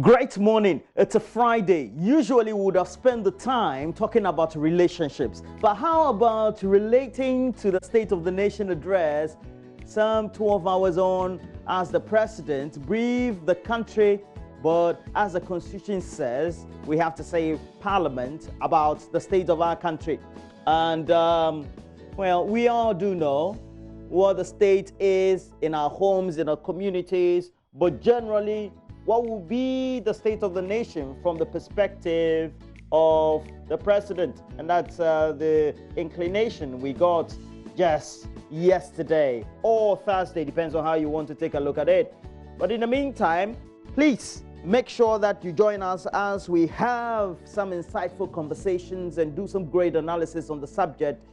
Great morning. It's a Friday. Usually we would have spent the time talking about relationships. But how about relating to the State of the Nation address some 12 hours on as the president briefed the country, but as the Constitution says, we have to say Parliament about the state of our country. And well, we all do know what the state is in our homes, in our communities, but generally, what will be the state of the nation from the perspective of the president? And that's the inclination we got just yesterday or Thursday, depends on how you want to take a look at it. But in the meantime, please make sure that you join us as we have some insightful conversations and do some great analysis on the subject.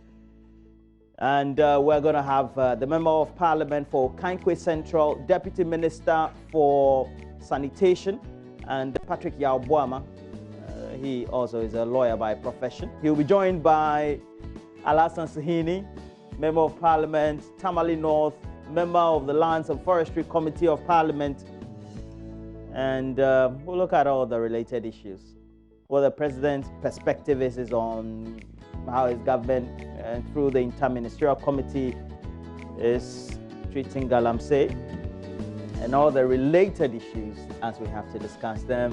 And we're going to have the Member of Parliament for Kankwe Central, Deputy Minister for Sanitation, and Patrick Yaubuama. He also is a lawyer by profession. He'll be joined by Alasan Suhini, Member of Parliament, Tamale North, Member of the Lands and Forestry Committee of Parliament. And we'll look at all the related issues. What the President's perspective is on how his government through the Interministerial Committee is treating Galamsey, and all the related issues as we have to discuss them.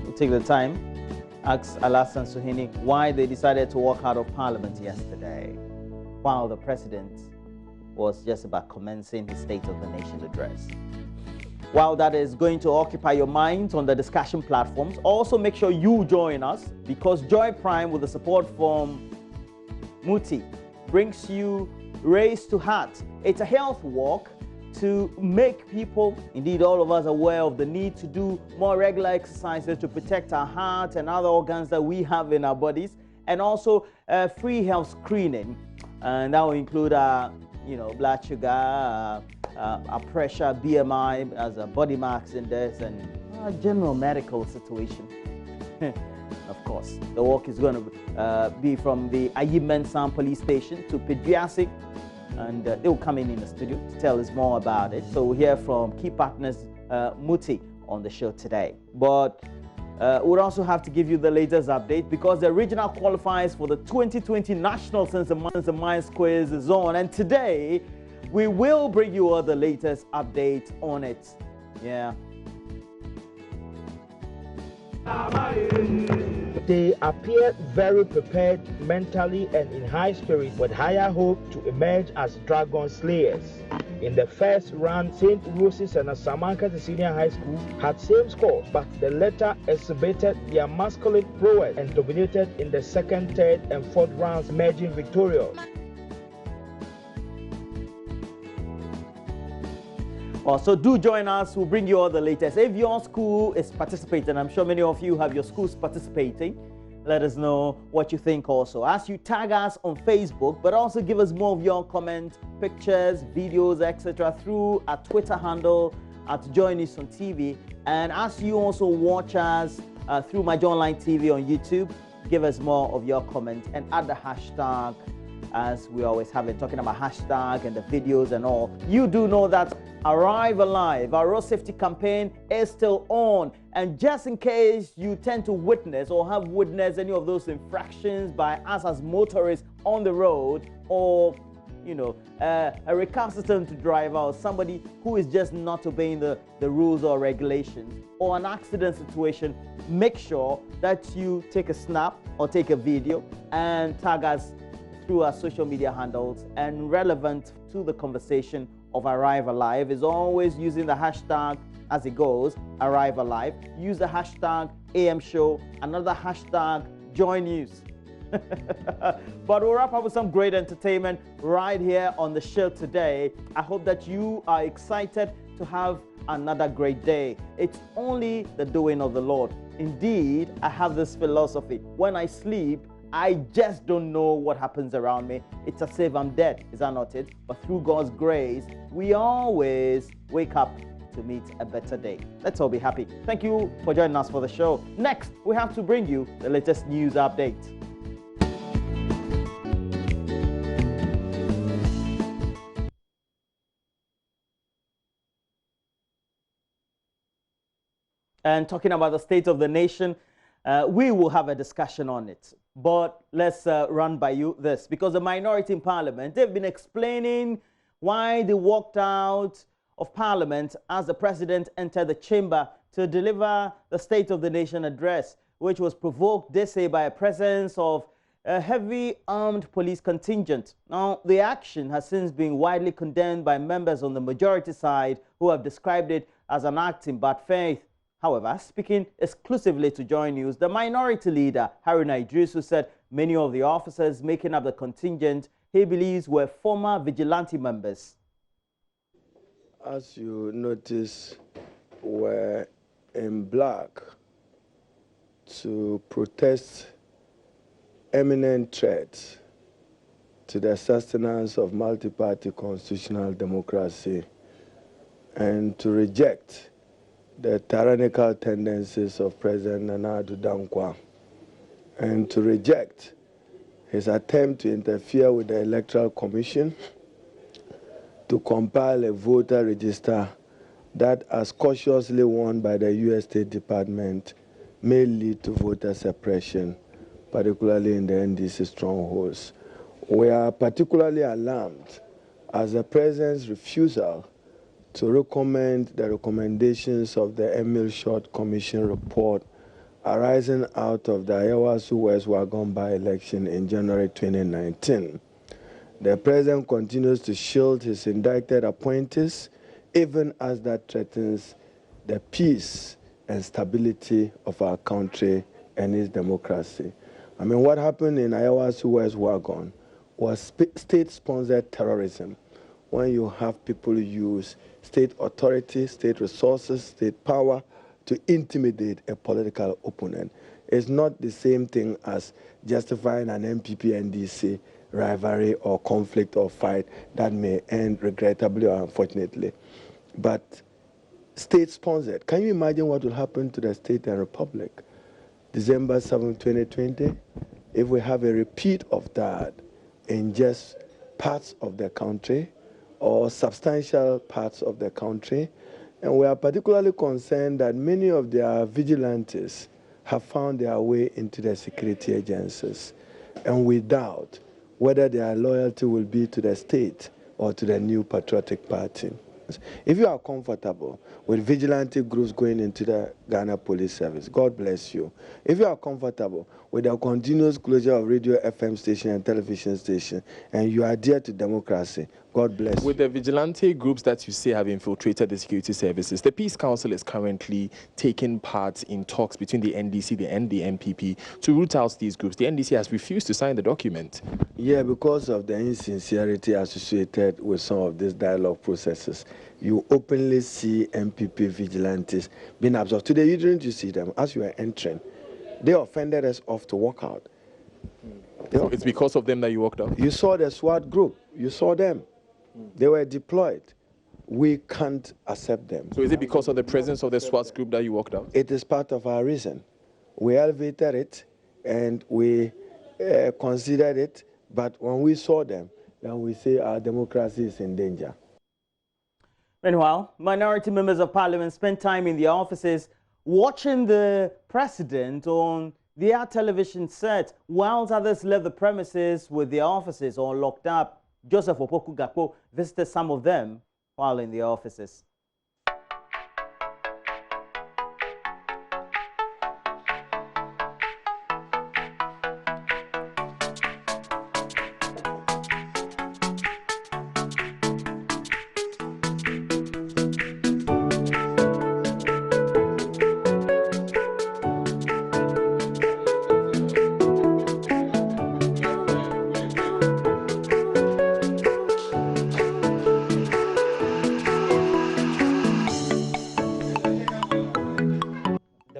We'll take the time, ask Alasan Suhini why they decided to walk out of Parliament yesterday while the President was just about commencing his State of the Nation address. While that is going to occupy your mind on the discussion platforms, also make sure you join us, because Joy Prime, with the support from Muti, brings you Race to Heart. It's a health walk to make people, indeed all of us, aware of the need to do more regular exercises to protect our heart and other organs that we have in our bodies, and also free health screening. And that will include blood sugar, our pressure, BMI, as a body mass index, and general medical situation. Of course, the walk is going to be from the Ayimensam police station to Pediatric, and they will come in the studio to tell us more about it. So we'll hear from key partners Muti on the show today. But we'll also have to give you the latest update, because the regional qualifiers for the 2020 National Sense of Minds quiz is on, and today we will bring you all the latest updates on it. Yeah. They appear very prepared mentally and in high spirit, with higher hope to emerge as dragon slayers. In the first round, St. Rose's and Asamanka Senior High School had same scores, but the latter exhibited their masculine prowess and dominated in the second, third, and fourth rounds, emerging victorious. So do join us. We'll bring you all the latest. If your school is participating, I'm sure many of you have your schools participating, let us know what you think also. As you tag us on Facebook, but also give us more of your comments, pictures, videos, etc. through our Twitter handle at Join Us on TV. And as you also watch us through My Joy Online TV on YouTube, give us more of your comments and add the hashtag, as we always have it, talking about hashtag and the videos and all. You do know that Arrive Alive, our road safety campaign, is still on. And just in case you tend to witness or have witnessed any of those infractions by us as motorists on the road, or a recalcitrant driver, or somebody who is just not obeying the rules or regulations, or an accident situation, make sure that you take a snap or take a video and tag us through our social media handles. And relevant to the conversation of Arrive Alive is always using the hashtag as it goes, Arrive Alive. Use the hashtag AM Show, another hashtag Joy News. But we'll wrap up with some great entertainment right here on the show today. I hope that you are excited to have another great day. It's only the doing of the Lord. Indeed, I have this philosophy. When I sleep, I just don't know what happens around me. It's as if I'm dead, is that not it? But through God's grace, we always wake up to meet a better day. Let's all be happy. Thank you for joining us for the show. Next, we have to bring you the latest news update. And talking about the state of the nation, we will have a discussion on it. But let's run by you this, because the minority in Parliament, they've been explaining why they walked out of Parliament as the President entered the chamber to deliver the State of the Nation address, which was provoked, they say, by a presence of a heavy armed police contingent. Now, the action has since been widely condemned by members on the majority side who have described it as an act in bad faith. However, speaking exclusively to Joy News, the minority leader, Haruna Idris, who said many of the officers making up the contingent he believes were former vigilante members. As you notice, were in black to protest imminent threats to the sustenance of multi-party constitutional democracy and to reject the tyrannical tendencies of President Nana Addo Dankwa and to reject his attempt to interfere with the Electoral Commission to compile a voter register that, as cautiously warned by the U.S. State Department, may lead to voter suppression, particularly in the NDC strongholds. We are particularly alarmed as the President's refusal to recommend the recommendations of the Emil Short Commission report arising out of the Ayawasu West Wagon by-election in January 2019. The President continues to shield his indicted appointees, even as that threatens the peace and stability of our country and its democracy. I mean, what happened in Ayawasu West Wagon was state-sponsored terrorism, when you have people use state authority, state resources, state power to intimidate a political opponent. It's not the same thing as justifying an MPP-NDC rivalry or conflict or fight that may end regrettably or unfortunately. But state-sponsored, can you imagine what will happen to the state and republic? December 7, 2020, if we have a repeat of that in just parts of the country or substantial parts of the country, and we are particularly concerned that many of their vigilantes have found their way into the security agencies, and we doubt whether their loyalty will be to the state or to the new patriotic party. If you are comfortable with vigilante groups going into the Ghana Police Service, God bless you. If you are comfortable with the continuous closure of radio, FM station and television station, and you are dear to democracy, God bless you. With the vigilante groups that you say have infiltrated the security services, the Peace Council is currently taking part in talks between the NDC and the MPP to root out these groups. The NDC has refused to sign the document. Yeah, because of the insincerity associated with some of these dialogue processes. You openly see MPP vigilantes being absorbed. Today, you didn't see them as you were entering. They offended us off to walk out. So it's because of them that you walked out? You saw the SWAT group. You saw them. They were deployed. We can't accept them. So is it because of the presence of the SWAT group that you walked out? It is part of our reason. We elevated it and we considered it, but when we saw them, then we say our democracy is in danger. Meanwhile, minority members of parliament spent time in their offices watching the president on their television set, whilst others left the premises with their offices all locked up. Joseph Opoku Gakpo visited some of them while in the offices.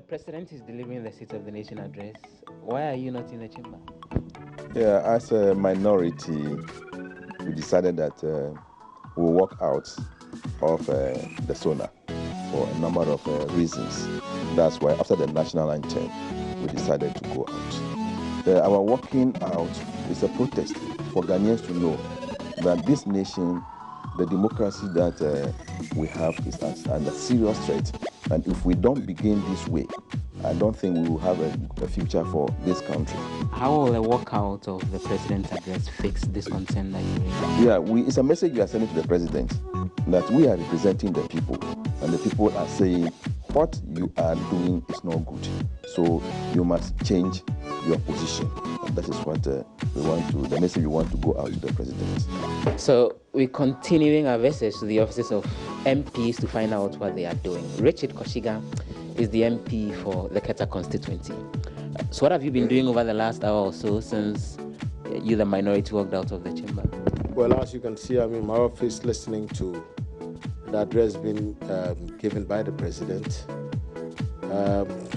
President is delivering the State of the Nation address. Why are you not in the chamber? Yeah, as a minority, we decided that we'll walk out of the SONA for a number of reasons. That's why after the national anthem, we decided to go out. Our walking out is a protest for Ghanaians to know that this nation, the democracy that we have is under serious threat And if we don't begin this way, I don't think we will have a future for this country. How will a walkout of the president's address fix this concern that you raised? Yeah, it's a message we are sending to the president that we are representing the people, and the people are saying what you are doing is not good. So you must change your position. And that is what the message we want to go out to the president. So we're continuing our message to the offices of MPs to find out what they are doing. Richard Koshiga is the MP for the Keta constituency. So what have you been doing over the last hour or so since you, the minority, walked out of the chamber? Well, as you can see, I'm in my office listening to the address being given by the president.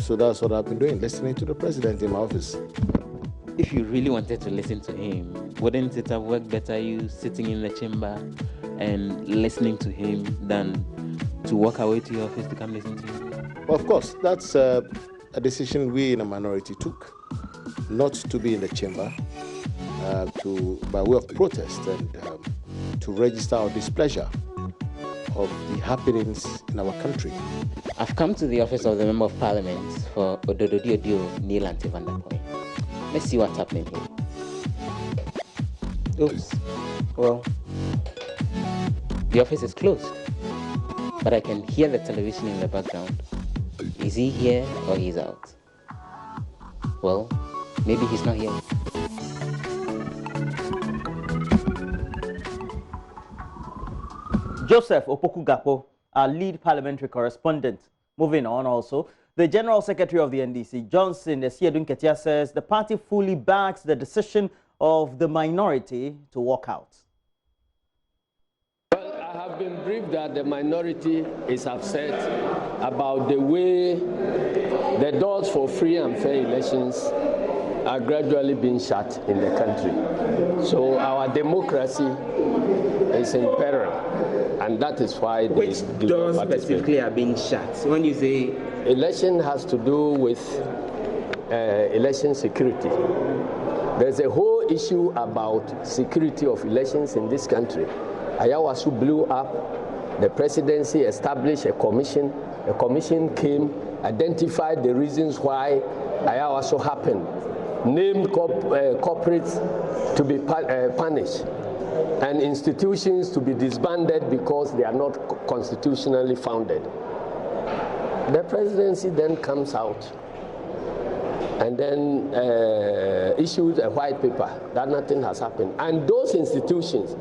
So that's what I've been doing, listening to the president in my office. If you really wanted to listen to him, wouldn't it have worked better you sitting in the chamber and listening to him than to walk away to your office to come listen to him? Well, of course, that's a decision we in a minority took, not to be in the chamber, by way of protest and to register our displeasure of the happenings in our country. I've come to the office of the Member of Parliament for Odododio Neil Antivandapoy. Let's see what's happening here. Oops. Well, the office is closed, but I can hear the television in the background. Is he here or he's out? Well, maybe he's not here. Joseph Opoku-Gapo, our lead parliamentary correspondent. Moving on also, the General Secretary of the NDC, Johnson Esiedun Ketia, says the party fully backs the decision of the minority to walk out. Well, I have been briefed that the minority is upset about the way the doors for free and fair elections are gradually being shut in the country. So our democracy is in peril, and that is why they do doors not participate. specifically are being shut? So when you say Election has to do with election security. There's a whole issue about security of elections in this country. Ayawasu blew up. The presidency established a commission. A commission came, identified the reasons why Ayawasu happened, named corporates to be punished, and institutions to be disbanded because they are not constitutionally founded. The presidency then comes out and then issues a white paper that nothing has happened. And those institutions,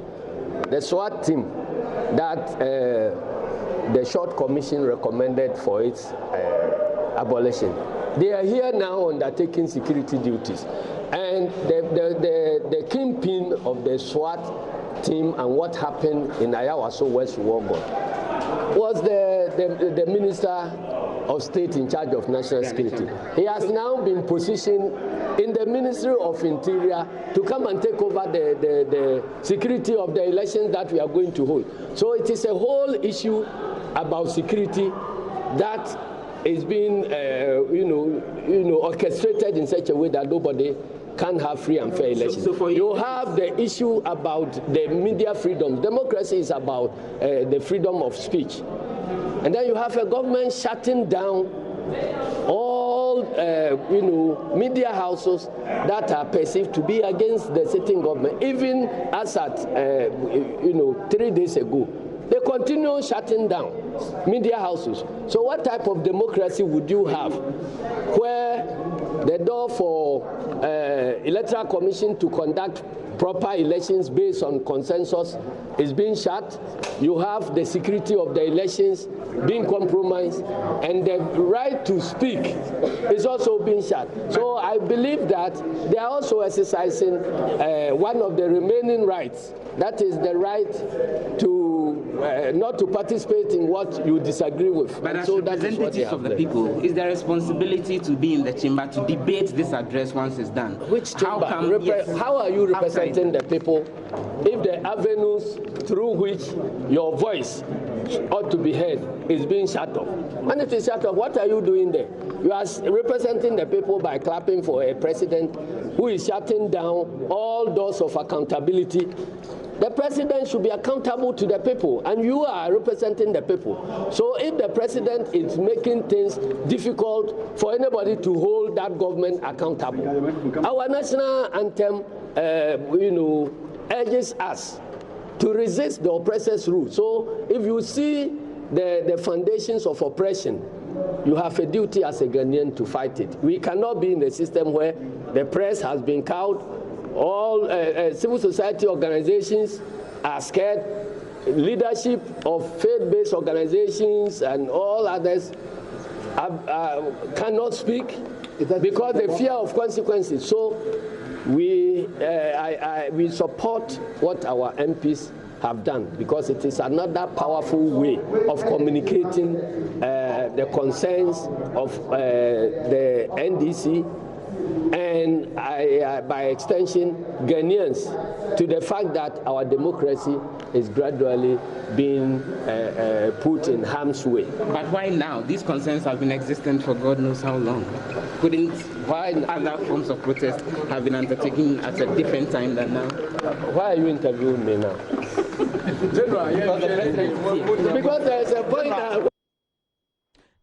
the SWAT team that the Short Commission recommended for its abolition, they are here now undertaking security duties. And the kingpin of the SWAT team and what happened in Ayawaso, West Wogon, was the Minister of State in charge of national security. He has now been positioned in the Ministry of Interior to come and take over the security of the elections that we are going to hold. So it is a whole issue about security that is being orchestrated in such a way that nobody can have free and fair elections. So you have the issue about the media freedom. Democracy is about the freedom of speech. And then you have a government shutting down all media houses that are perceived to be against the sitting government. Even as at 3 days ago, they continue shutting down media houses. So what type of democracy would you have where the door for Electoral Commission to conduct proper elections based on consensus is being shut? You have the security of the elections being compromised, and the right to speak is also being shut. So I believe that they are also exercising one of the remaining rights, that is the right to not to participate in what you disagree with. But as representatives of the people, is there responsibility to be in the chamber to debate this address once it's done? Which chamber? How are you representing the people if the avenues through which your voice ought to be heard is being shut off? And if it's shut off, what are you doing there? You are representing the people by clapping for a president who is shutting down all doors of accountability the president should be accountable to the people, and you are representing the people. So if the president is making things difficult for anybody to hold that government accountable, our national anthem, urges us to resist the oppressor's rule. So if you see the foundations of oppression, you have a duty as a Ghanaian to fight it. We cannot be in a system where the press has been cowed, all civil society organizations are scared, leadership of faith-based organizations and all others cannot speak because they fear of consequences. So we support what our MPs have done, because it is another powerful way of communicating the concerns of the NDC and by extension Ghanaians to the fact that our democracy is gradually being put in harm's way. But why now? These concerns have been existent for God knows how long. Couldn't other forms of protest have been undertaken at a different time than now? Why are you interviewing me now? Because there's a point that...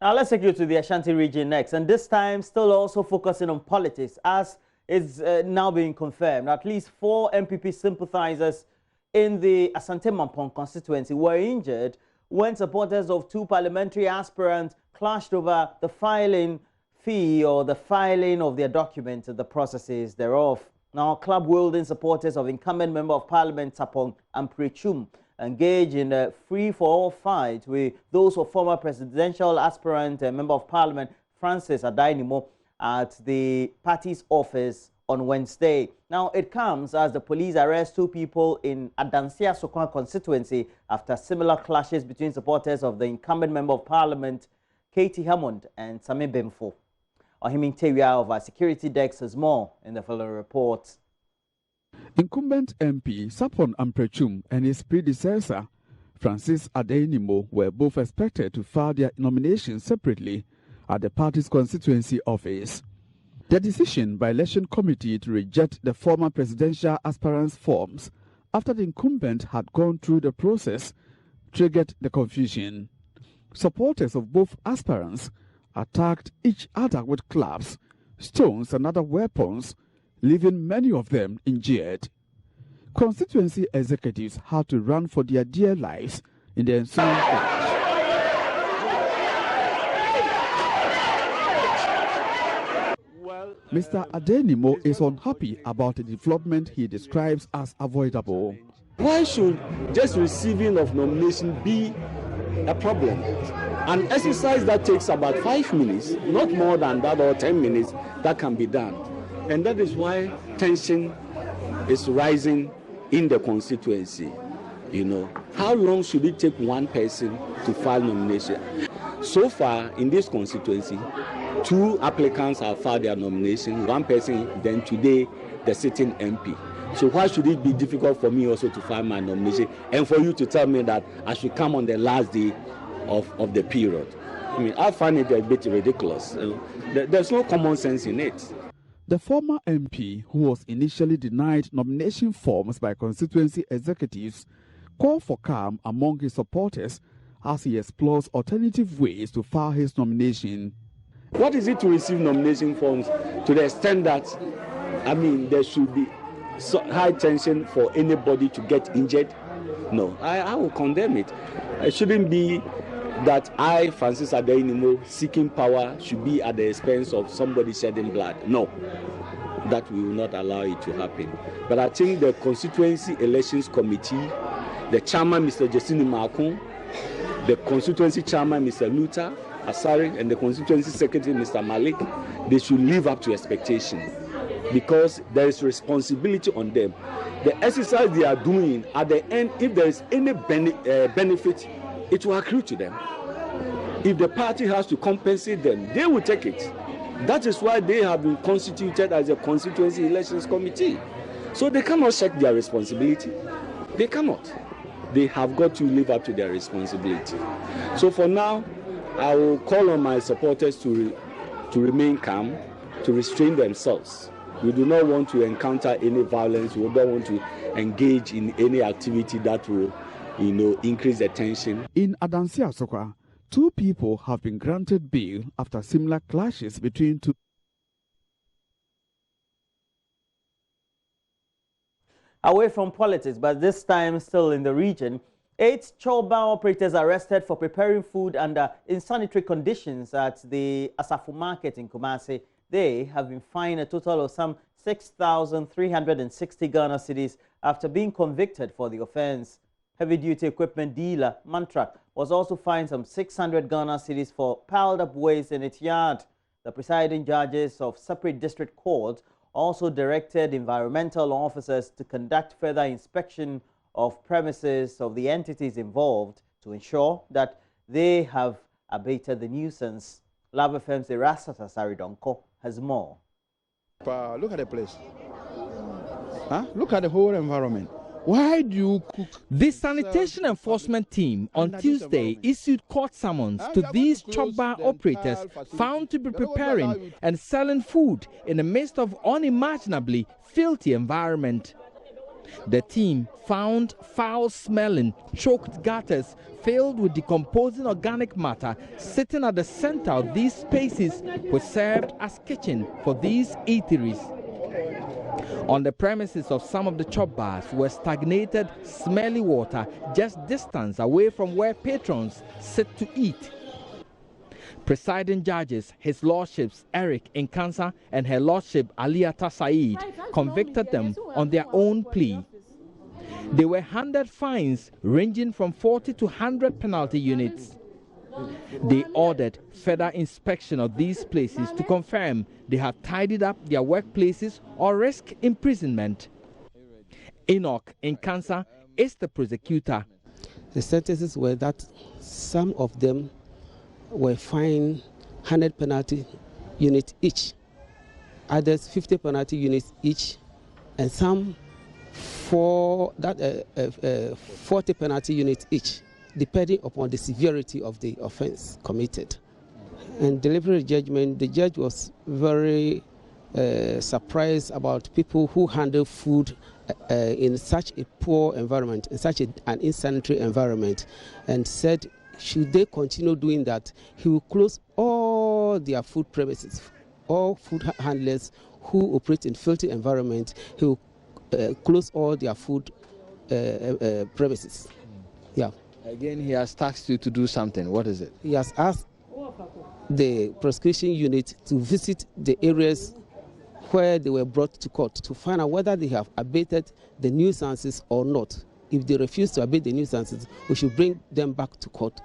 Now let's take you to the Ashanti region next, and this time still also focusing on politics, as is now being confirmed. At least 4 MPP sympathizers in the Asante Mampong constituency were injured when supporters of 2 parliamentary aspirants clashed over the filing fee or the filing of their documents and the processes thereof. Now, club-wielding supporters of incumbent Member of Parliament Sapong Amprechum engage in a free-for-all fight with those of former presidential aspirant and Member of Parliament Francis Adainimo at the party's office on Wednesday. Now, it comes as the police arrest 2 people in Adansia Sokwan constituency after similar clashes between supporters of the incumbent Member of Parliament Katie Hammond and Sami Bemfo. Ohimin Tewia of our security desk has more in the following report. Incumbent MP Sapon Amprechum and his predecessor Francis Adainimo were both expected to file their nominations separately at the party's constituency office. The decision by election committee to reject the former presidential aspirants' forms after the incumbent had gone through the process triggered the confusion. Supporters of both aspirants attacked each other with clubs, stones and other weapons, leaving many of them injured. Constituency executives had to run for their dear lives in the ensuing clash. Mr. Adenimo is unhappy about the development he describes as avoidable. Why should just receiving of nomination be a problem? An exercise that takes about 5 minutes, not more than that, or 10 minutes, that can be done. And that is why tension is rising in the constituency. How long should it take one person to file nomination? So far in this constituency, 2 applicants have filed their nomination, 1 person, then today the sitting MP. So why should it be difficult for me also to file my nomination and for you to tell me that I should come on the last day of the period? I find it a bit ridiculous. There's no common sense in it. The former MP, who was initially denied nomination forms by constituency executives, called for calm among his supporters as he explores alternative ways to file his nomination. What is it to receive nomination forms to the extent that, there should be high tension for anybody to get injured? No, I will condemn it. It shouldn't be that I, Francis Adainimo, seeking power should be at the expense of somebody shedding blood. No, that we will not allow it to happen. But I think the Constituency Elections Committee, the chairman, Mr. Justine Makun, the constituency chairman, Mr. Luther Asari, and the constituency secretary, Mr. Malik, they should live up to expectation, because there is responsibility on them. The exercise they are doing, at the end, if there is any benefit, it will accrue to them. If the party has to compensate them, they will take it. That is why they have been constituted as a constituency elections committee. So they cannot shirk their responsibility. They cannot. They have got to live up to their responsibility. So for now, I will call on my supporters to remain calm, to restrain themselves, We do not want to encounter any violence. We don't want to engage in any activity that will, increase the tension. In Adansi Asokwa, 2 people have been granted bail after similar clashes between 2. Away from politics, but this time still in the region, 8 chow bar operators arrested for preparing food under unsanitary conditions at the Asafu Market in Kumasi. They have been fined a total of some 6,360 Ghana cedis after being convicted for the offense. Heavy-duty equipment dealer Mantrak was also fined some 600 Ghana cedis for piled up waste in its yard. The presiding judges of separate district courts also directed environmental officers to conduct further inspection of premises of the entities involved to ensure that they have abated the nuisance. Love FM's Erasata Saridonko has more. Look at the place. Look at the whole environment. Why do you cook? The sanitation enforcement team on Tuesday issued court summons to these chop bar operators found to be preparing and selling food in the midst of unimaginably filthy environment. The team found foul-smelling, choked gutters filled with decomposing organic matter sitting at the center of these spaces, which served as kitchen for these eateries. On the premises of some of the chop bars were stagnated, smelly water just distance away from where patrons sit to eat. Presiding judges, His Lordships Eric Nkansa and Her Lordship Aliata Said, convicted them on their own plea. They were handed fines ranging from 40 to 100 penalty units. They ordered further inspection of these places to confirm they have tidied up their workplaces or risk imprisonment. Enoch Nkansa is the prosecutor. The sentences were that some of them were fined 100 penalty units each, others 50 penalty units each, and some 40 penalty units each, depending upon the severity of the offense committed. And delivering judgment, the judge was very surprised about people who handle food in such a poor environment, in such an insanitary environment, and said should they continue doing that, he will close all their food premises. All food handlers who operate in filthy environment, he will close all their food premises. Yeah. Again, he has tasked you to do something. What is it? He has asked the prosecution unit to visit the areas where they were brought to court to find out whether they have abated the nuisances or not. If they refuse to abate the nuisances, we should bring them back to court.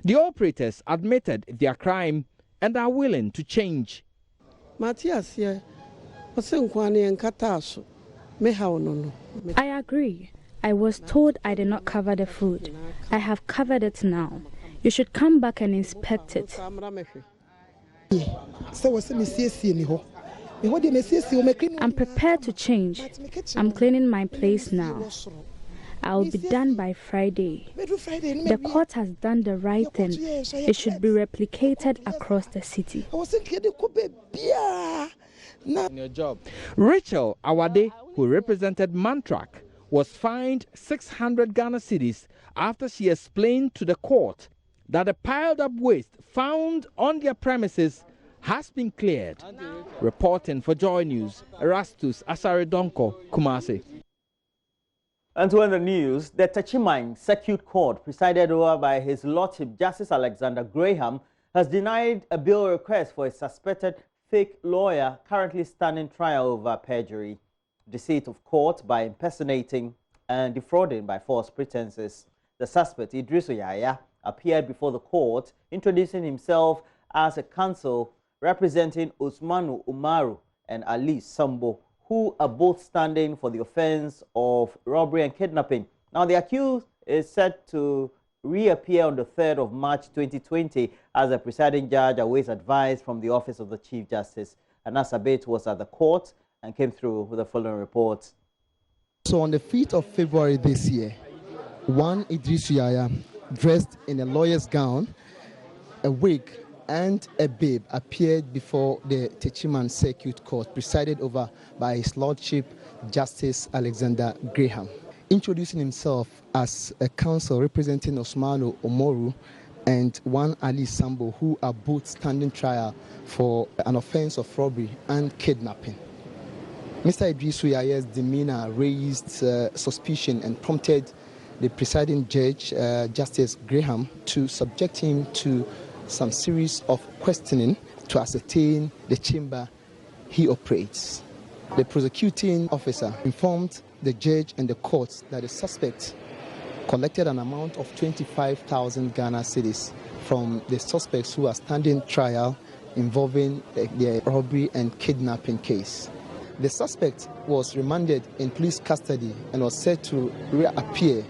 The operators admitted their crime and are willing to change. Matthias, I agree. I was told I did not cover the food. I have covered it now. You should come back and inspect it. I'm prepared to change. I'm cleaning my place now. I'll be done by Friday. The court has done the right thing. It should be replicated across the city. Your job. Rachel Awade, who represented Mantrak, was fined 600 Ghana cedis after she explained to the court that the piled up waste found on their premises has been cleared. Reporting for Joy News, Erastus Asaridonko, Kumasi. And to end the news, the Techiman Circuit Court, presided over by His Lordship Justice Alexander Graham, has denied a bail request for a suspected fake lawyer currently standing trial over perjury, deceit of court by impersonating and defrauding by false pretenses. The suspect, Idris Oyaya, appeared before the court, introducing himself as a counsel representing Usmanu Umaru and Ali Sambo, who are both standing for the offense of robbery and kidnapping. Now, the accused is set to reappear on the 3rd of March 2020 as the presiding judge awaits advice from the Office of the Chief Justice. Anas Abate was at the court and came through with the following report. So on the 5th of February this year, one Idris Yaya, dressed in a lawyer's gown, a wig, and a babe appeared before the Techiman Circuit Court, presided over by His Lordship Justice Alexander Graham. Introducing himself as a counsel representing Osmano Omoru and one Ali Sambo, who are both standing trial for an offense of robbery and kidnapping. Mr. Idrisu Yaye's demeanor raised suspicion and prompted the presiding judge, Justice Graham, to subject him to some series of questioning to ascertain the chamber he operates. The prosecuting officer informed the judge and the court that the suspect collected an amount of 25,000 Ghana cedis from the suspects who are standing trial involving the robbery and kidnapping case. The suspect was remanded in police custody and was set to reappear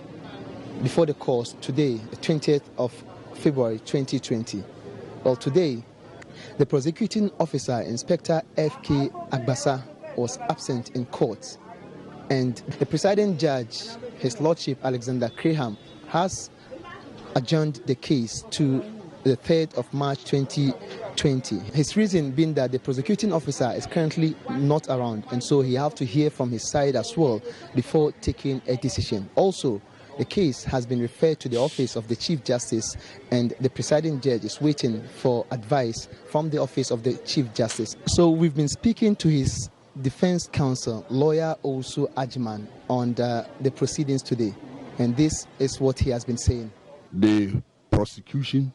before the court today, the 20th of February 2020. Well, today, the prosecuting officer, Inspector F.K. Agbasa, was absent in court, and the presiding judge, His Lordship Alexander Graham, has adjourned the case to the 3rd of March 2020. His reason being that the prosecuting officer is currently not around, and so he have to hear from his side as well before taking a decision. Also, the case has been referred to the office of the Chief Justice, and the presiding judge is waiting for advice from the office of the Chief Justice. So we've been speaking to his defense counsel, lawyer Osu Ajiman, on the proceedings today, and this is what he has been saying. The prosecution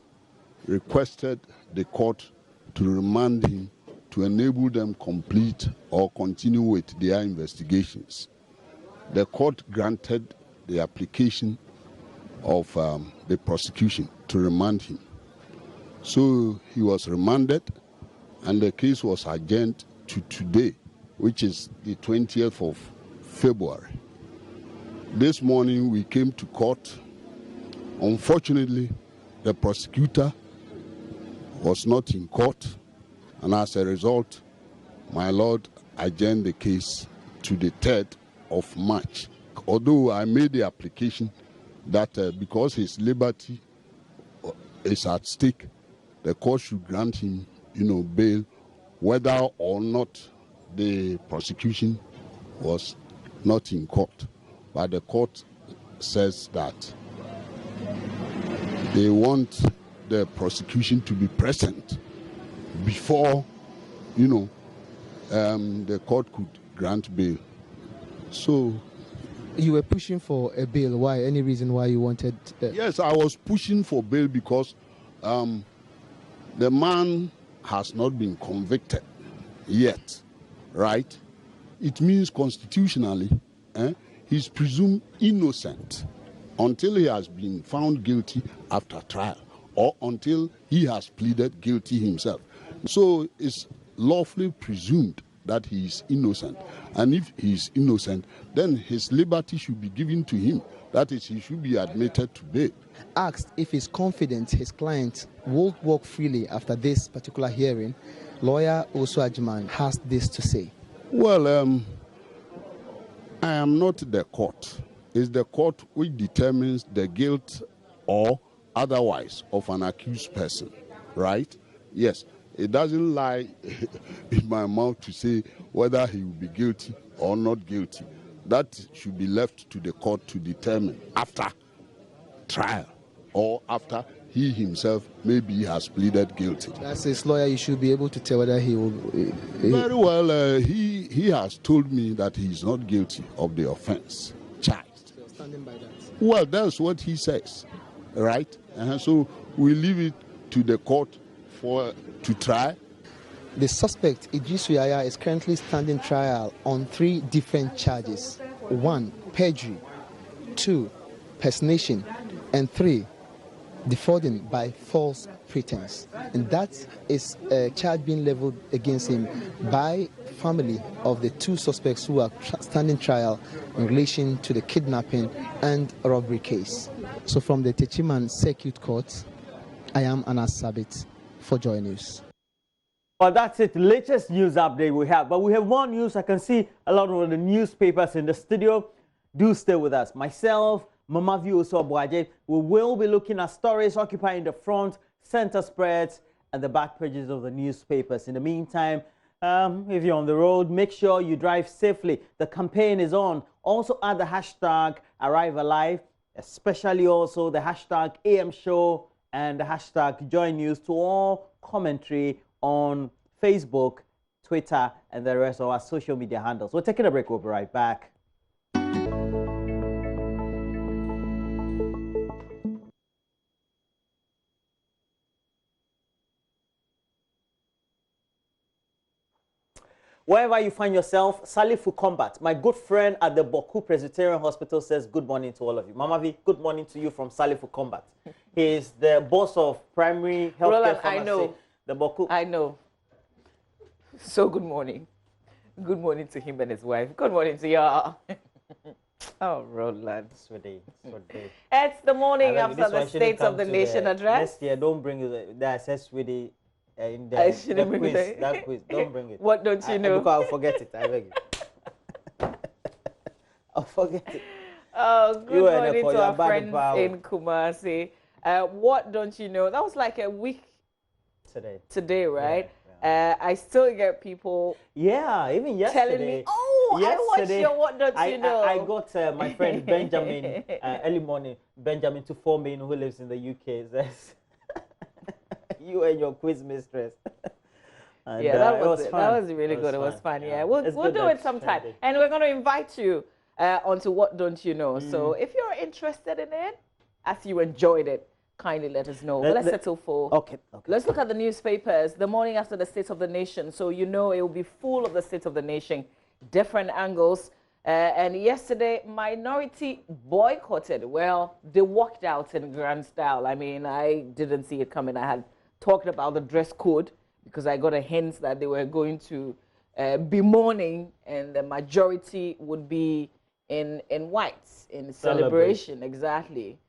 requested the court to remand him to enable them complete or continue with their investigations. The court granted the application of the prosecution to remand him. So he was remanded, and the case was adjourned to today, which is the 20th of February. This morning we came to court. Unfortunately, the prosecutor was not in court, and as a result, my lord adjourned the case to the 3rd of March. Although I made the application that because his liberty is at stake, the court should grant him, bail, whether or not the prosecution was not in court. But the court says that they want the prosecution to be present before, the court could grant bail. So you were pushing for a bail. Why? Any reason why you wanted? Yes, I was pushing for bail because the man has not been convicted yet, right? It means constitutionally, he's presumed innocent until he has been found guilty after trial, or until he has pleaded guilty himself. So it's lawfully presumed that he is innocent. And if he is innocent, then his liberty should be given to him. That is, he should be admitted to bail. Asked if he's confident his client will walk freely after this particular hearing, lawyer Osu Ajiman has this to say. Well, I am not the court. It's the court which determines the guilt or otherwise of an accused person, right? Yes, it doesn't lie in my mouth to say whether he will be guilty or not guilty. That should be left to the court to determine after trial or after he himself maybe has pleaded guilty. As his lawyer, you should be able to tell whether he will... Very well, he has told me that he is not guilty of the offense charged. So standing by that. Well, that's what he says, right? So we leave it to the court to try. The suspect, Idrisu Yaya, is currently standing trial on 3 different charges. 1, perjury. 2, personation. And 3, defrauding by false pretense. And that is a charge being leveled against him by family of the 2 suspects who are standing trial in relation to the kidnapping and robbery case. So from the Techiman Circuit Court, I am Anas Sabit for Joy News. Well, that's it. Latest news update we have. But we have more news. I can see a lot of the newspapers in the studio. Do stay with us. Myself, Mama View Osobwaje, we will be looking at stories occupying the front, center spreads, and the back pages of the newspapers. In the meantime, if you're on the road, make sure you drive safely. The campaign is on. Also add the hashtag #ArriveAlive, especially also the hashtag AM Show and the hashtag Joy News to all commentary on Facebook, Twitter, and the rest of our social media handles. We're taking a break. We'll be right back. Wherever you find yourself, Sally Fukombat, my good friend at the Boku Presbyterian Hospital, says good morning to all of you. Mama V, good morning to you from Sally Fukombat. He is the boss of primary healthcare pharmacy. I know. The Boku. I know. So good morning. Good morning to him and his wife. Good morning to y'all. Oh, Roland. Sweetie. It's the morning after the State of the Nation address. Next year, don't bring that says sweetie. In I shouldn't bring quiz, that quiz, don't bring it. What don't you know? Because I'll forget it, I beg you. I'll forget it. Oh, good morning to our friends in Kumasi. What don't you know? That was like a week today, right? Yeah. I still get people even yesterday telling me, I watched your What Don't You Know. I got my friend Benjamin, early morning, Benjamin to phone me, who lives in the UK, says, you and your quiz mistress. And, that was really good. It was fun. Yeah, we'll do it sometime. And we're going to invite you onto What Don't You Know. So if you're interested in it, as you enjoyed it, kindly let us know. But let's settle for. Okay. Let's look at the newspapers. The morning after the State of the Nation. So it will be full of the State of the Nation, different angles. And yesterday, minority boycotted. Well, they walked out in grand style. I mean, I didn't see it coming. I had talked about the dress code because I got a hint that they were going to be mourning and the majority would be in whites, in celebration, exactly,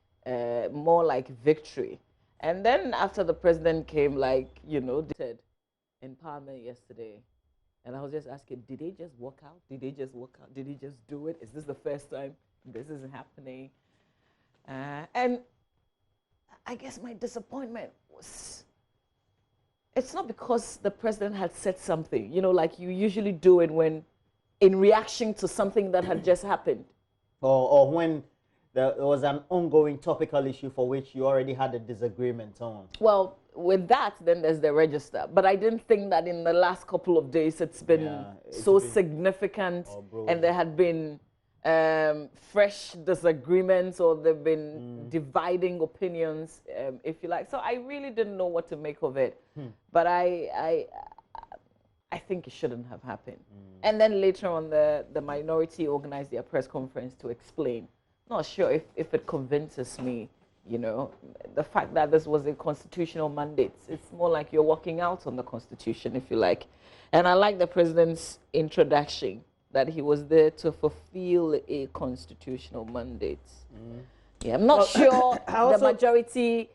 more like victory. And then after the president came, they said in Parliament yesterday, and I was just asking, did they just walk out? Did they just walk out? Did he just do it? Is this the first time this is happening? And I guess my disappointment was, it's not because the president had said something, like you usually do it when in reaction to something that had just happened. Or when there was an ongoing topical issue for which you already had a disagreement on. Well, with that, then there's the register. But I didn't think that in the last couple of days it's been significant and there had been fresh disagreements or there have been dividing opinions, if you like. So I really didn't know what to make of it. But I think it shouldn't have happened. And then later on, the minority organized their press conference to explain. Not sure if it convinces me, the fact that this was a constitutional mandate. It's more like you're walking out on the Constitution, if you like. And I like the president's introduction, that he was there to fulfill a constitutional mandate. Yeah, I'm not sure the majority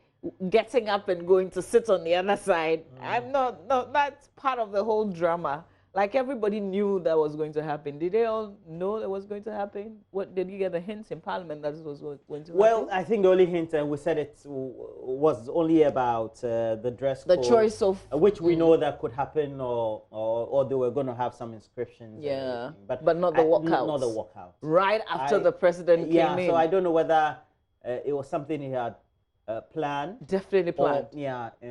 getting up and going to sit on the other side. I'm not, that's part of the whole drama. Like everybody knew that was going to happen. Did they all know that was going to happen? What did you get the hints in Parliament that this was going to happen? Well, I think the only hint, and we said it was only about the dress code. The choice of which we know that could happen, or they were going to have some inscriptions. Yeah, but not the walkout. Not the walkout. Right after the president came in. Yeah, so I don't know whether it was something he had planned. Definitely planned.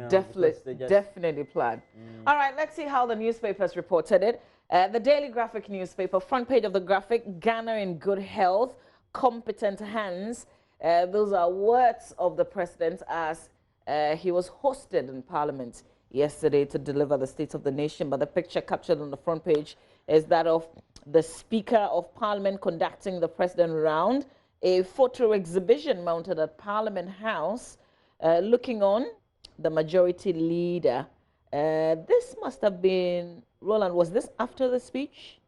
Definitely planned. All right, let's see how the newspapers reported it. The Daily Graphic newspaper, front page of the graphic, Ghana in good health, competent hands. Those are words of the president as he was hosted in Parliament yesterday to deliver the State of the Nation. But the picture captured on the front page is that of the Speaker of Parliament conducting the president round. A photo exhibition mounted at Parliament House, looking on the majority leader. This must have been, Roland, was this after the speech?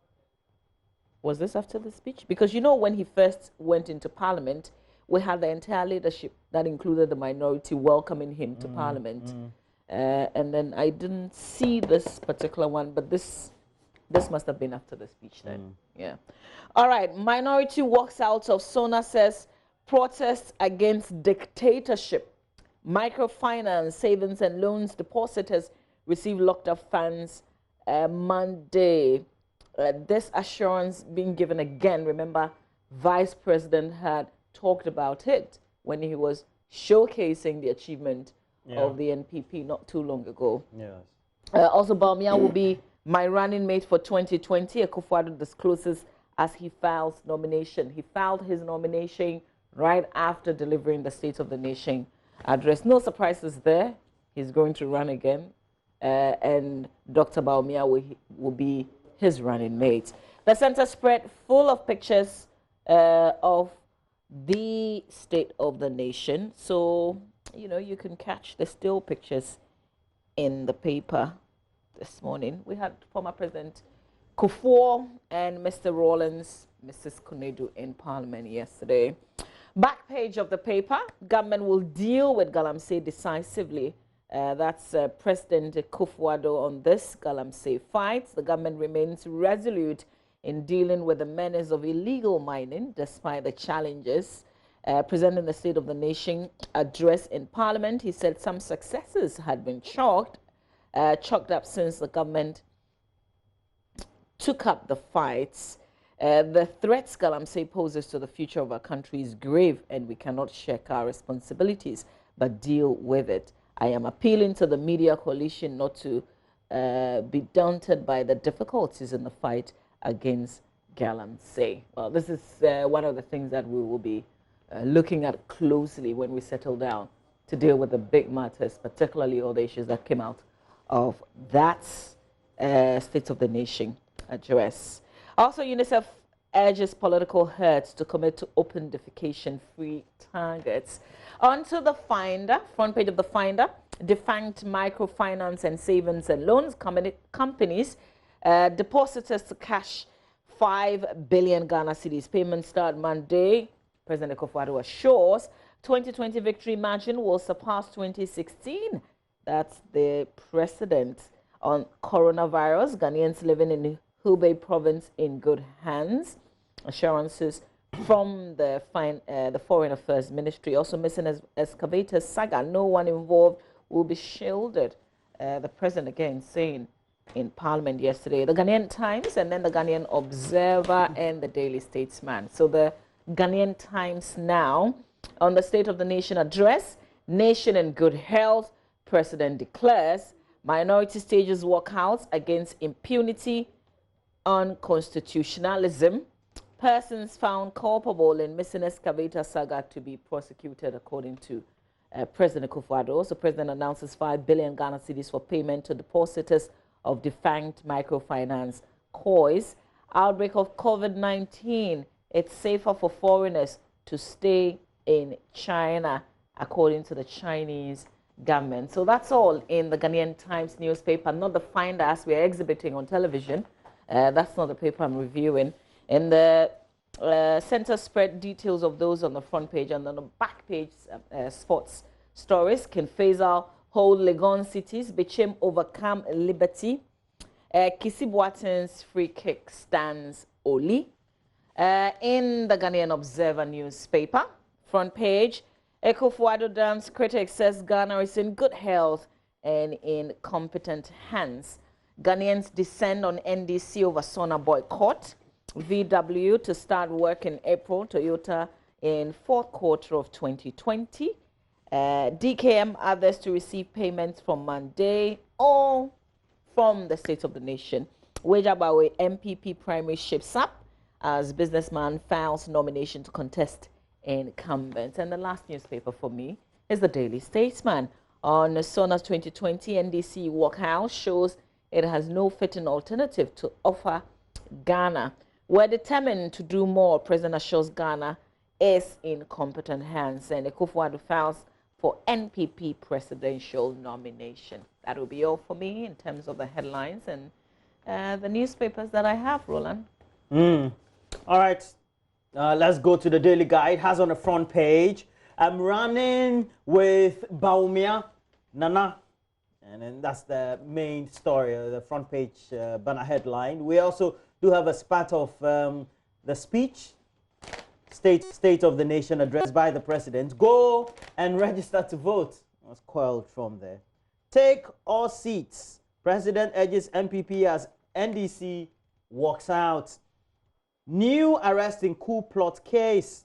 Was this after the speech? Because when he first went into Parliament, we had the entire leadership that included the minority welcoming him to Parliament. And then I didn't see this particular one, but this must have been after the speech then. Yeah. All right. Minority walks out of SONA, says protests against dictatorship. microfinance, savings and loans depositors receive locked up funds Monday. This assurance being given again. Remember, Vice President had talked about it when he was showcasing the achievement of the NPP not too long ago. Yes. Also, Bawumia will be my running mate for 2020. Akufo-Addo discloses as he files nomination. He filed his nomination right after delivering the State of the Nation address. No surprises there. He's going to run again. And Dr. Bawumia will be his running mate. The center spread full of pictures of the State of the Nation. So, you know, you can catch the still pictures in the paper this morning. We had former President Kufuor and Mr. Rawlings, Mrs. Kunedu in Parliament yesterday. Back page of the paper, government will deal with Galamsey decisively. That's President Kufuor on this Galamsey fight. The government remains resolute in dealing with the menace of illegal mining despite the challenges. Presenting the State of the Nation address in Parliament, he said some successes had been chalked up since the government took up the fights. The threats Galamsey poses to the future of our country is grave, and we cannot shirk our responsibilities but deal with it. I am appealing to the media coalition not to be daunted by the difficulties in the fight against Galamsey. Well, this is one of the things that we will be looking at closely when we settle down to deal with the big matters, particularly all the issues that came out of that State of the Nation address. Also, UNICEF urges political herds to commit to open defecation-free targets. On to the Finder, front page of the Finder, defunct microfinance and savings and loans companies, depositors to cash 5 billion Ghana cedis. Payments start Monday. President Akufo-Addo assures 2020 victory margin will surpass 2016. That's the precedent. On coronavirus, Ghanaians living in Hubei province in good hands. Assurances from the Foreign Affairs Ministry. Also missing excavator saga. No one involved will be shielded. The president again saying in Parliament yesterday. The Ghanaian Times and then the Ghanaian Observer and the Daily Statesman. So the Ghanaian Times now on the State of the Nation address. Nation in good health. President declares minority stages walkouts against impunity on constitutionalism. Persons found culpable in missing excavator saga to be prosecuted according to President Akufo-Addo. Also, President announces 5 billion Ghana cedis for payment to depositors of defunct microfinance COIs. Outbreak of COVID-19. It's safer for foreigners to stay in China, according to the Chinese government. So that's all in the Ghanaian Times newspaper, not the Finder as we are exhibiting on television. That's not the paper I'm reviewing. In the center spread, details of those on the front page, and on the back page, sports stories. Ken Faisal hold Legon cities. Bechem overcome Liberty. Kisi Boateng's free kick stands Oli. In the Ghanaian Observer newspaper, front page, Akufo-Addo dance critic says Ghana is in good health and in competent hands. Ghanaians descend on NDC over SONA boycott. VW to start work in April. Toyota in fourth quarter of 2020. DKM others to receive payments from Monday, all from the State of the Nation. Wejabawe MPP primary shapes up as businessman files nomination to contest incumbents. And the last newspaper for me is the Daily Statesman. On SONA's 2020 NDC walkout shows it has no fitting alternative to offer Ghana. We're determined to do more. President assures Ghana is in competent hands. And Akufo-Addo files for NPP presidential nomination. That will be all for me in terms of the headlines and the newspapers that I have, Roland. All right. Let's go to the Daily Guide. Has on the front page, I'm running with Bawumia Nana. And then that's the main story, the front page banner headline. We also do have a spat of the speech, State of the Nation address by the president. Go and register to vote. was coiled from there. Take all seats. President urges MPP as NDC walks out. New arrest in coup plot case.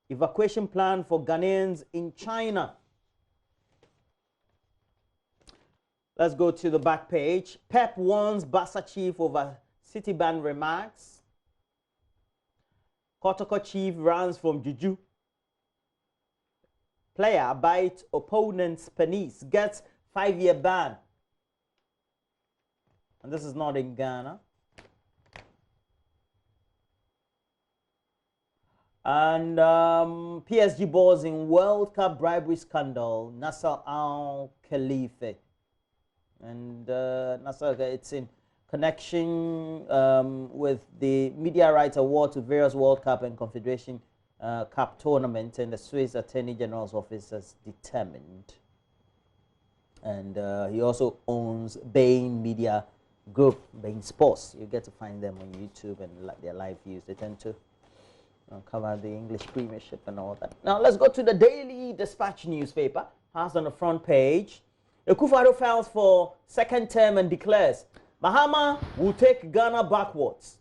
Evacuation plan for Ghanaians in China. Let's go to the back page. Pep warns Barca chief over Citibank remarks. Kotoko chief runs from Juju. Player bites opponent's penis, gets 5-year ban. And this is not in Ghana. And PSG balls in World Cup bribery scandal. Nasser Al Khalifa. And Nasser, it's in connection with the Media Rights Award to various World Cup and Confederation Cup tournament, and the Swiss Attorney General's office has determined. And he also owns Bain Media Group, Bain Sports. You get to find them on YouTube and their live views. They tend to cover the English Premiership and all that. Now let's go to the Daily Dispatch newspaper. Has on the front page. Akufo-Addo files for second term and declares Mahama will take Ghana backwards.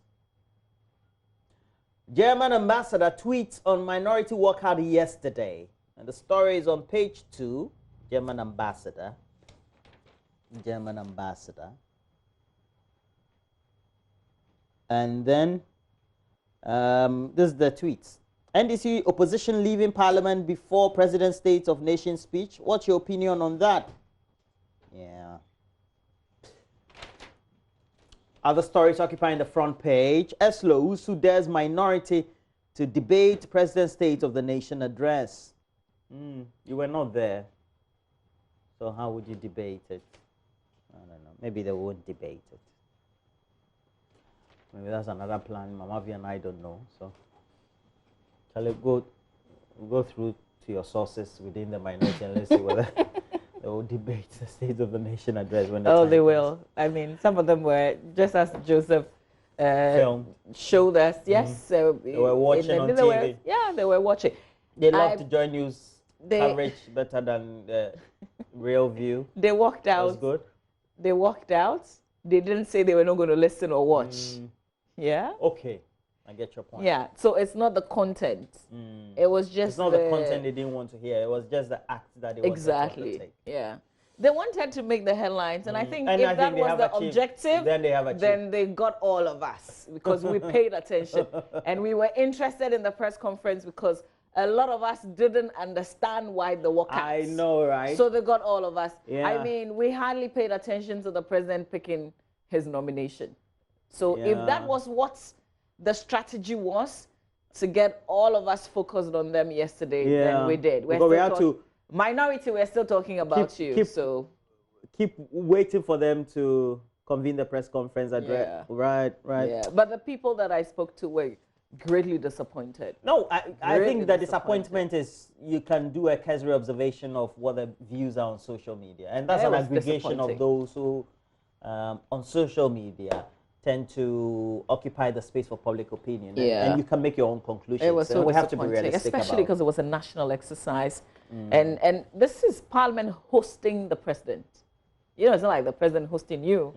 German ambassador tweets on minority walkout yesterday. And the story is on page 2. German ambassador. And then this is the tweets. NDC opposition leaving parliament before President's State of Nation speech. What's your opinion on that? Yeah. Other stories occupying the front page. Eslo Usu dares minority to debate President's State of the Nation address. You were not there. So how would you debate it? I don't know. Maybe they won't debate it. Maybe that's another plan. Mama V and I don't know. So shall we go through to your sources within the minority and let's see whether they will debate the State of the Nation address when the they will. I mean, some of them were, just as Joseph showed us, yes. They were watching on TV. They were watching. They love to join news coverage better than the real view. They walked out. That was good. They walked out. They didn't say they were not going to listen or watch. Yeah? Okay. I get your point. Yeah. So it's not the content. It was just it's not the content they didn't want to hear. It was just the act that they wanted to take. Yeah. They wanted to make the headlines, and I think if that was the objective, then they got all of us because we paid attention and we were interested in the press conference because a lot of us didn't understand why the walkouts. I know, right? So they got all of us. Yeah. I mean, we hardly paid attention to the president picking his nomination. So if that was what the strategy was, to get all of us focused on them yesterday, then we did. We had to minority, we're still talking about keep waiting for them to convene the press conference address. Right. Yeah, but the people that I spoke to were greatly disappointed. No, I think the disappointment is you can do a casual observation of what the views are on social media. And that's an aggregation of those who on social media tend to occupy the space for public opinion. And you can make your own conclusions. It was so we have to be realistic, especially because it was a national exercise. And this is Parliament hosting the president. You know, it's not like the president hosting you.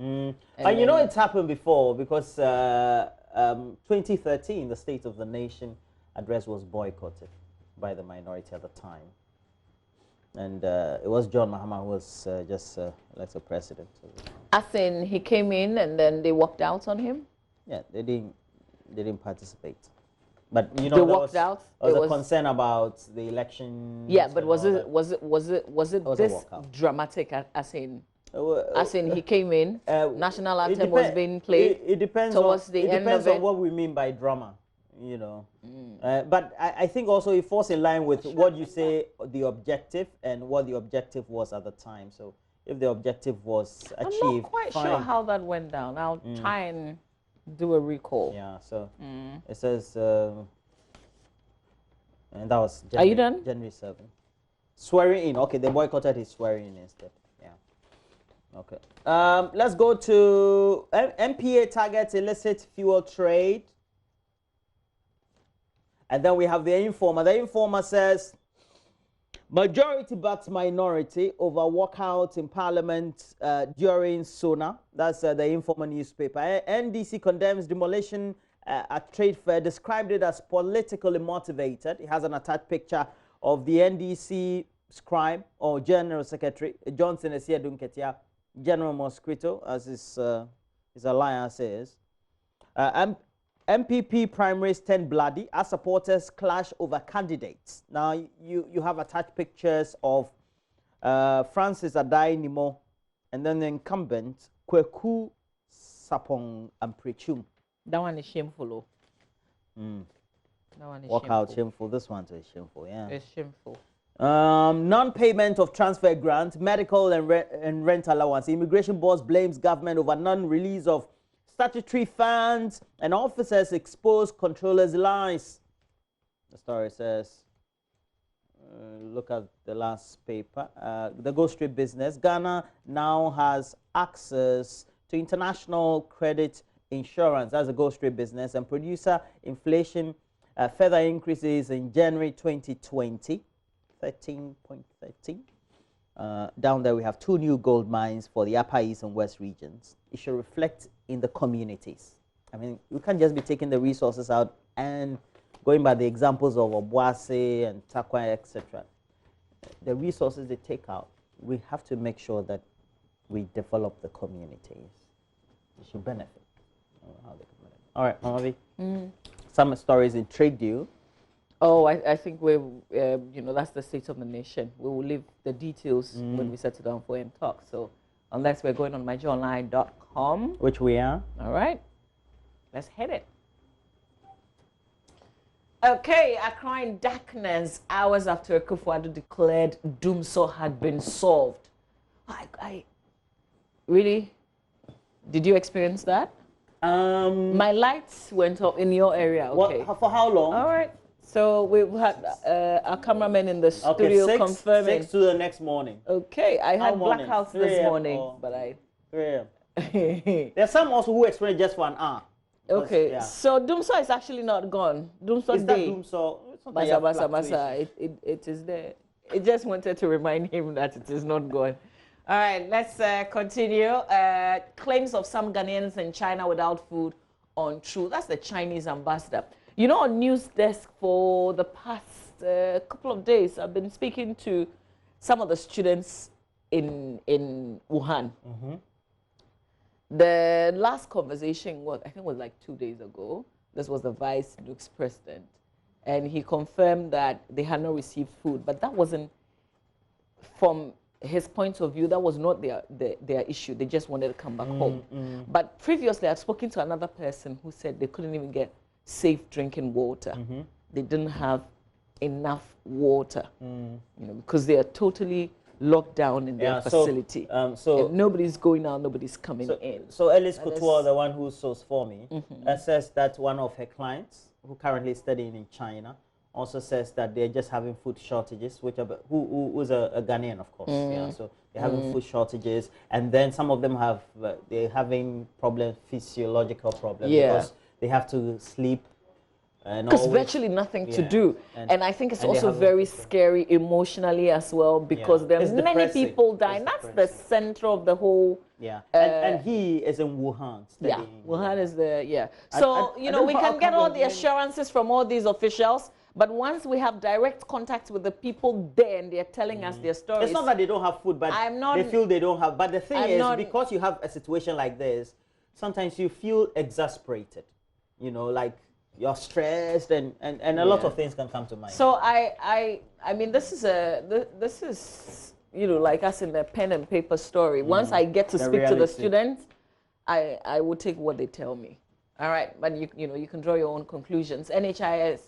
And you know, it's happened before because 2013, the State of the Nation address was boycotted by the minority at the time. And it was John Mahama who was just elected president. As in, he came in and then they walked out on him? Yeah, they didn't participate. But you know, they walked out. There was a concern about the election. Yeah, but was it this dramatic? As in he came in, national anthem was being played. It depends towards the end of it. It depends on what we mean by drama, you know. But I think also it falls in line with what you say, the objective, and what the objective was at the time. So if the objective was achieved, I'm not quite sure how that went down. I'll try and do a recall. Yeah. So it says, and that was Are you done? January 7th. Swearing in. Okay, they boycotted his swearing in instead. Okay. Let's go to MPA targets illicit fuel trade. And then we have the informer. The informer says, Majority backs minority over walkout in Parliament during SONA. That's the Informal newspaper. NDC condemns demolition at trade fair, described it as politically motivated. It has an attached picture of the NDC scribe or General Secretary, Johnson Esia Dunketia, General Mosquito, as his alliance says. MPP primaries turn bloody as supporters clash over candidates. Now, you have attached pictures of Francis Adai Nimo and then the incumbent, Kweku Sapong Amprechum. That one is shameful. That one is Walk shameful. out shameful. This one too is shameful, yeah. It's shameful. Non-payment of transfer grant, medical and rent allowance. The Immigration Board blames government over non-release of statutory funds, and officers expose controllers' lies. The story says, look at the last paper. The Go Street business. Ghana now has access to international credit insurance. That's the Go Street business. And producer inflation further increases in January 2020, 13.13. Down there we have 2 new gold mines for the Upper East and West regions. It should reflect in the communities. I mean, you can't just be taking the resources out and going by the examples of Obuasi and Takwa, etc. The resources they take out, we have to make sure that we develop the communities. They should benefit. How they can benefit. All right, Mamavi. Some stories in trade deal. Oh, I think we, you know, that's the state of the nation. We will leave the details when we settle down for and talk. So, unless we're going on myjoyonline.com, which we are. All right, let's hit it. Okay, Accra in darkness hours after Akufo-Addo declared Dumso had been solved. I really, did you experience that? My lights went off in your area. Okay. What, for how long? All right. So we've had our cameraman in the studio confirming. 6 to the next morning. Okay, I had blackouts this morning, but I. 3 a.m. There's some also who experienced just for an hour. Okay, yeah. So Dumso is actually not gone. Dumso is that Dumso? Masa. It is there. It just wanted to remind him that it is not gone. All right, let's continue. Claims of some Ghanaians in China without food untrue. That's the Chinese ambassador. You know, on news desk for the past couple of days, I've been speaking to some of the students in Wuhan. The last conversation was, I think, was like 2 days ago. This was the vice Duke's president, and he confirmed that they had not received food, but that wasn't, from his point of view, that was not their issue. They just wanted to come back home. But previously, I've spoken to another person who said they couldn't even get safe drinking water. They didn't have enough water, you know, because they are totally locked down in their facility. So if nobody's going out, nobody's coming in. So Ellis Couture, the one who sourced for me, says that one of her clients, who currently is studying in China, also says that they're just having food shortages, which are, who's a Ghanaian, of course. Yeah, so they're having food shortages, and then some of them have they're having physiological problems because they have to sleep. Because virtually nothing to do. And I think it's also very scary emotionally as well, because there are many people dying. That's the center of the whole. Yeah. And he is in Wuhan. Yeah, Wuhan is the, So, you know, we can get all the assurances from all these officials, but once we have direct contact with the people there and they're telling us their stories. It's not that they don't have food, but they feel they don't have. But the thing is, because you have a situation like this, sometimes you feel exasperated, you know, like you're stressed, and a lot of things can come to mind. So I mean, this is you know, like us in the pen and paper story. Once I get to speak to the students, I will take what they tell me. All right, but you know, you can draw your own conclusions. NHIA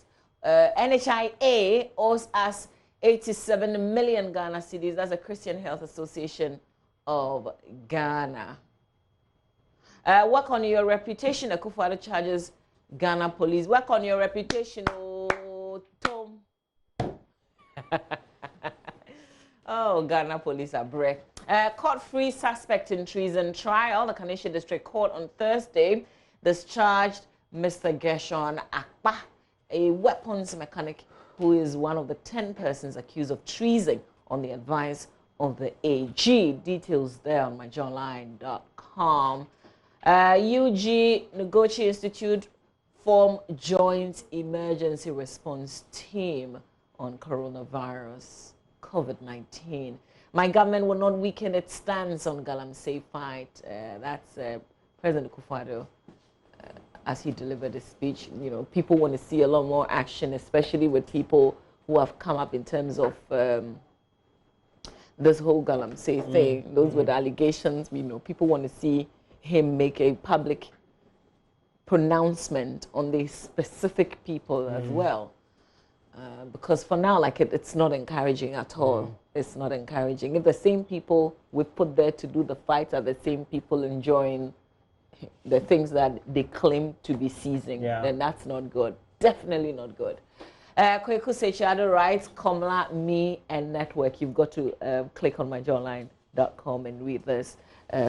owes us 87 million Ghana cedis. That's the Christian Health Association of Ghana. Work on your reputation. Akufo-Addo charges Ghana police. Work on your reputation, oh, Tom. Oh, Ghana police are brave. Court-free suspect in treason trial. The Kaneshie District Court on Thursday discharged Mr. Gershon Akpa, a weapons mechanic who is one of the 10 persons accused of treason on the advice of the AG. Details there on myjournline.com. UG Noguchi Institute form joint emergency response team on coronavirus, COVID-19. My government will not weaken its stance on Galamsey fight. That's President Akufo-Addo as he delivered his speech. You know, people want to see a lot more action, especially with people who have come up in terms of this whole Galamsey thing. Those were the allegations. You know, people want to see him make a public pronouncement on these specific people as well. Because for now, like it's not encouraging at all. It's not encouraging. If the same people we put there to do the fight are the same people enjoying the things that they claim to be seizing, then that's not good. Definitely not good. Kweku Sechado writes, Komla, me, and network. You've got to click on myjournline.com and read this.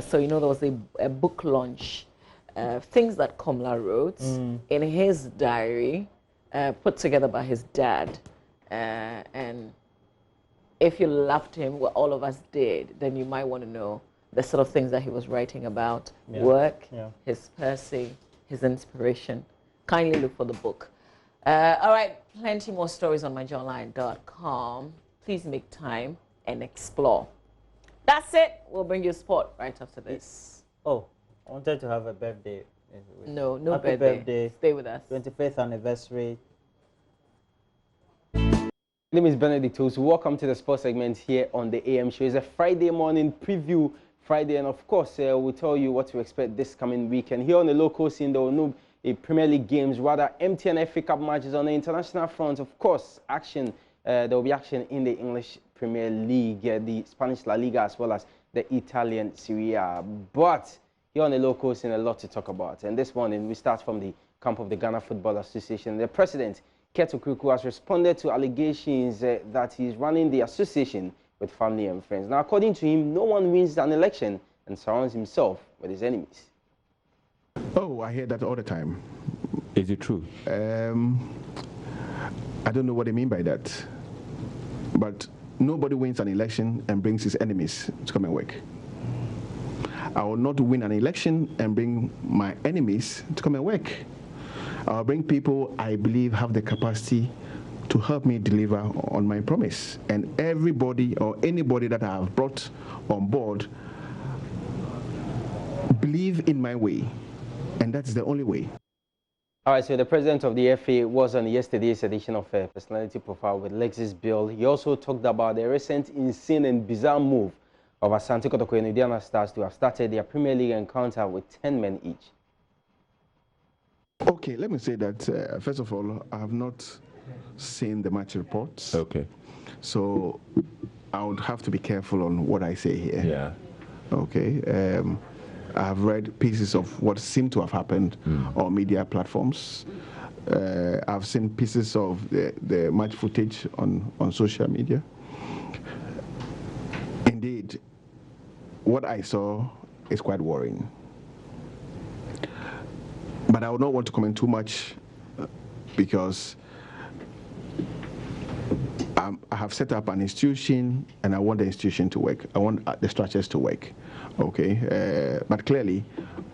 So, you know, there was a book launch, things that Komla wrote in his diary, put together by his dad. And if you loved him, what all of us did, then you might want to know the sort of things that he was writing about, work, his Percy, his inspiration. Kindly look for the book. All right, plenty more stories on myjournline.com. Please make time and explore. That's it. We'll bring you sport right after this. Oh, I wanted to have a birthday. No Happy birthday. Stay with us. 25th anniversary. My name is Benedict Osu. Welcome to the sports segment here on the AM show. It's a Friday morning preview Friday, and of course, we'll tell you what to expect this coming weekend. Here on the local scene, there will no Premier League games, rather MTN FA Cup matches. On the international front, of course, action. There will be action in the English Premier League, the Spanish La Liga, as well as the Italian Serie A. But here on the local scene, a lot to talk about. And this morning, we start from the camp of the Ghana Football Association. The president, Keto Kuku, has responded to allegations that he's running the association with family and friends. Now, according to him, no one wins an election and surrounds himself with his enemies. Oh, I hear that all the time. Is it true? I don't know what they mean by that. But nobody wins an election and brings his enemies to come and work. I will not win an election and bring my enemies to come and work. I'll bring people I believe have the capacity to help me deliver on my promise. And everybody or anybody that I have brought on board believe in my way. And that's the only way. All right, so the president of the FA was on yesterday's edition of Personality Profile with Lexis Bill. He also talked about the recent insane and bizarre move of Asante Kotoko and Indiana Stars to have started their Premier League encounter with 10 men each. Okay, let me say that, first of all, I have not seen the match reports. Okay. So I would have to be careful on what I say here. Yeah. Okay. I have read pieces of what seemed to have happened on media platforms. I've seen pieces of the match footage on social media. Indeed, what I saw is quite worrying. But I would not want to comment too much because I have set up an institution and I want the institution to work. I want the structures to work. Okay, but clearly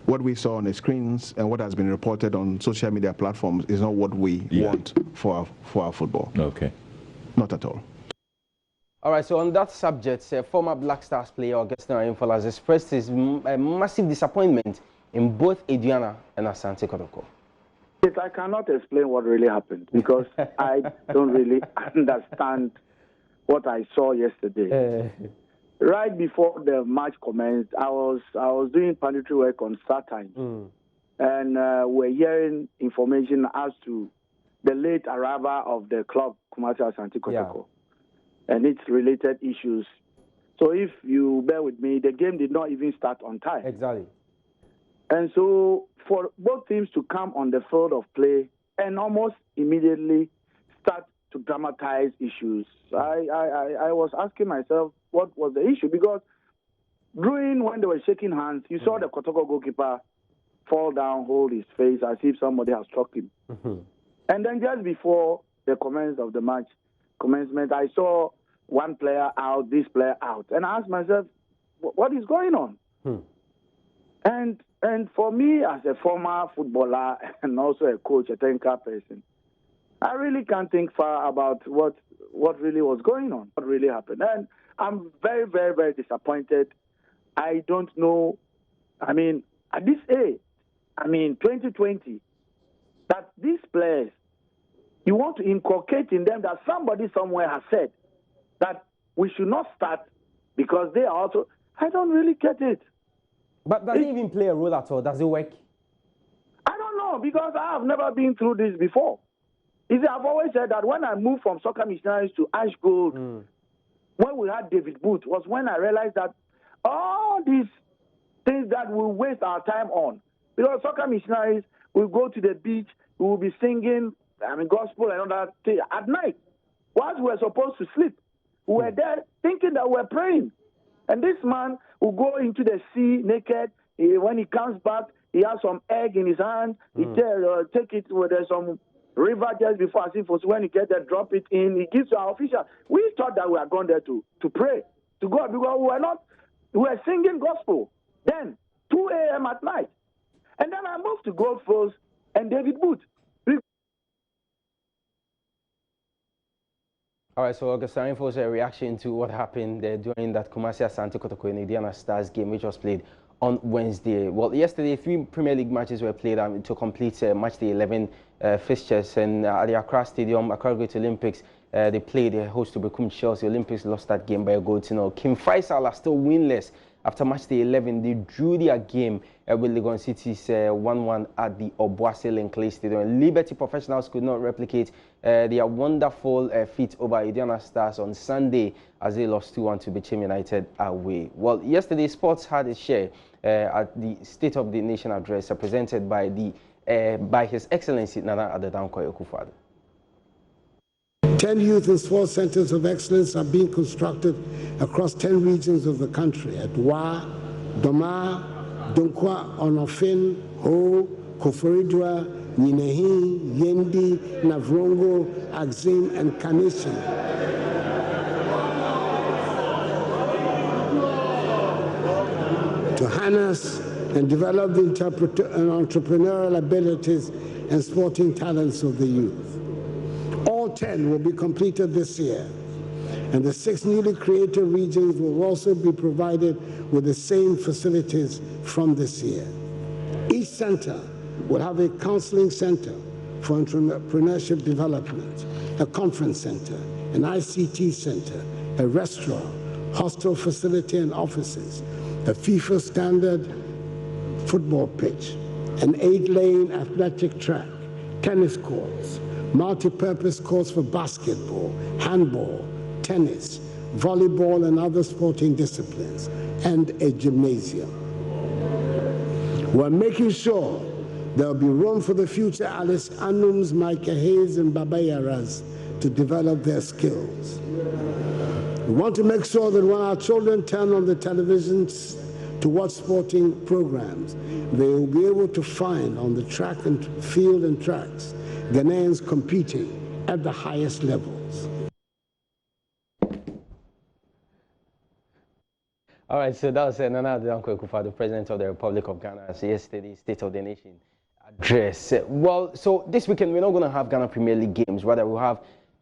what we saw on the screens and what has been reported on social media platforms is not what we want for our football. Okay. Not at all. All right, so on that subject, former Black Stars player Augustine Ayinfola has expressed his massive disappointment in both Aduana and Asante Kotoko. Yes, I cannot explain what really happened because I don't really understand what I saw yesterday. Right before the match commenced, I was doing planetary work on StarTimes, and we're hearing information as to the late arrival of the club Kumasi Asante Kotoko and its related issues. So if you bear with me, the game did not even start on time. Exactly. And so for both teams to come on the field of play and almost immediately start to dramatize issues, I was asking myself what was the issue, because during when they were shaking hands, you saw the Kotoko goalkeeper fall down, hold his face as if somebody has struck him. And then just before the commencement, I saw one player out, this player out. And I asked myself, what is going on? And for me, as a former footballer and also a coach, a technical person, I really can't think far about what really was going on, what really happened. And I'm very, very, very disappointed. I don't know, I mean, at this age, 2020, that these players, you want to inculcate in them that somebody somewhere has said that we should not start because they are also, I don't really get it. But does it even play a role at all? Does it work? I don't know, because I have never been through this before. You see, I've always said that when I moved from soccer missionaries to Ash Gold, when we had David Booth, was when I realized that all these things that we waste our time on, because soccer missionaries will go to the beach, we will be singing, gospel and all that thing at night, whilst we were supposed to sleep. We were there thinking that we were praying. And this man will go into the sea naked. When he comes back, he has some egg in his hand. He take it where there's some river just before, as if when he gets there, drop it in. He gives to our official. We thought that we had gone there to pray to God, because we were singing gospel. Then 2 a.m. at night. And then I moved to Gold Coast and David Booth. All right, so Augusta Infos, a reaction to what happened during that Kumasi Asante Kotoko and Indiana Stars game, which was played on Wednesday. Well, yesterday, 3 Premier League matches were played to complete match day 11 fixtures. And at the Accra Stadium, Accra Great Olympics, they played the host to Bekum Chelsea. Olympics lost that game by a goal to 0. Kim Faisal are still winless. After match day 11, they drew their game with Legon City's 1-1 at the Obuasi Linkley Stadium. Liberty Professionals could not replicate their wonderful feat over Indiana Stars on Sunday as they lost 2-1 to Bichim United away. Well, yesterday, sports had a share at the State of the Nation address presented by His Excellency Nana Addo-Dankwa Akufo-Addo. 10 youth and sports centers of excellence are being constructed across 10 regions of the country at Wa, Doma, Donkwa, Onofin, Ho, Koforidua, Ninehi, Yendi, Navrongo, Axim, and Kanisi. To harness and develop the entrepreneurial abilities and sporting talents of the youth. All 10 will be completed this year, and the 6 newly created regions will also be provided with the same facilities from this year. Each center will have a counseling center for entrepreneurship development, a conference center, an ICT center, a restaurant, hostel facility and offices, a FIFA standard football pitch, an 8-lane athletic track, tennis courts, multi-purpose courts for basketball, handball, tennis, volleyball, and other sporting disciplines, and a gymnasium. We're making sure there'll be room for the future Alice Anums, Micah Hayes, and Baba Yaras to develop their skills. We want to make sure that when our children turn on the televisions to watch sporting programs, they will be able to find on the track and field and tracks Ghanaians competing at the highest levels. All right, so that was Nana Addo-Dankwa Akufo-Addo, the President of the Republic of Ghana, yesterday's State of the Nation address. Well, so this weekend we're not going to have Ghana Premier League games. Rather, we'll have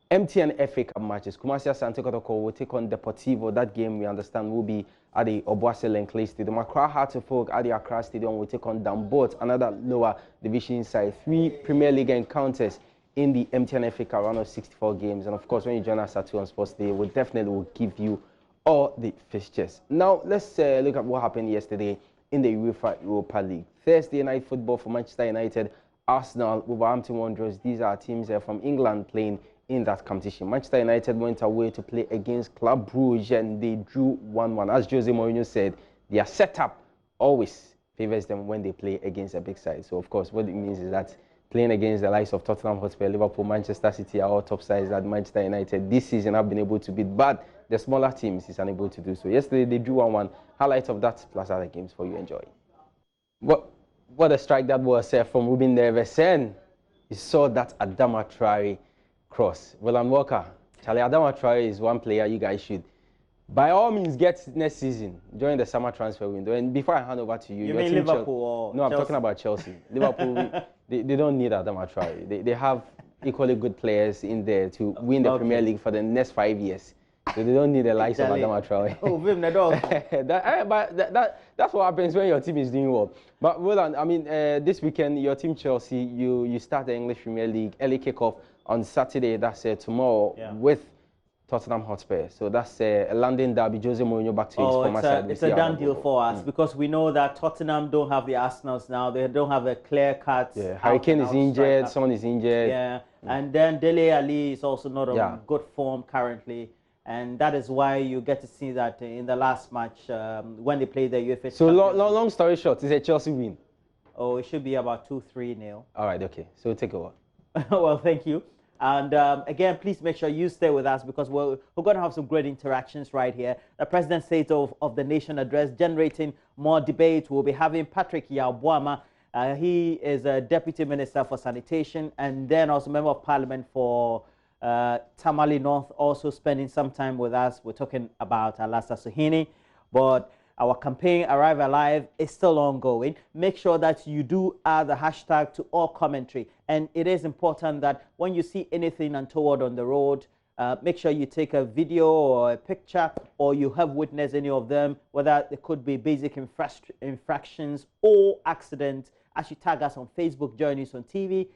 MTN FA Cup matches. Kumasi Asante Kotoko will take on Deportivo. That game, we understand, will be at the Obuasi Linkley Stadium. Accra Hearts of Oak at the Accra Stadium will take on Dambot, another lower division side. 3 Premier League encounters in the MTN FA Cup round of 64 games. And of course, when you join us at 2 on Sports Day, we definitely will give you all the fixtures. Now, let's look at what happened yesterday in the UEFA Europa League. Thursday night football for Manchester United, Arsenal, Wolverhampton Wanderers. These are teams from England playing in that competition. Manchester United went away to play against Club Brugge and they drew 1-1. As Jose Mourinho said, their setup always favors them when they play against a big side. So, of course, what it means is that playing against the likes of Tottenham Hotspur, Liverpool, Manchester City are all top sides that Manchester United this season have been able to beat, but the smaller teams is unable to do so. Yesterday, they drew 1-1. Highlights of that plus other games for you. Enjoy. What a strike that was from Ruben Neves. You saw that Adama Traore cross. Willan Walker, Charlie Adama Traore is one player you guys should, by all means, get next season during the summer transfer window. And before I hand over to you, you mean Liverpool or no, Chelsea? I'm talking about Chelsea. Liverpool, they don't need Adama Traore. They have equally good players in there to win the Premier League for the next 5 years. So they don't need the likes of Adama Traore. Oh, that's what happens when your team is doing well. But Roland, I mean, this weekend, your team Chelsea, you start the English Premier League, early kickoff on Saturday, that's tomorrow, with Tottenham Hotspur. So that's a London derby. Jose Mourinho back to his former side. It's a done deal for us because we know that Tottenham don't have the Arsenals now. They don't have a clear cut. Yeah, Harry Kane is injured. Someone is injured. Yeah, and then Dele Alli is also not on good form currently. And that is why you get to see that in the last match when they play the UEFA. So long story short, it's a Chelsea win. Oh, it should be about 2-3-0. All right, okay. So take over. Well, thank you. And again, please make sure you stay with us because we're going to have some great interactions right here. The President's State of the Nation address generating more debate. We'll be having Patrick Yabuama. He is a Deputy Minister for Sanitation and then also Member of Parliament for Tamale North, also spending some time with us. We're talking about Alasa Suhini, but our campaign Arrive Alive is still ongoing. Make sure that you do add the hashtag to all commentary. And it is important that when you see anything untoward on the road, make sure you take a video or a picture or you have witnessed any of them, whether it could be basic infractions or accidents. As you tag us on Facebook, join us on TV,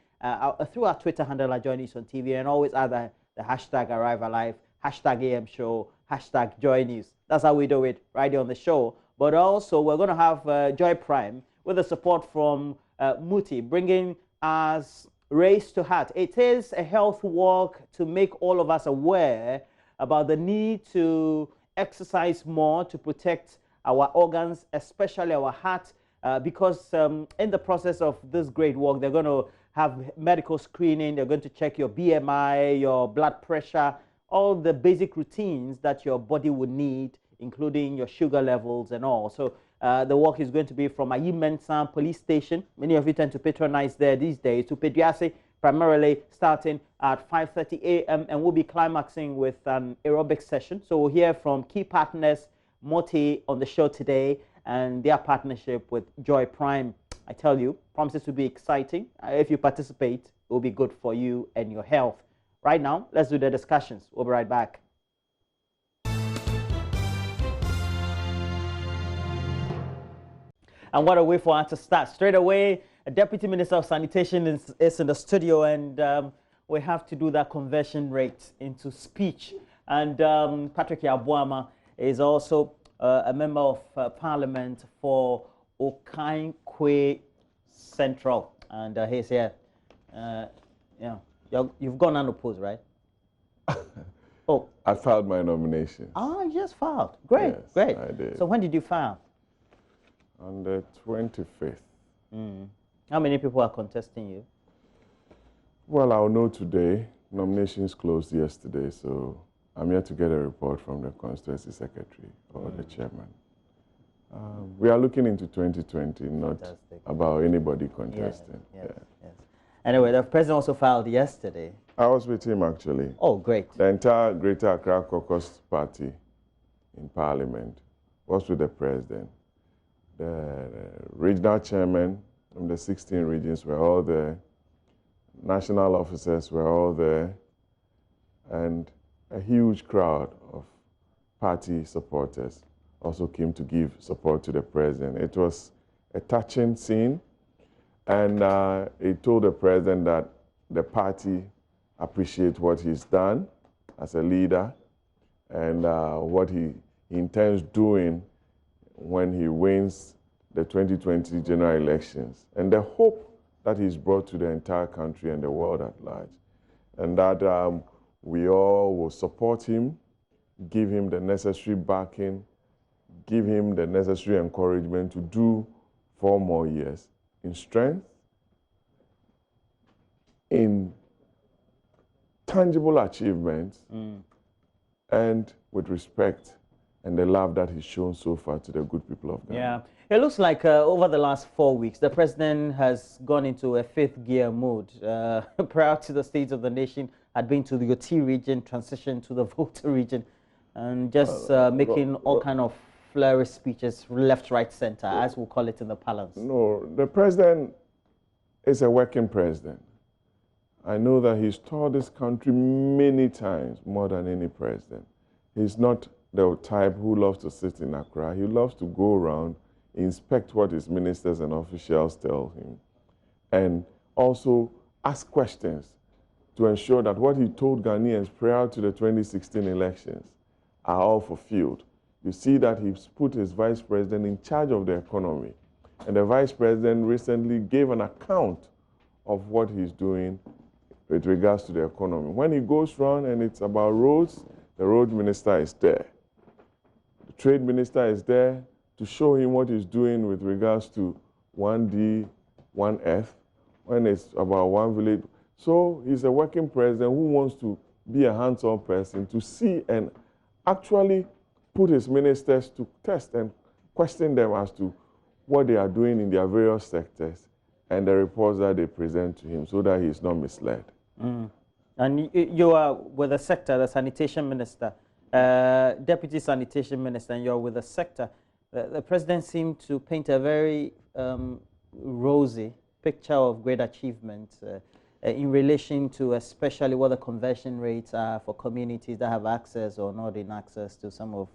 through our Twitter handle, join us on TV, and always add the hashtag Arrive Alive, hashtag AM Show, hashtag Joy News. That's how we do it right here on the show. But also, we're going to have Joy Prime with the support from Muti, bringing us Race to Heart. It is a health walk to make all of us aware about the need to exercise more to protect our organs, especially our heart, because in the process of this great work, they're going to have medical screening, they're going to check your BMI, your blood pressure, all the basic routines that your body would need, including your sugar levels and all. So the work is going to be from Ayimensan Police Station. Many of you tend to patronize there these days, to Pediase, primarily starting at 5:30 a.m. and we'll be climaxing with an aerobic session. So we'll hear from key partners, Moti on the show today, and their partnership with Joy Prime. I tell you, promises to be exciting. If you participate, it will be good for you and your health. Right now, let's do the discussions. We'll be right back. And what a way for us to start. Straight away, a Deputy Minister of Sanitation is in the studio, and we have to do that conversion rate into speech. And Patrick Yabuama is also a Member of Parliament for Okankwe Central, and he's here. You've gone unopposed, right? Oh, I filed my nomination. Ah, you just filed. Great, yes, great. I did. So when did you file? On the 25th. How many people are contesting you? Well, I'll know today. Nominations closed yesterday, so I'm here to get a report from the constituency secretary or the chairman. We are looking into 2020, not about anybody contesting. Yes. Anyway, the president also filed yesterday. I was with him, actually. Oh, great. The entire Greater Accra Caucus Party in Parliament was with the president. The regional chairman from the 16 regions were all there. National officers were all there. And a huge crowd of party supporters also came to give support to the president. It was a touching scene, and it told the president that the party appreciates what he's done as a leader and what he intends doing when he wins the 2020 general elections, and the hope that he's brought to the entire country and the world at large, and that we all will support him, give him the necessary backing, give him the necessary encouragement to do 4 more years in strength, in tangible achievements, and with respect and the love that he's shown so far to the good people of Ghana. Yeah, it looks like over the last 4 weeks, the president has gone into a 5th gear mode. Prior to the State of the Nation had been to the Yoti region, transitioned to the Volta region, and just making all kind of flurry speeches, left, right, center, as we'll call it in the parlance. No, the president is a working president. I know that he's toured this country many times, more than any president. He's not the type who loves to sit in Accra. He loves to go around, inspect what his ministers and officials tell him, and also ask questions to ensure that what he told Ghanaians prior to the 2016 elections are all fulfilled. You see that he's put his vice president in charge of the economy. And the vice president recently gave an account of what he's doing with regards to the economy. When he goes around and it's about roads, the road minister is there. The trade minister is there to show him what he's doing with regards to 1D, 1F, when it's about one village. So he's a working president who wants to be a hands-on person to see and actually put his ministers to test and question them as to what they are doing in their various sectors and the reports that they present to him so that he's not misled. Mm. And you are with the sector, the sanitation minister, deputy sanitation minister, and you're with the sector. The president seemed to paint a very rosy picture of great achievements in relation to especially what the conversion rates are for communities that have access or not in access to some of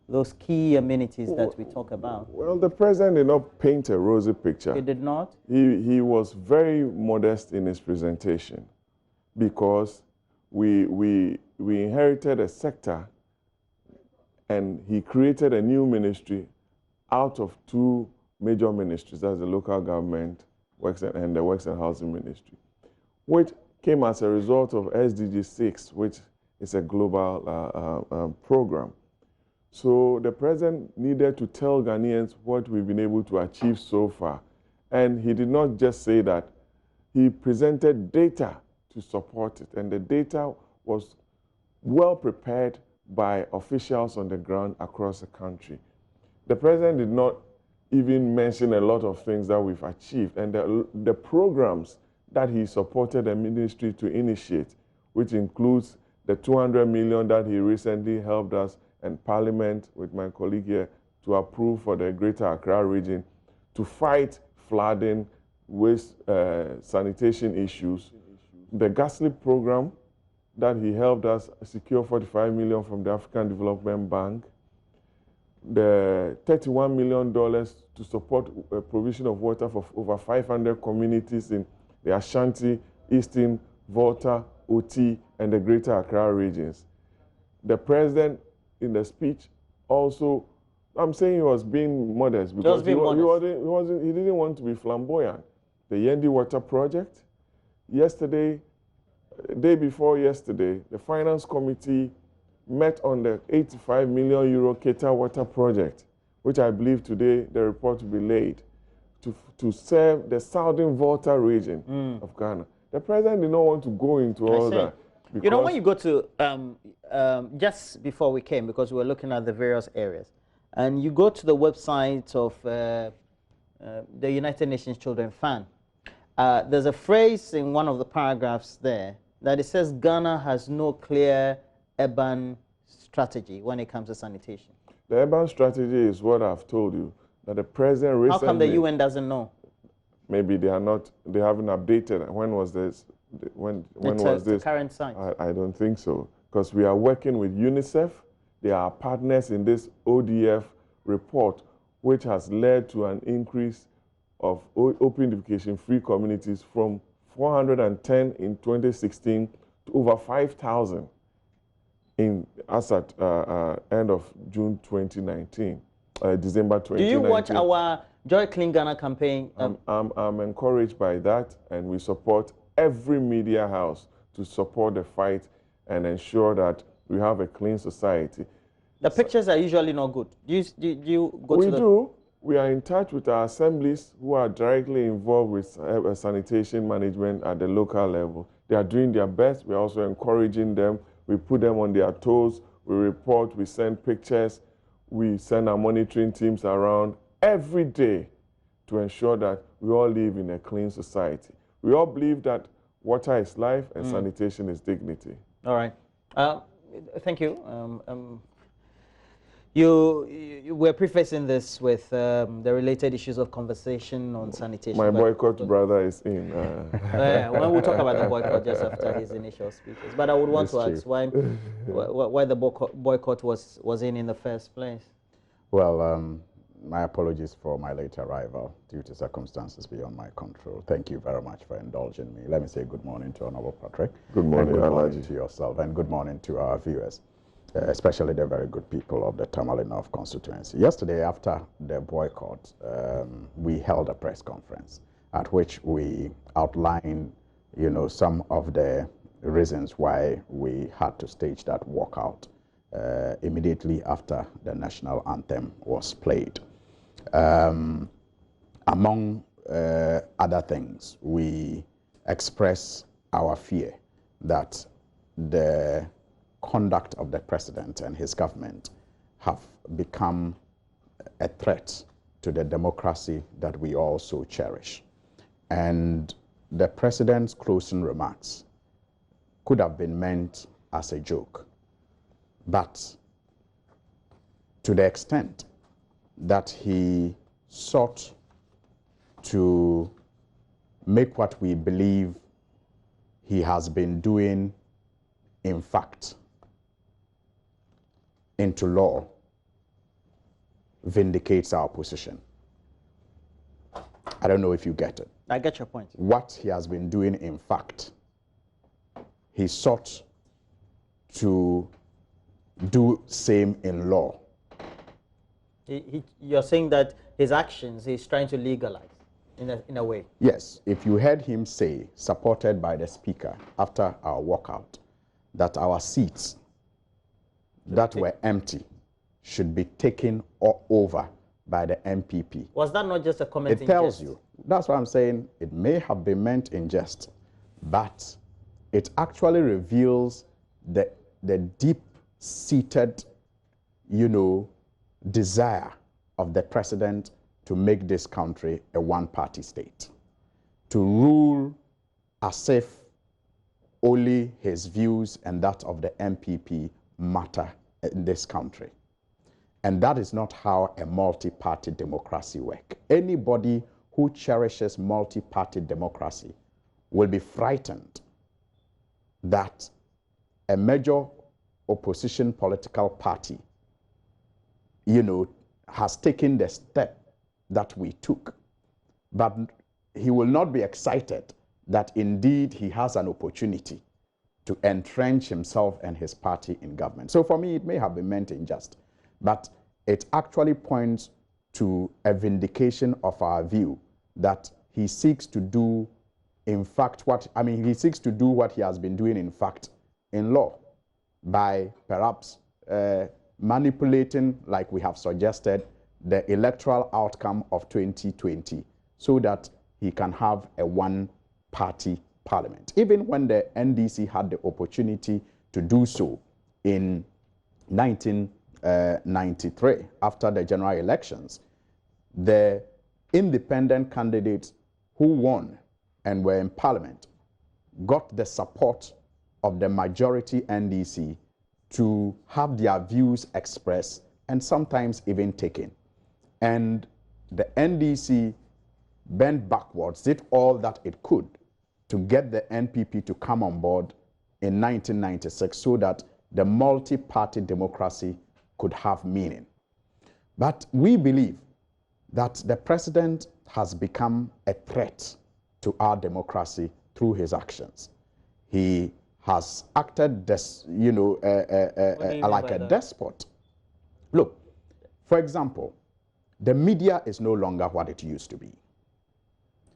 those key amenities that we talk about. Well, the president did not paint a rosy picture. He did not? He was very modest in his presentation because we inherited a sector and he created a new ministry out of two major ministries, that's the local government and the Works and Housing Ministry, which came as a result of SDG 6, which is a global program. So the president needed to tell Ghanaians what we've been able to achieve so far. And he did not just say that, he presented data to support it. And the data was well prepared by officials on the ground across the country. The president did not even mention a lot of things that we've achieved and the programs that he supported the ministry to initiate, which includes the 200 million that he recently helped us and Parliament with my colleague here to approve for the Greater Accra region to fight flooding, waste, sanitation issues. The Gasly program that he helped us secure 45 million from the African Development Bank, the $31 million to support provision of water for over 500 communities in the Ashanti, Eastern, Volta, Oti, and the Greater Accra regions. The president, in the speech, also, I'm saying he was being modest because he didn't want to be flamboyant. The Yendi Water Project, yesterday, day before yesterday, the Finance Committee met on the 85 million euro Keta Water Project, which I believe today the report will be laid, to serve the southern Volta region of Ghana. The president did not want to go into all that. You know, when you go to, just before we came, because we were looking at the various areas, and you go to the website of the United Nations Children Fund, there's a phrase in one of the paragraphs there that it says Ghana has no clear urban strategy when it comes to sanitation. The urban strategy is what I've told you, that the president recently... How come the UN doesn't know? Maybe they haven't updated. When was this? When was this? The current site. I don't think so, because we are working with UNICEF. They are partners in this ODF report, which has led to an increase of open defecation-free communities from 410 in 2016 to over 5,000 as at end of June 2019, December 2019. Do you watch our Joy Clean Ghana campaign? I'm encouraged by that, and we support every media house to support the fight and ensure that we have a clean society. The pictures are usually not good. Do you go to the... We do. We are in touch with our assemblies who are directly involved with sanitation management at the local level. They are doing their best. We're also encouraging them. We put them on their toes. We report. We send pictures. We send our monitoring teams around every day to ensure that we all live in a clean society. We all believe that water is life and sanitation is dignity. All right. Thank you. You were prefacing this with the related issues of conversation on sanitation. My boycott brother is in. Yeah, well, we'll talk about the boycott just after his initial speeches. But I would want to ask why the boycott was in the first place. Well, my apologies for my late arrival due to circumstances beyond my control. Thank you very much for indulging me. Let me say good morning to Honorable Patrick. Good morning, and good morning to yourself, and good morning to our viewers, especially the very good people of the Tamale North constituency. Yesterday, after the boycott, we held a press conference at which we outlined, some of the reasons why we had to stage that walkout immediately after the national anthem was played. Among other things, we express our fear that the conduct of the president and his government have become a threat to the democracy that we all so cherish. And the president's closing remarks could have been meant as a joke, but to the extent that he sought to make what we believe he has been doing, in fact, into law, vindicates our position. I don't know if you get it. I get your point. What he has been doing, in fact, he sought to do same in law. You're saying that his actions, he's trying to legalize in a way. Yes, if you heard him say, supported by the speaker after our walkout, that our seats that were empty should be taken over by the MPP. Was that not just a comment in jest? It tells jest? you. That's what I'm saying. It may have been meant in jest, but it actually reveals the deep-seated, desire of the president to make this country a one-party state, to rule as if only his views and that of the MPP matter in this country. And that is not how a multi-party democracy works. Anybody who cherishes multi-party democracy will be frightened that a major opposition political party, has taken the step that we took. But he will not be excited that indeed he has an opportunity to entrench himself and his party in government. So for me, it may have been meant in jest, but it actually points to a vindication of our view that he seeks to do, in fact, he seeks to do what he has been doing, in fact, in law, by perhaps manipulating, like we have suggested, the electoral outcome of 2020 so that he can have a one-party parliament. Even when the NDC had the opportunity to do so in 1993, after the general elections, the independent candidates who won and were in parliament got the support of the majority NDC to have their views expressed and sometimes even taken. And the NDC bent backwards, did all that it could to get the NPP to come on board in 1996 so that the multi-party democracy could have meaning. But we believe that the president has become a threat to our democracy through his actions. He has acted like a despot. Look, for example, the media is no longer what it used to be.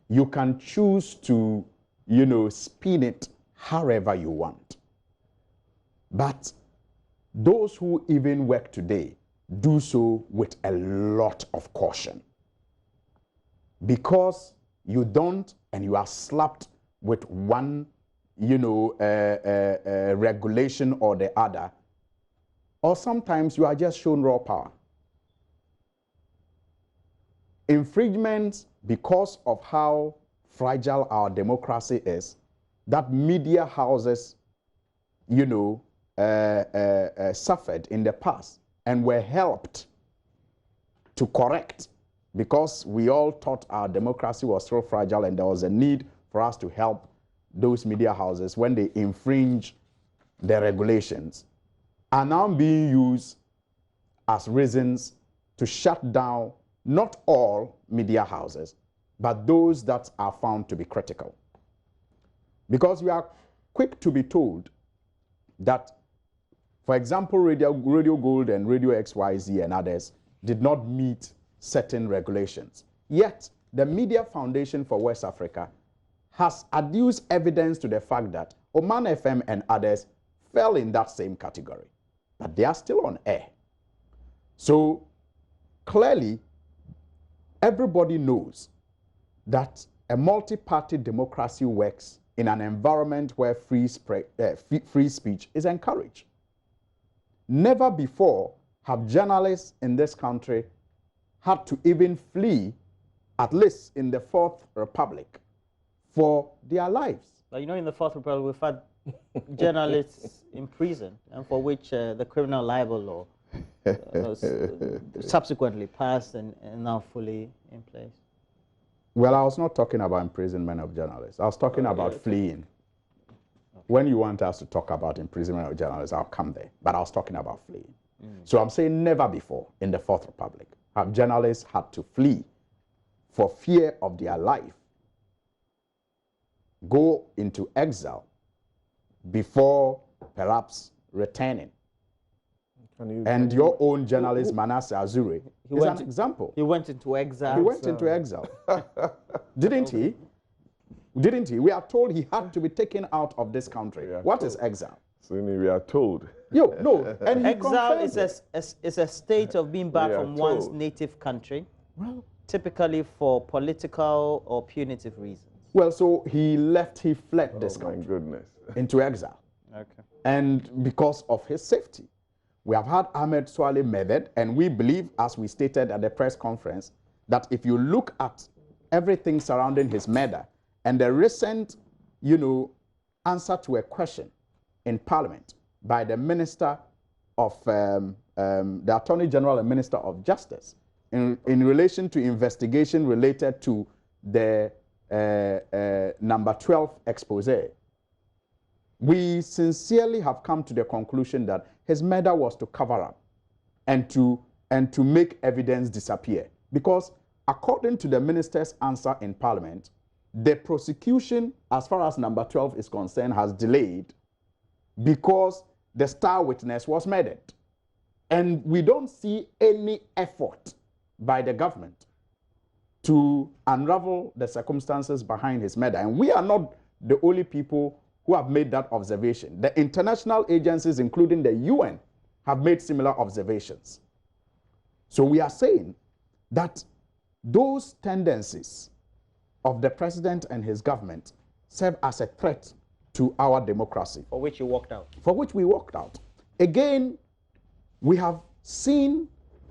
You can choose to, spin it however you want. But those who even work today do so with a lot of caution. Because you don't, and you are slapped with one, regulation or the other, or sometimes you are just shown raw power. Infringements, because of how fragile our democracy is, that media houses, you know, suffered in the past and were helped to correct, because we all thought our democracy was so fragile and there was a need for us to help those media houses when they infringe the regulations, are now being used as reasons to shut down not all media houses, but those that are found to be critical. Because we are quick to be told that, for example, Radio Gold and Radio XYZ and others did not meet certain regulations. Yet, the Media Foundation for West Africa has adduced evidence to the fact that Oman FM and others fell in that same category, but they are still on air. So, clearly, everybody knows that a multi-party democracy works in an environment where free speech is encouraged. Never before have journalists in this country had to even flee, at least in the Fourth Republic, for their lives. But you know, in the Fourth Republic, we've had journalists in prison, and for which the criminal libel law was subsequently passed and now fully in place. Well, I was not talking about imprisonment of journalists. I was talking about fleeing. Okay. When you want us to talk about imprisonment of journalists, I'll come there. But I was talking about fleeing. So I'm saying never before in the Fourth Republic have journalists had to flee for fear of their life, go into exile before perhaps returning. And your own journalist, Manasseh Azure, is an example. He went into exile. He went into exile. Didn't he? Didn't he? We are told he had to be taken out of this country. What is exile? We are told. No. And exile is a state of being back from one's native country, typically for political or punitive reasons. Well, so he fled this country into exile. Okay. And because of his safety. We have had Ahmed Swale murdered, and we believe, as we stated at the press conference, that if you look at everything surrounding his murder and the recent, answer to a question in Parliament by the Minister of, the Attorney General and Minister of Justice in relation to investigation related to the number 12 expose, we sincerely have come to the conclusion that his murder was to cover up and to make evidence disappear. Because according to the minister's answer in Parliament, the prosecution, as far as number 12 is concerned, has delayed because the star witness was murdered. And we don't see any effort by the government to unravel the circumstances behind his murder. And we are not the only people who have made that observation. The international agencies, including the UN, have made similar observations. So we are saying that those tendencies of the president and his government serve as a threat to our democracy. For which you walked out. For which we walked out. Again, we have seen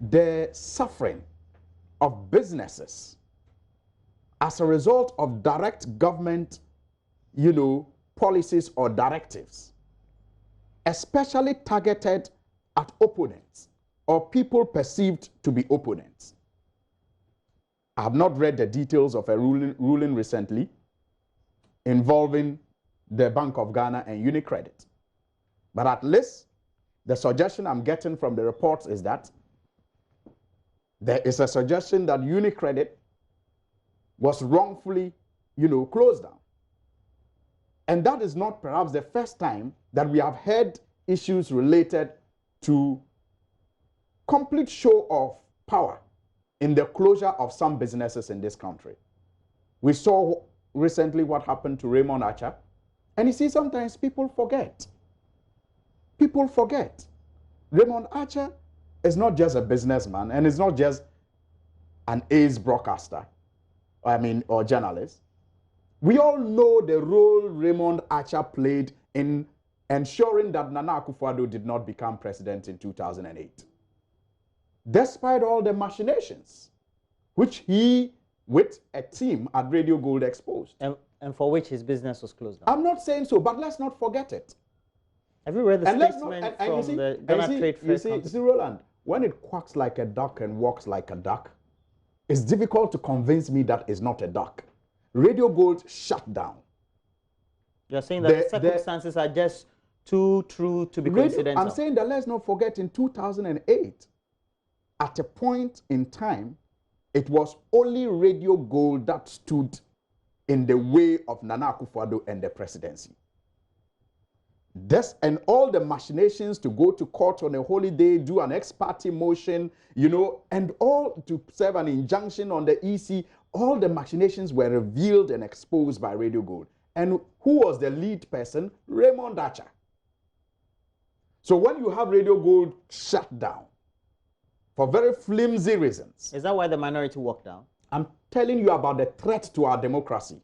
the suffering of businesses as a result of direct government, policies or directives, especially targeted at opponents or people perceived to be opponents. I have not read the details of a ruling recently involving the Bank of Ghana and UniCredit. But at least the suggestion I'm getting from the reports is that there is a suggestion that UniCredit was wrongfully, closed down. And that is not perhaps the first time that we have heard issues related to complete show of power in the closure of some businesses in this country. We saw recently what happened to Raymond Archer. And you see, sometimes people forget. People forget. Raymond Archer is not just a businessman, and is not just an ace broadcaster, or journalist. We all know the role Raymond Archer played in ensuring that Nana Akufo-Addo did not become president in 2008. Despite all the machinations, which he, with a team at Radio Gold, exposed. And for which his business was closed down. I'm not saying so, but let's not forget it. Have you read the statement and from the Ghana Trade Fair? You see, Roland, when it quacks like a duck and walks like a duck, it's difficult to convince me that it's not a duck. Radio Gold shut down. You're saying that the circumstances are just too true to be coincidental. I'm saying that let's not forget in 2008, at a point in time, it was only Radio Gold that stood in the way of Nana Akufo-Addo and the presidency. This and all the machinations to go to court on a holiday, do an ex-parte motion, you know, and all to serve an injunction on the EC, all the machinations were revealed and exposed by Radio Gold. And who was the lead person? Raymond Archer. So when you have Radio Gold shut down for very flimsy reasons. Is that why the minority walked down? I'm telling you about the threat to our democracy.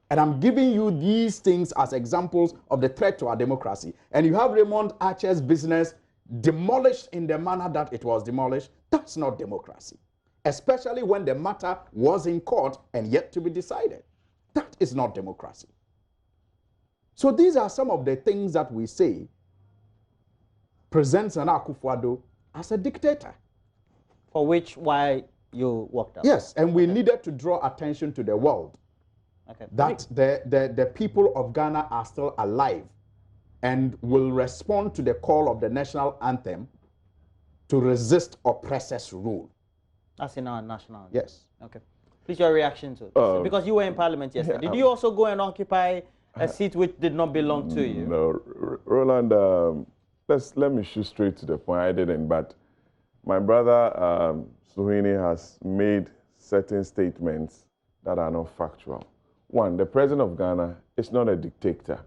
And I'm giving you these things as examples of the threat to our democracy. And you have Raymond Archer's business demolished in the manner that it was demolished. That's not democracy. Especially when the matter was in court and yet to be decided. That is not democracy. So these are some of the things that we say presents Nana Akufo-Addo as a dictator. For which, why you walked out? Yes, and we needed to draw attention to the world. Okay. That the people of Ghana are still alive and will respond to the call of the national anthem to resist oppressors' rule. That's in our national anthem. Yes. Okay. Please, your reaction to it. Because you were in Parliament yesterday. Did you also go and occupy a seat which did not belong to you? No, Roland, let me shoot straight to the point. I didn't, but my brother Suhini has made certain statements that are not factual. One, the president of Ghana is not a dictator.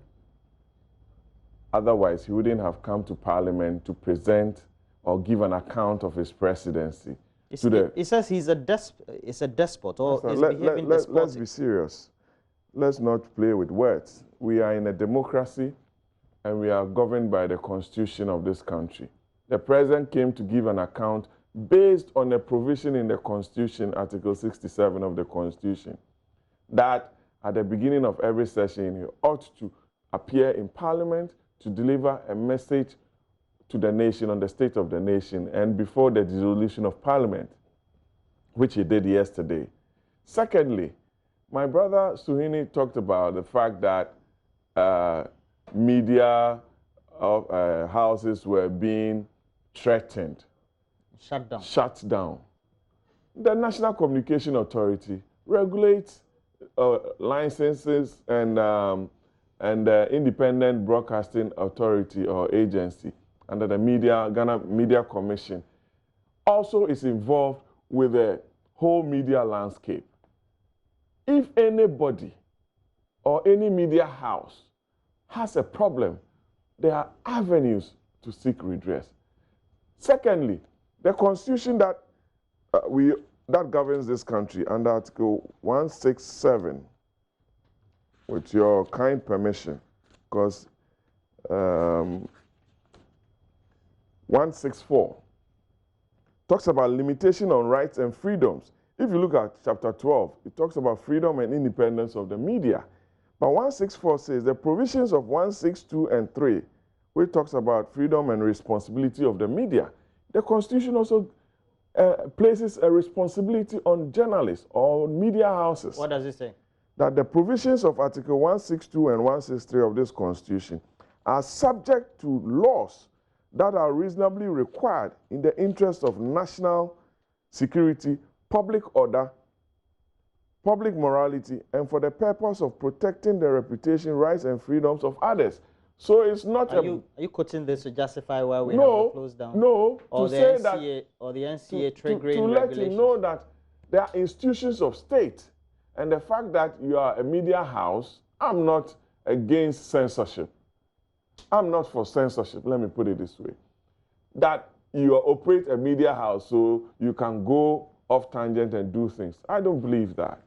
Otherwise, he wouldn't have come to Parliament to present or give an account of his presidency. He says he's a despot, or is behaving despotic. Let's be serious. Let's not play with words. We are in a democracy, and we are governed by the constitution of this country. The president came to give an account based on a provision in the constitution, Article 67 of the constitution, that at the beginning of every session, he ought to appear in Parliament to deliver a message to the nation on the state of the nation and before the dissolution of Parliament, which he did yesterday. Secondly, my brother Suhini talked about the fact that media houses were being threatened. Shut down. The National Communication Authority regulates licenses and Independent Broadcasting Authority or agency under the Ghana Media Commission, also is involved with the whole media landscape. If anybody or any media house has a problem, there are avenues to seek redress. Secondly, the constitution that that governs this country under Article 167, with your kind permission, because 164 talks about limitation on rights and freedoms. If you look at chapter 12, it talks about freedom and independence of the media. But 164 says the provisions of 162 and 3, which talks about freedom and responsibility of the media. The Constitution also places a responsibility on journalists or media houses. What does it say? That the provisions of Article 162 and 163 of this Constitution are subject to laws that are reasonably required in the interest of national security, public order, public morality, and for the purpose of protecting the reputation, rights, and freedoms of others. So it's not are you quoting this to justify why we have to close down? No, or to the say NCA, that, or the NCA trade grain to let you know that there are institutions of state, and the fact that you are a media house, I'm not against censorship. I'm not for censorship, let me put it this way. That you operate a media house so you can go off tangent and do things. I don't believe that.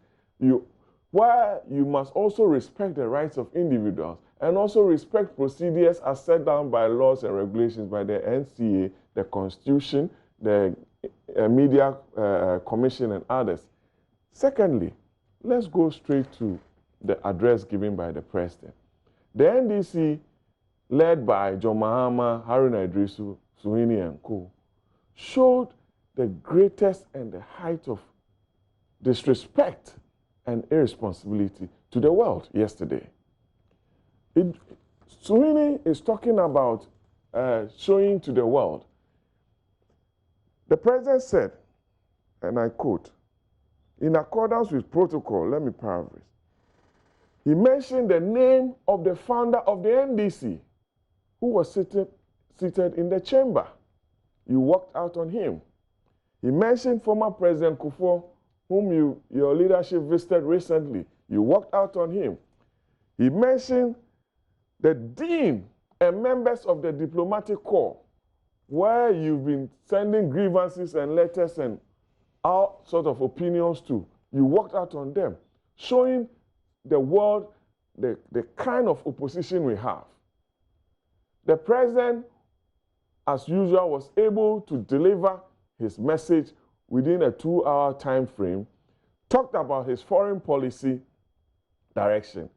While you must also respect the rights of individuals and also respect procedures as set down by laws and regulations by the NCA, the Constitution, the Media Commission, and others. Secondly, let's go straight to the address given by the president. The NDC, led by John Mahama, Haruna Idrisu, Suhini and co., showed the greatest and the height of disrespect and irresponsibility to the world yesterday. Suhini is talking about showing to the world. The president said, and I quote, in accordance with protocol, let me paraphrase, he mentioned the name of the founder of the NDC, who was seated in the chamber. You walked out on him. He mentioned former President Kufuor, whom your leadership visited recently. You walked out on him. He mentioned the dean and members of the diplomatic corps, where you've been sending grievances and letters and all sort of opinions to. You walked out on them, showing the world the kind of opposition we have. The president, as usual, was able to deliver his message within a 2-hour time frame, talked about his foreign policy direction,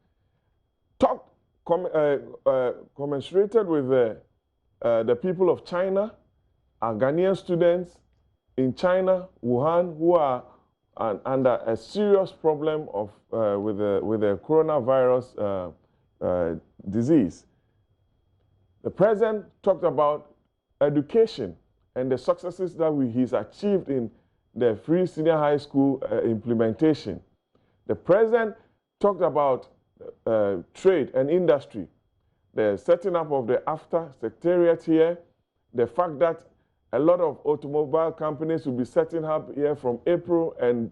commensurated with the people of China, our Ghanaian students in China, Wuhan, who are under a serious problem of, with the coronavirus disease. The president talked about education and the successes that he's achieved in the free senior high school implementation. The president talked about trade and industry, the setting up of the AFTA secretariat here, the fact that a lot of automobile companies will be setting up here from April and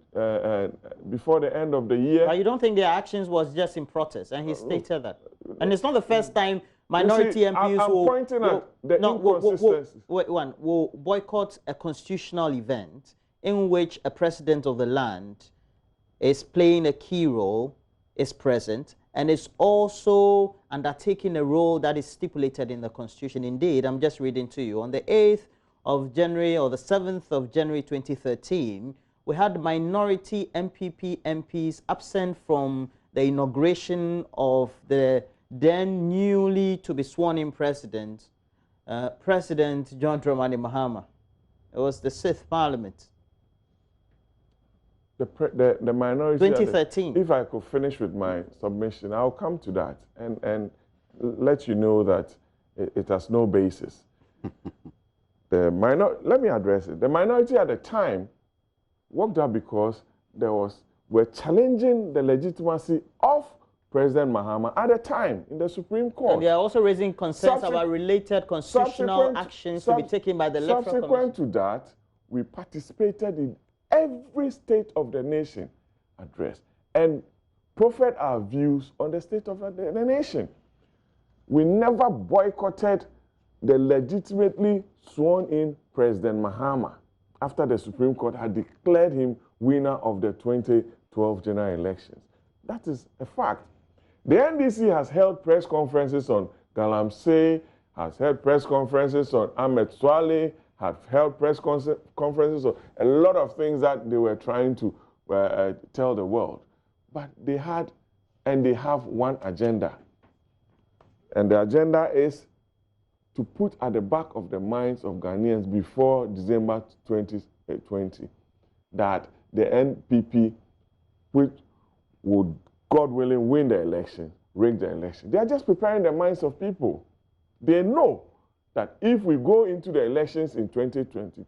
before the end of the year. But you don't think their actions was just in protest, and he stated that. And it's not the first time minority MPs will boycott a constitutional event in which a president of the land is playing a key role, is present, and is also undertaking a role that is stipulated in the Constitution. Indeed, I'm just reading to you. On the 8th of January or the 7th of January 2013, we had minority MPP MPs absent from the inauguration of the then newly to be sworn in President John Dramani Mahama. It was the 6th Parliament. The minority... 2013. If I could finish with my submission, I'll come to that and let you know that it has no basis. Let me address it. The minority at the time walked out because we're challenging the legitimacy of President Mahama at the time in the Supreme Court. And they are also raising concerns about related constitutional actions to be taken by the Electoral Commission. Subsequent to that, we participated in every State of the Nation address and proffered our views on the state of the nation. We never boycotted the legitimately sworn-in President Mahama after the Supreme Court had declared him winner of the 2012 general elections. That is a fact. The NDC has held press conferences on Galamsey, has held press conferences on Ahmed Swale, have held press conferences on a lot of things that they were trying to tell the world. But they had and they have one agenda. And the agenda is to put at the back of the minds of Ghanaians before December 2020 that the NPP, which would, God willing, win the election, rig the election. They are just preparing the minds of people. They know that if we go into the elections in 2020,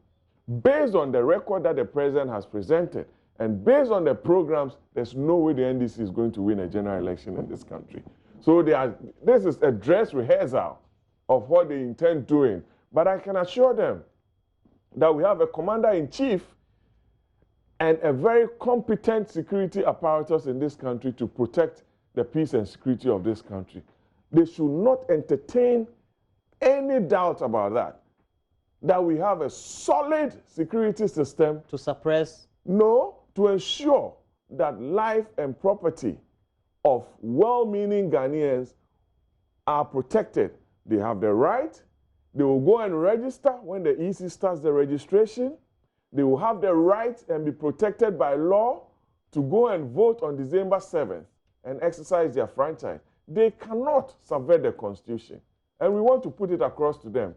based on the record that the president has presented, and based on the programs, there's no way the NDC is going to win a general election in this country. So this is a dress rehearsal of what they intend doing. But I can assure them that we have a commander-in-chief and a very competent security apparatus in this country to protect the peace and security of this country. They should not entertain any doubt about that we have a solid security system. To suppress? No, to ensure that life and property of well-meaning Ghanaians are protected. They have the right. They will go and register when the EC starts the registration. They will have the right and be protected by law to go and vote on December 7th and exercise their franchise. They cannot subvert the Constitution. And we want to put it across to them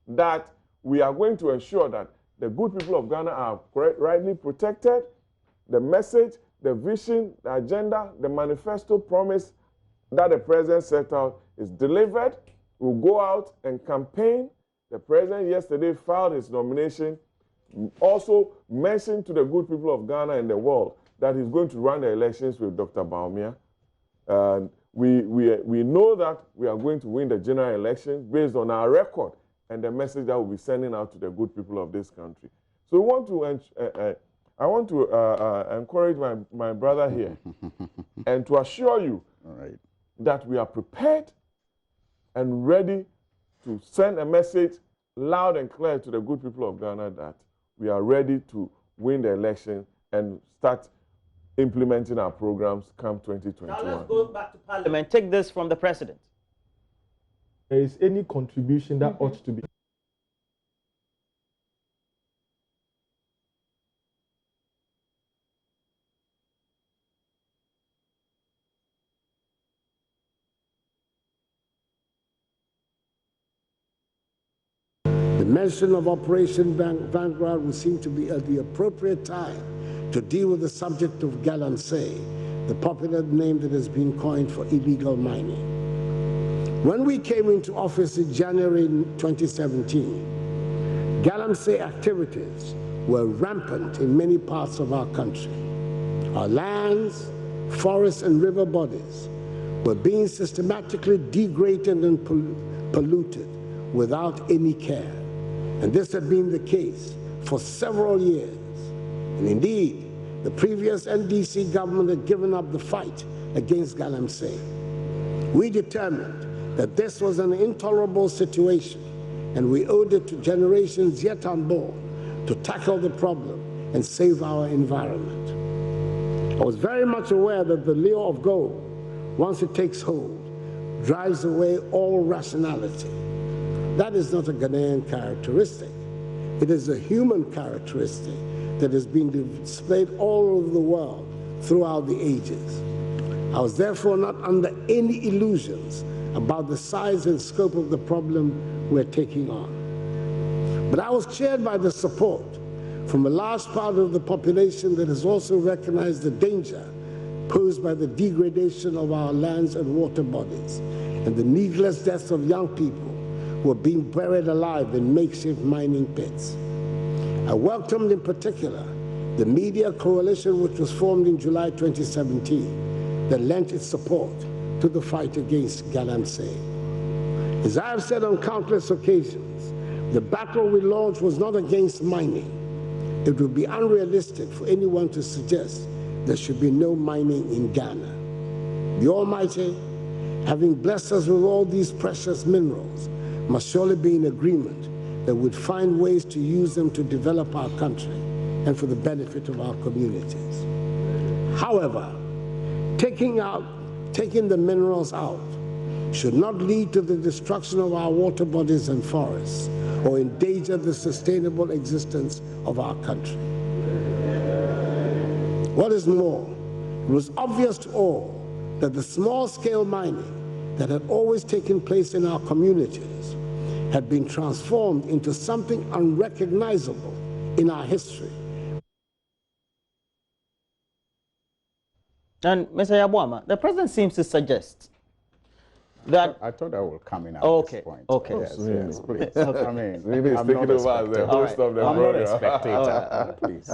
that we are going to ensure that the good people of Ghana are rightly protected. The message, the vision, the agenda, the manifesto promise that the president set out is delivered. We'll go out and campaign. The president yesterday filed his nomination, also mentioned to the good people of Ghana and the world that he's going to run the elections with Dr. Bawumia. And we know that we are going to win the general election based on our record and the message that we'll be sending out to the good people of this country. So we want to, I want to encourage my brother here and to assure you that we are prepared and ready to send a message loud and clear to the good people of Ghana that we are ready to win the election and start implementing our programs come 2021. Now let's go back to Parliament. Take this from the President. There is any contribution that ought to be The mention of Operation Vanguard would seem to be at the appropriate time to deal with the subject of galamsey, the popular name that has been coined for illegal mining. When we came into office in January 2017, galamsey activities were rampant in many parts of our country. Our lands, forests, and river bodies were being systematically degraded and polluted without any care. And this had been the case for several years. And indeed, the previous NDC government had given up the fight against galamsey. We determined that this was an intolerable situation, and we owed it to generations yet unborn to tackle the problem and save our environment. I was very much aware that the lure of gold, once it takes hold, drives away all rationality. That is not a Ghanaian characteristic. It is a human characteristic that has been displayed all over the world throughout the ages. I was therefore not under any illusions about the size and scope of the problem we're taking on. But I was cheered by the support from a large part of the population that has also recognized the danger posed by the degradation of our lands and water bodies and the needless deaths of young people who are being buried alive in makeshift mining pits. I welcomed in particular the media coalition which was formed in July 2017 that lent its support to the fight against galamsey. As I have said on countless occasions, the battle we launched was not against mining. It would be unrealistic for anyone to suggest there should be no mining in Ghana. The Almighty, having blessed us with all these precious minerals, must surely be in agreement that we'd find ways to use them to develop our country and for the benefit of our communities. However, taking the minerals out should not lead to the destruction of our water bodies and forests or endanger the sustainable existence of our country. What is more, it was obvious to all that the small-scale mining that had always taken place in our communities had been transformed into something unrecognizable in our history. And Mr. Yabuama, the president seems to suggest that... I thought I will come in at this point. Okay. Yes, yes, please. Okay. I mean, Maybe he's taking over as the host of the I'm not a program. spectator, please.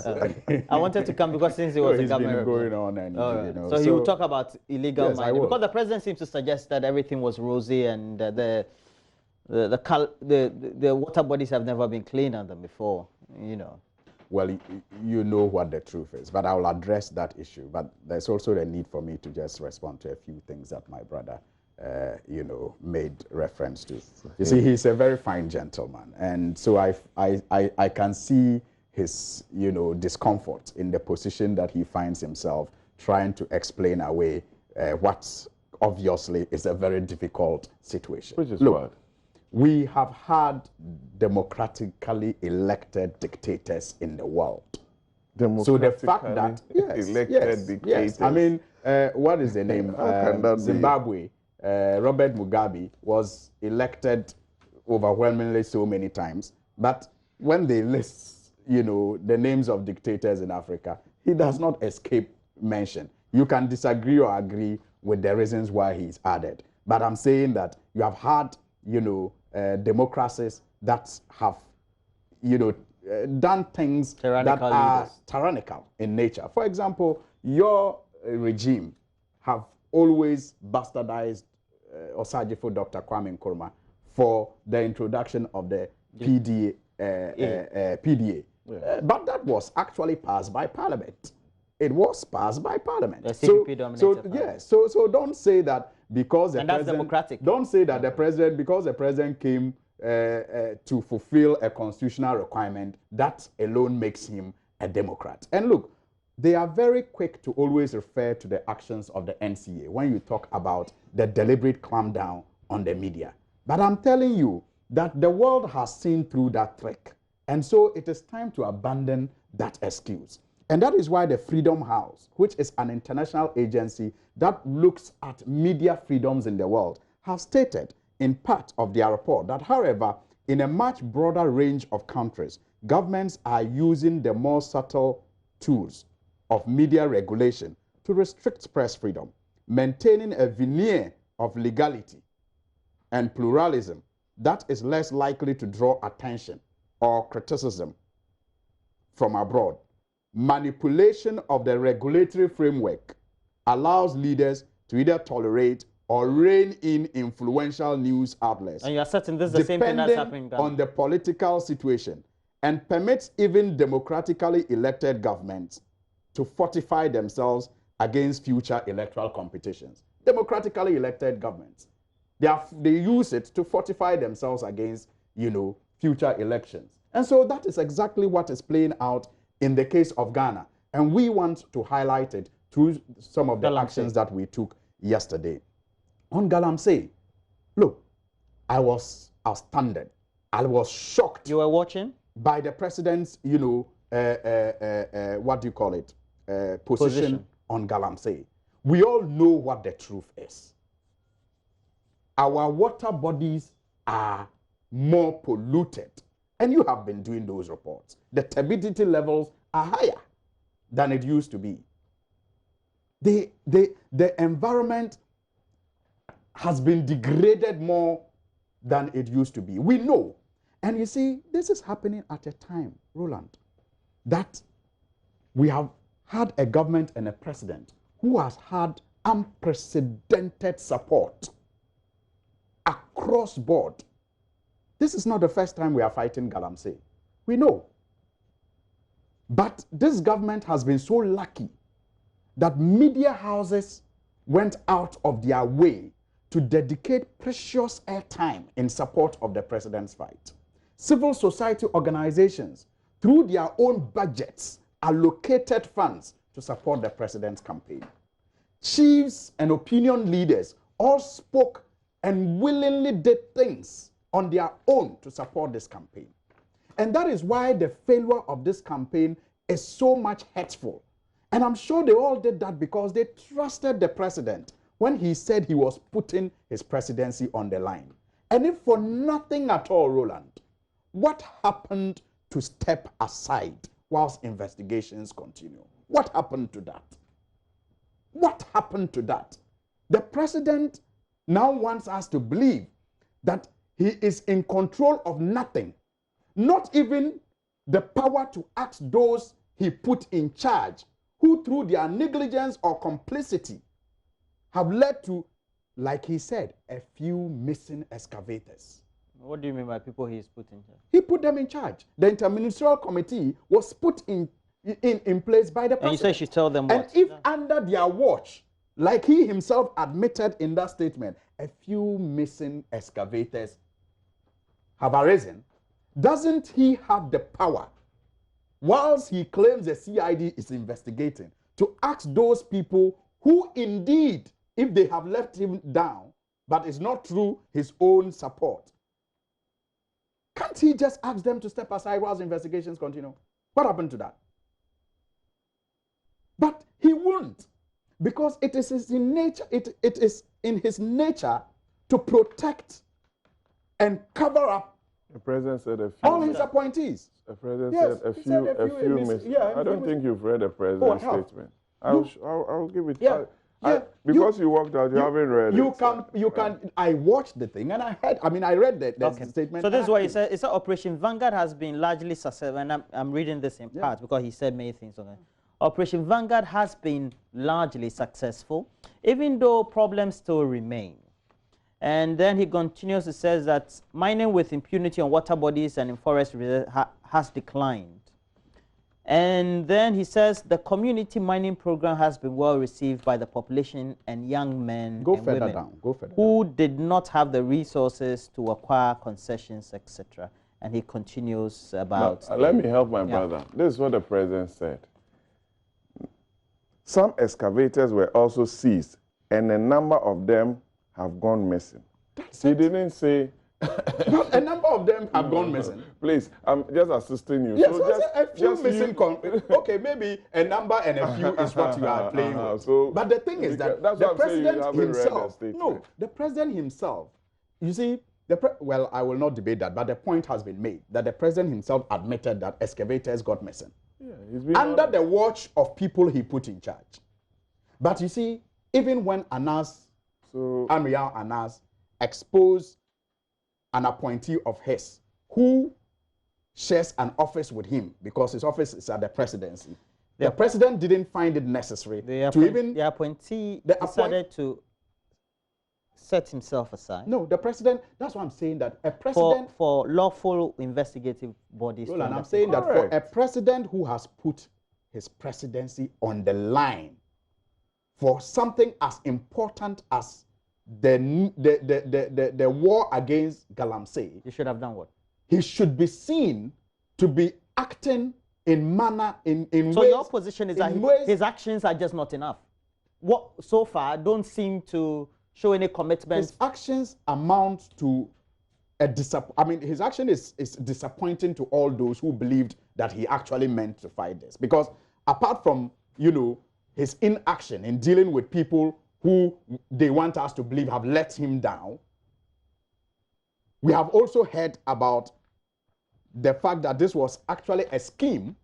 I wanted to come because since he was he's in been going on and, you know. So he will talk about illegal mining. I will. Because the president seems to suggest that everything was rosy and the water bodies have never been cleaner than before, you know. Well, you know what the truth is, but I will address that issue. But there's also the need for me to just respond to a few things that my brother, you know, made reference to. You see, he's a very fine gentleman, and so I can see his, you know, discomfort in the position that he finds himself trying to explain away what obviously is a very difficult situation. Which is Look, what? we have had democratically elected dictators in the world. So the fact that, yes, elected dictators. Yes, I mean, what is the name? Zimbabwe. Robert Mugabe was elected overwhelmingly so many times, but when they list, you know, the names of dictators in Africa, he does not escape mention. You can disagree or agree with the reasons why he's added, but I'm saying that you have had, you know, democracies that have, you know, done things that are tyrannical in nature. For example, your regime have always bastardized Osajifo Dr. Kwame Nkrumah for the introduction of the PDA. But that was actually passed by Parliament. It was passed by Parliament. The CPP-dominated yes. So don't say that because the president. Democratic. Don't say that the president, because the president came to fulfill a constitutional requirement, that alone makes him a Democrat. And look, they are very quick to always refer to the actions of the NCA when you talk about the deliberate clampdown on the media. But I'm telling you that the world has seen through that trick. And so it is time to abandon that excuse. And that is why the Freedom House, which is an international agency that looks at media freedoms in the world, have stated in part of their report that, however, in a much broader range of countries, governments are using the more subtle tools of media regulation to restrict press freedom, maintaining a veneer of legality and pluralism that is less likely to draw attention or criticism from abroad. Manipulation of the regulatory framework allows leaders to either tolerate or rein in influential news outlets. And you are certain this is the same thing that's happening on the political situation, and permits even democratically elected governments to fortify themselves against future electoral competitions. Democratically elected governments, they use it to fortify themselves against, you know, future elections. And so that is exactly what is playing out in the case of Ghana. And we want to highlight it through some of the actions that we took yesterday. On Galamsey, look, I was astounded. I was shocked. You were watching? By the president's, you know, what do you call it? Position on Galamsey. We all know what the truth is. Our water bodies are more polluted. And you have been doing those reports. The turbidity levels are higher than it used to be. The environment has been degraded more than it used to be. We know. And you see, this is happening at a time, Roland, that we have had a government and a president who has had unprecedented support across board. This is not the first time we are fighting Galamsey. We know. But this government has been so lucky that media houses went out of their way to dedicate precious airtime in support of the president's fight. Civil society organizations, through their own budgets, allocated funds to support the president's campaign. Chiefs and opinion leaders all spoke and willingly did things on their own to support this campaign. And that is why the failure of this campaign is so much hurtful. And I'm sure they all did that because they trusted the president when he said he was putting his presidency on the line. And if for nothing at all, Roland, what happened to step aside whilst investigations continue? What happened to that? What happened to that? The president now wants us to believe that he is in control of nothing, not even the power to ask those he put in charge, who through their negligence or complicity have led to, like he said, a few missing excavators. What do you mean by people he's put in charge? He put them in charge. The interministerial committee was put in place by the president. And you said she told them what? And if under their watch, like he himself admitted in that statement, a few missing excavators have arisen, doesn't he have the power, whilst he claims the CID is investigating, to ask those people who indeed, if they have left him down, but it's not through his own support, can't he just ask them to step aside whilst investigations continue? What happened to that? But he won't. Because it is in nature, it is in his nature to protect and cover up the president said a few all his appointees. The president Yes, said he said a few yeah, I don't think you've read the president's statement. I'll give it. Yeah, because you walked out, you haven't read it. You can. I watched the thing and I heard. I mean, I read the statement. So this is what he said. It's that Operation Vanguard has been largely successful, and I'm reading this in part because he said many things. Okay. Operation Vanguard has been largely successful, even though problems still remain. And then he continues to say that mining with impunity on water bodies and in forest has declined. And then he says the community mining program has been well received by the population and young men and women who did not have the resources to acquire concessions, etc. And he continues about... let me help my brother. This is what the president said. Some excavators were also seized, and a number of them have gone missing. He didn't say... a number of them have gone missing. Please, I'm just assisting you. Yes, so a few missing. Okay, maybe a number and a few is what you are playing with. So, but the thing is that the president himself... No, the president himself, you see, well, I will not debate that, but the point has been made that the president himself admitted that excavators got missing. Yeah, he's been under the watch of people he put in charge. But you see, even when Amiral Anas exposed an appointee of his who shares an office with him because his office is at the presidency, the president didn't find it necessary to even... The appointee decided to set himself aside. No, the president, that's why I'm saying that a president... For lawful investigative bodies... Well, and I'm saying that for a president who has put his presidency on the line for something as important as the war against Galamsey... He should have done what? He should be seen to be acting in manner, in so ways... your position is that his actions are just not enough? What, so far, don't seem to show any commitment? His actions amount to a his action is disappointing to all those who believed that he actually meant to fight this. Because apart from, you know, his inaction in dealing with people who they want us to believe have let him down, we have also heard about the fact that this was actually a scheme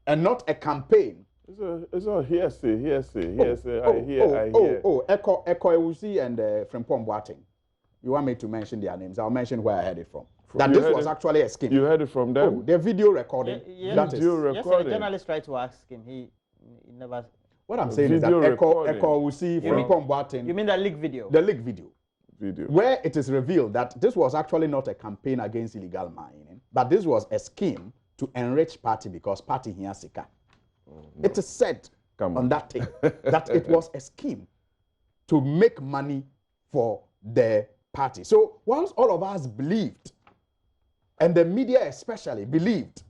and not a campaign. It's a hearsay. I hear. Eko Ewusi and Frimpong Boateng. You want me to mention their names? I'll mention where I heard it from. That this was actually a scheme. You heard it from them? The video recording. Video recording. Yes, the journalist tried to ask him. He never... What I'm saying is that Eko Ewusi, Frimpong Boateng... You mean the leaked video? The leaked video. Where it is revealed that this was actually not a campaign against illegal mining, but this was a scheme to enrich party because party here sika. It is said on that thing that it was a scheme to make money for the party. So once all of us believed, and the media especially believed,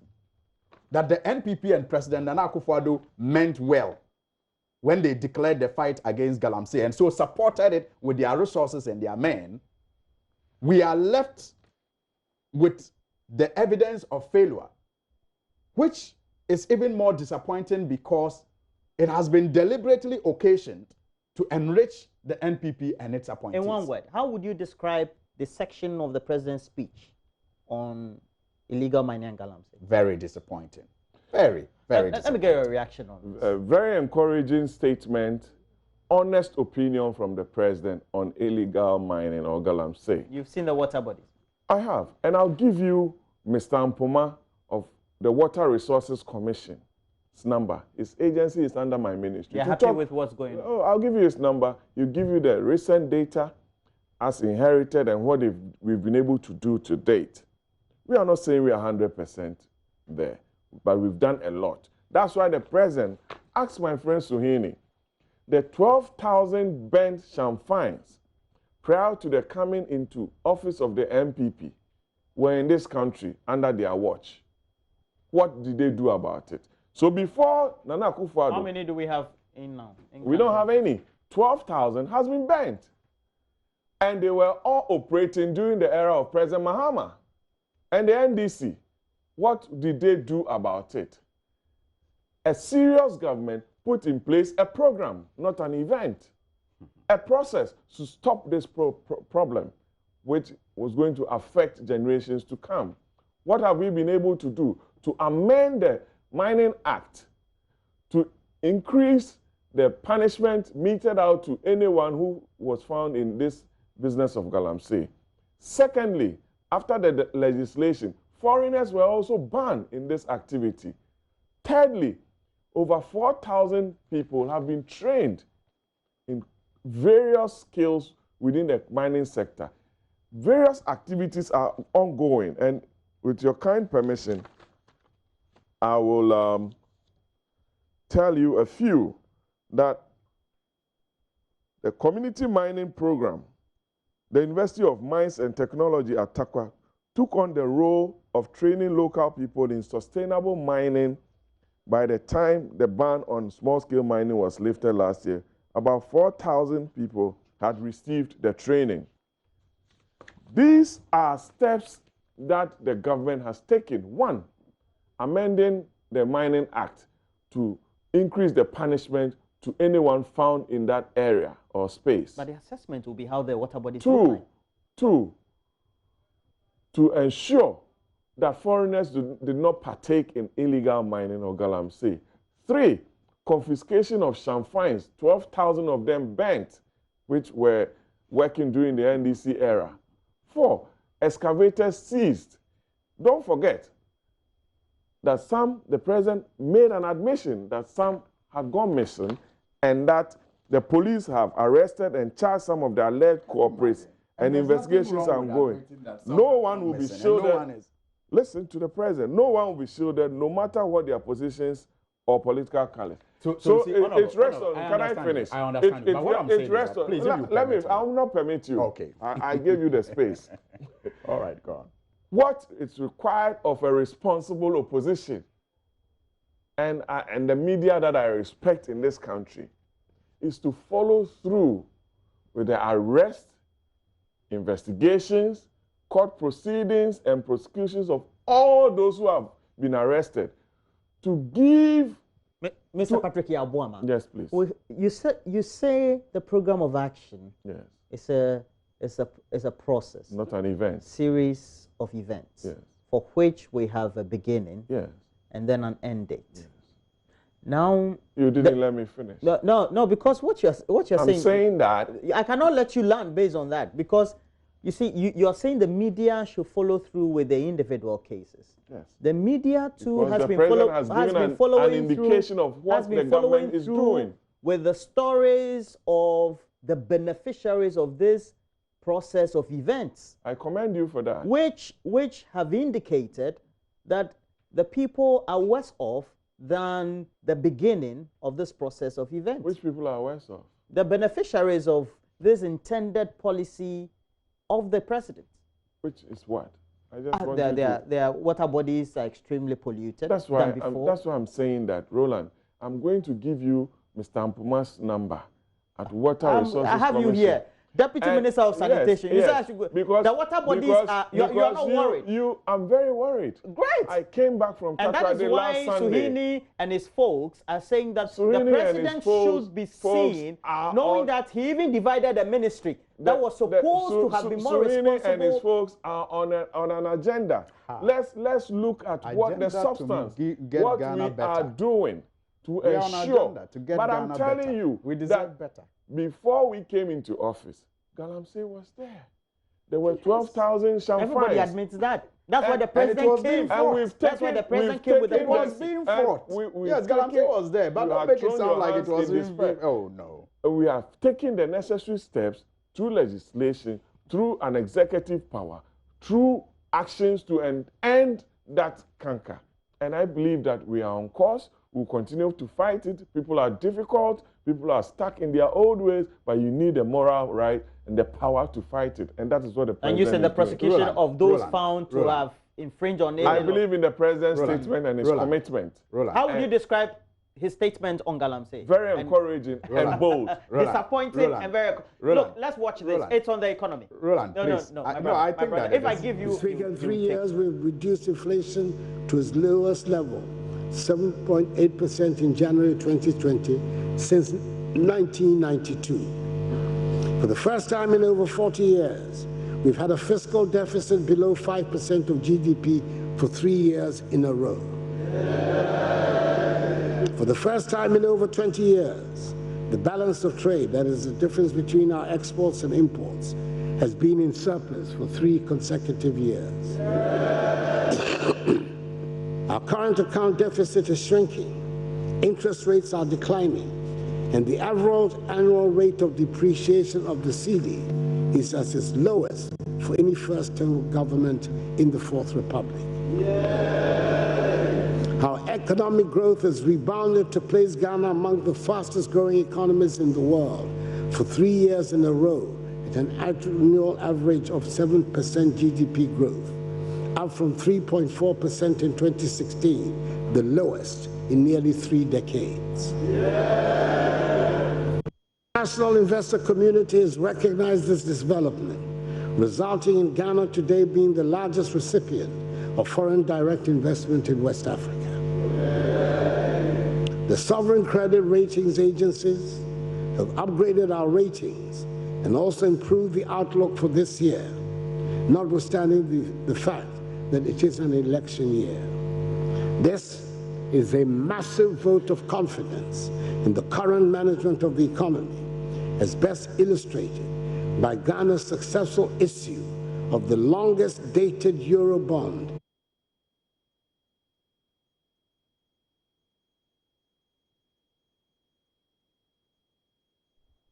that the NPP and President Nana Akufo-Addo meant well when they declared the fight against Galamsey and so supported it with their resources and their men, we are left with the evidence of failure, which is even more disappointing because it has been deliberately occasioned to enrich the NPP and its appointees. In one word, how would you describe the section of the president's speech on illegal mining and Galamsey? Very disappointing. Very disappointing. Let me get your reaction on this. A very encouraging statement, honest opinion from the president on illegal mining or Galamsey. You've seen the water bodies? I have. And I'll give you Mr. Mpoma of the Water Resources Commission. His number. His agency is under my ministry. You're happy with what's going on? Oh, I'll give you his number. He'll give you the recent data as inherited and what we've been able to do to date. We are not saying we are 100% there, but we've done a lot. That's why the president asked my friend Suhini, the 12,000 bent champagnes prior to the coming into office of the MPP were in this country under their watch. What did they do about it? So before Nana Akufo-Addo... How many do we have in now? We don't have any. 12,000 has been bent. And they were all operating during the era of President Mahama. And the NDC, what did they do about it? A serious government put in place a program, not an event, a process to stop this problem, which was going to affect generations to come. What have we been able to do? To amend the Mining Act to increase the punishment meted out to anyone who was found in this business of galamsey. Secondly, after the legislation, foreigners were also banned in this activity. Thirdly, over 4,000 people have been trained in various skills within the mining sector. Various activities are ongoing, and with your kind permission, I will tell you a few. That the community mining program, the University of Mines and Technology at Takwa, took on the role of training local people in sustainable mining. By the time the ban on small-scale mining was lifted last year, about 4,000 people had received the training. These are steps that the government has taken. One, amending the Mining Act to increase the punishment to anyone found in that area or space. But the assessment will be how the water bodies look like. Two, to ensure that foreigners did not partake in illegal mining or galamsey. 3, confiscation of shamfines, 12,000 of them burnt, which were working during the NDC era. 4, excavators seized. Don't forget that the president made an admission that some had gone missing and that the police have arrested and charged some of the alleged culprits, and investigations are ongoing. No one will be shielded. Listen to the president. No one will be shielded, no matter what their positions or political colors. So it rests on. Can I finish? I understand. But what I'm saying is that, please, let me. I will not permit you. Okay. I gave you the space. All right, go on. What is required of a responsible opposition and the media that I respect in this country is to follow through with the arrest, investigations, court proceedings, and prosecutions of all those who have been arrested. To give... Mr. Patrick Yabuama. Yes, please. You say the program of action is a process. Not an event. Series of events for which we have a beginning and then an end date. Yes. Now you didn't let me finish. No, because what you're saying. I'm saying that I cannot let you land based on that, because you see you are saying the media should follow through with the individual cases. Yes. The media too has been following an indication of what the government is doing with the stories of the beneficiaries of this process of events. I commend you for that. Which have indicated that the people are worse off than the beginning of this process of events. Which people are worse off? The beneficiaries of this intended policy of the president. Which is what? I just want their water bodies are extremely polluted. That's why I'm saying that, Roland. I'm going to give you Mr. Ampuma's number at Water Resources I have Commission. you here. Deputy Minister of Sanitation. You said I should go. Because the water bodies are, you're not worried. I'm very worried. Great. I came back from Takoradi last Sunday. And that is why Suhini and his folks are saying that the president should be seen, knowing that he even divided a ministry that was supposed to have been more responsible. And his folks are on an agenda. Let's look at what the substance, what we are doing to ensure. But I'm telling you, we deserve better. Before we came into office, galamsey was there. There were 12,000 champagnes. Everybody admits that. That's why the president came. That's why the president came with the policy. It was being fought. Yes, galamsey was there, but don't make it sound like it was being. Oh no. We have taken the necessary steps through legislation, through an executive power, through actions to end that canker. And I believe that we are on course. We'll continue to fight it. People are difficult. People are stuck in their old ways, but you need the moral right and the power to fight it. And that is what the president And you said the prosecution of those found to have infringed on it. I believe in the president's statement and his commitment. How would you describe his statement on galamsey? Very encouraging and bold. Disappointing and very... Look, let's watch this. It's on the economy. Roland, please. I think that... If I give you... Speaker, in 3 years, we've reduced inflation to its lowest level 7.8% in January 2020 since 1992. For the first time in over 40 years, we've had a fiscal deficit below 5% of GDP for 3 years in a row. For the first time in over 20 years, the balance of trade, that is the difference between our exports and imports, has been in surplus for 3 consecutive years. Our current account deficit is shrinking, interest rates are declining, and the average annual rate of depreciation of the cedi is at its lowest for any first-term government in the Fourth Republic. Our economic growth has rebounded to place Ghana among the fastest-growing economies in the world for 3 years in a row at an annual average of 7% GDP growth, up from 3.4% in 2016, the lowest in nearly 3 decades. The international investor community has recognized this development, resulting in Ghana today being the largest recipient of foreign direct investment in West Africa. The sovereign credit ratings agencies have upgraded our ratings and also improved the outlook for this year, notwithstanding the fact that it is an election year. This is a massive vote of confidence in the current management of the economy, as best illustrated by Ghana's successful issue of the longest dated Euro bond.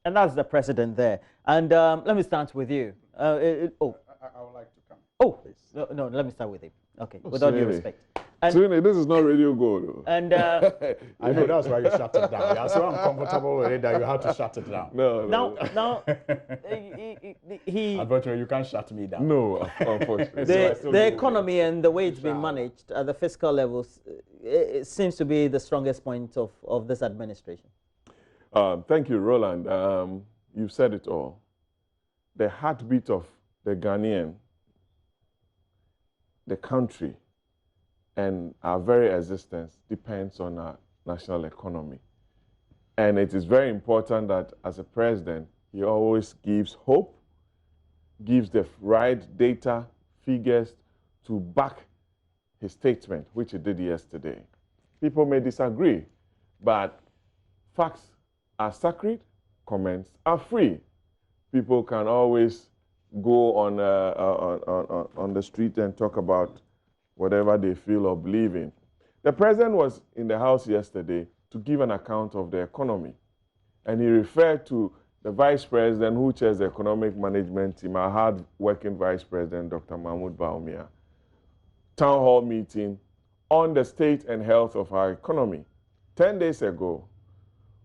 And that's the president there. And let me start with you. I would like to come. Oh, no, let me start with him. Okay, without due respect. Sweeney, this is not Radio Gold. And I know that's why you shut it down. You're so uncomfortable with it that you have to shut it down. No. Now, unfortunately, you can't shut me down. No, unfortunately. The economy and the way it's been managed at the fiscal levels, it seems to be the strongest point of this administration. Thank you, Roland. You've said it all. The heartbeat of the Ghanaian, the country, and our very existence depends on our national economy. And it is very important that as a president, he always gives hope, gives the right data, figures to back his statement, which he did yesterday. People may disagree, but facts are sacred, comments are free. People can always go on the street and talk about whatever they feel or believe in. The president was in the House yesterday to give an account of the economy. And he referred to the vice president who chairs the economic management team, our hard-working vice president, Dr. Mahmoud Bawumia, town hall meeting on the state and health of our economy. 10 days ago,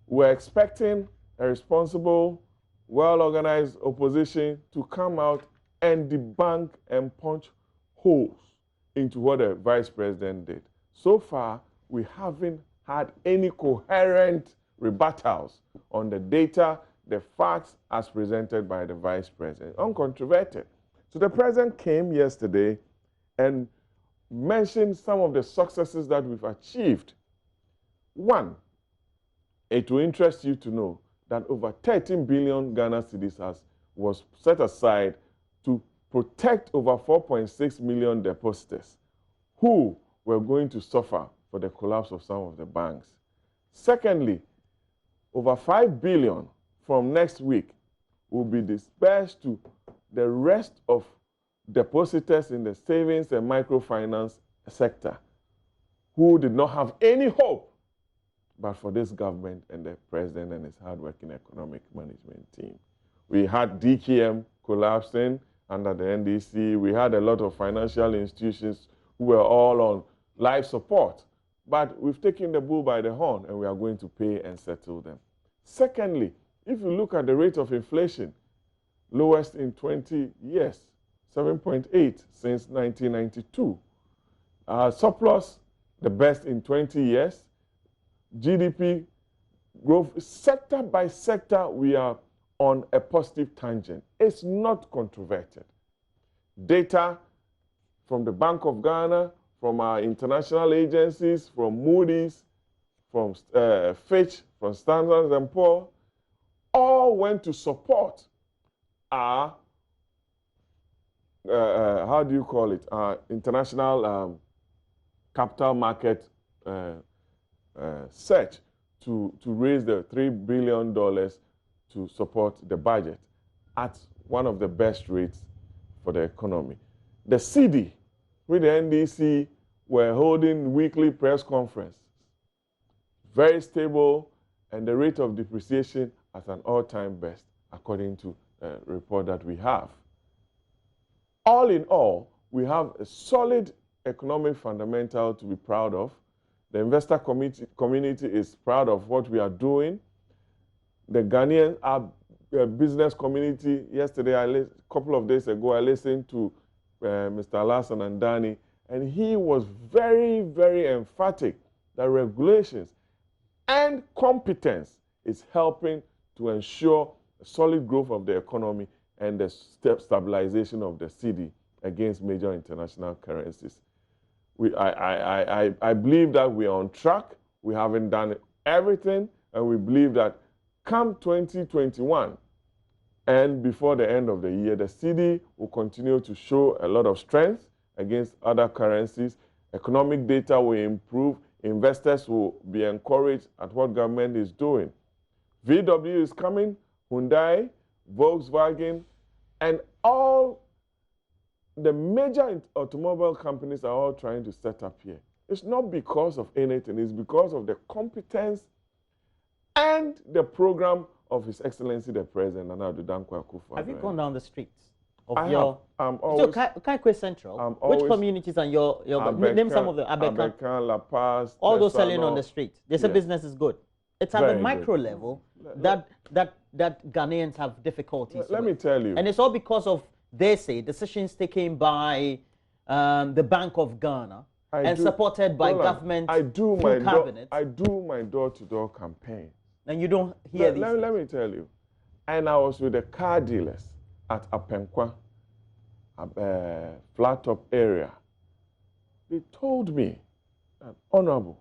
we were expecting a responsible, well-organized opposition to come out and debunk and punch holes into what the vice president did. So far, we haven't had any coherent rebuttals on the data, the facts as presented by the vice president, uncontroverted. So the president came yesterday and mentioned some of the successes that we've achieved. One, it will interest you to know that over 13 billion Ghana cedis was set aside to protect over 4.6 million depositors who were going to suffer for the collapse of some of the banks. Secondly, over 5 billion from next week will be dispersed to the rest of depositors in the savings and microfinance sector who did not have any hope but for this government and the president and his hard-working economic management team. We had DKM collapsing under the NDC. We had a lot of financial institutions who were all on life support. But we've taken the bull by the horn and we are going to pay and settle them. Secondly, if you look at the rate of inflation, lowest in 20 years, 7.8 since 1992. Surplus, the best in 20 years. GDP growth, sector by sector, we are on a positive tangent. It's not controverted. Data from the Bank of Ghana, from our international agencies, from Moody's, from Fitch, from Standard & Poor's, all went to support our, how do you call it, our international capital market search to raise the $3 billion to support the budget at one of the best rates for the economy. The CD with the NDC were holding weekly press conference, very stable, and the rate of depreciation at an all-time best, according to a report that we have. All in all, we have a solid economic fundamental to be proud of. The investor community is proud of what we are doing. The Ghanaian business community, yesterday, a couple of days ago, I listened to Mr. Alassane and Danny, and he was very, very emphatic that regulations and competence is helping to ensure a solid growth of the economy and the stabilization of the cedi against major international currencies. I believe that we are on track. We haven't done everything, and we believe that come 2021 and before the end of the year, the cedi will continue to show a lot of strength against other currencies. Economic data will improve. Investors will be encouraged at what government is doing. VW is coming, Hyundai, Volkswagen, and all the major automobile companies are all trying to set up here. It's not because of anything. It's because of the competence and the program of His Excellency the President, Nana Addo Dankwa Akufo-Addo. Have you gone down the streets of I your... have. Always, so, Kaikwe Central, which communities are your name some of them. Abekan, La Paz, all those selling on the street. They say business is good. It's at the micro level that Ghanaians have difficulties Let me tell you. And it's all because of, they say, decisions taken by the Bank of Ghana supported by government cabinet. I do my door-to-door campaign. And you don't hear these let me tell you. And I was with the car dealers at Apenkwa, flat top area. They told me, Honorable,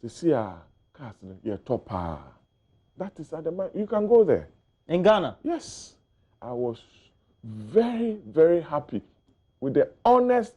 to see our cars, you're top. That is at the you can go there. In Ghana? Yes. I was very, very happy with the honest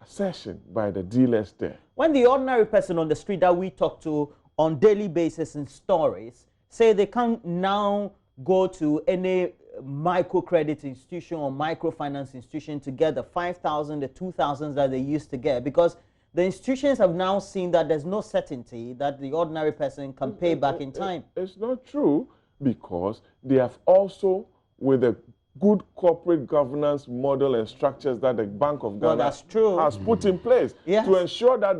assertion by the dealers there. When the ordinary person on the street that we talk to on daily basis in stories say they can't now go to any microcredit institution or microfinance institution to get the 5,000, the 2,000 that they used to get, because the institutions have now seen that there's no certainty that the ordinary person can pay back in time. It's not true, because they have also, with a good corporate governance model and structures that the Bank of Ghana has put in place to ensure that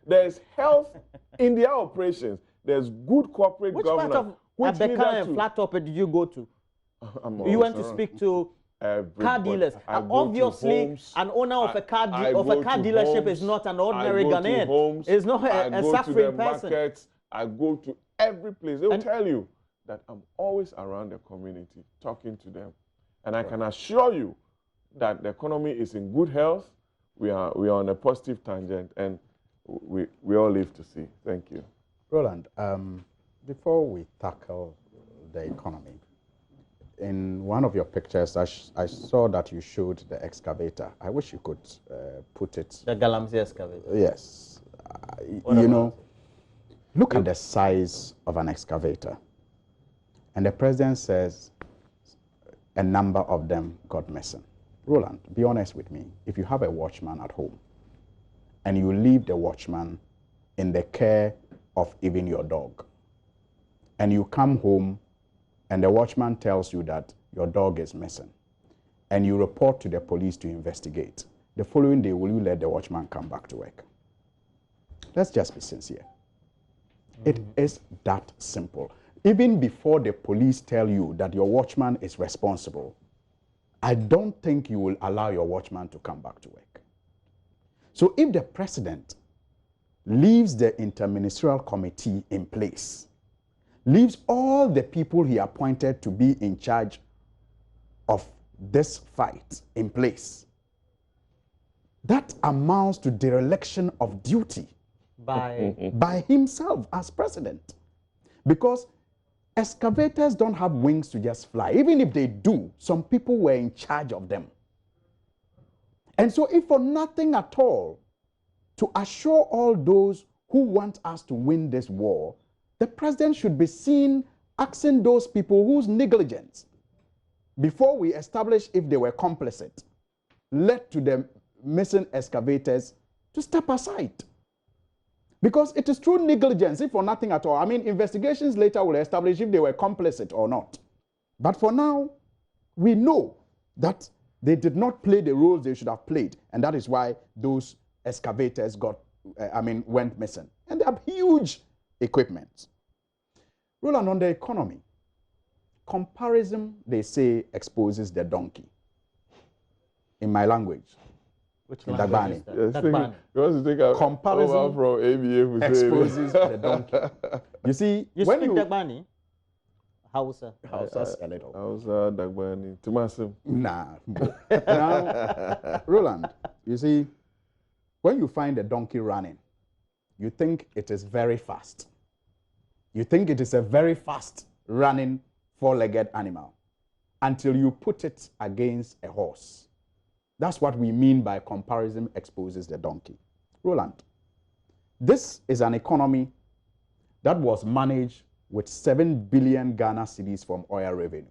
there's health in their operations. There's good corporate governance. Which part of Abekan and Flat Top did you go to? You went to speak to car dealers. Obviously, an owner of a car dealership is not an ordinary Ghanaian. It's not a suffering person. Markets, I go to every place. They will tell you that I'm always around the community, talking to them. And I can assure you that the economy is in good health. We are on a positive tangent, and we all live to see. Thank you. Roland, before we tackle the economy, in one of your pictures, I saw that you showed the excavator. I wish you could put it. The Galamsey excavator. Yes. You know, look at the size of an excavator. And the president says a number of them got missing. Roland, be honest with me. If you have a watchman at home and you leave the watchman in the care of even your dog, and you come home and the watchman tells you that your dog is missing, and you report to the police to investigate, the following day, will you let the watchman come back to work? Let's just be sincere. It is that simple. Even before the police tell you that your watchman is responsible, I don't think you will allow your watchman to come back to work. So if the president leaves the interministerial committee in place, leaves all the people he appointed to be in charge of this fight in place, that amounts to dereliction of duty by himself as president. Because excavators don't have wings to just fly. Even if they do, some people were in charge of them. And so if for nothing at all, to assure all those who want us to win this war, the president should be seen asking those people whose negligence, before we establish if they were complicit, led to the missing excavators, to step aside. Because it is through negligence, if for nothing at all. I mean, investigations later will establish if they were complicit or not. But for now, we know that they did not play the roles they should have played. And that is why those excavators went missing. And they have huge equipment. Roland, on the economy, comparison, they say, exposes the donkey. In my language. Which language is that? Dagbani. You want to take a comparison from ABA exposes the donkey. You see, you when speak you Dagbani? Hausa. Hausa a little. Hausa, Dagbani. Tumasim. Nah. Now, Roland, you see, when you find a donkey running, you think it is very fast. You think it is a very fast running four-legged animal until you put it against a horse. That's what we mean by comparison exposes the donkey. Roland, this is an economy that was managed with 7 billion Ghana cedis from oil revenue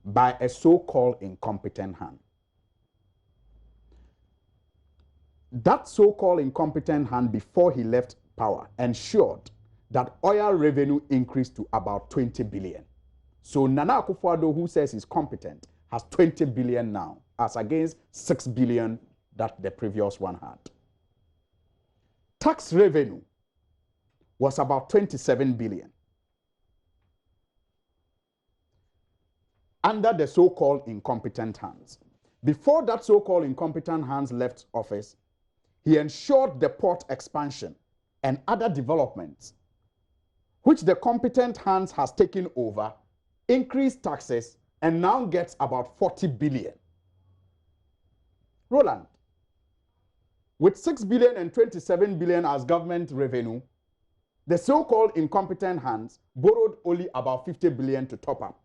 by a so-called incompetent hand. That so-called incompetent hand, before he left power, ensured that oil revenue increased to about 20 billion. So Nana Akufo-Addo, who says he's competent, has 20 billion now, as against 6 billion that the previous one had. Tax revenue was about 27 billion. Under the so-called incompetent hands. Before that so-called incompetent hands left office, he ensured the port expansion and other developments, which the competent hands has taken over, increased taxes, and now gets about 40 billion. Roland, with 6 billion and 27 billion as government revenue, the so-called incompetent hands borrowed only about 50 billion to top up,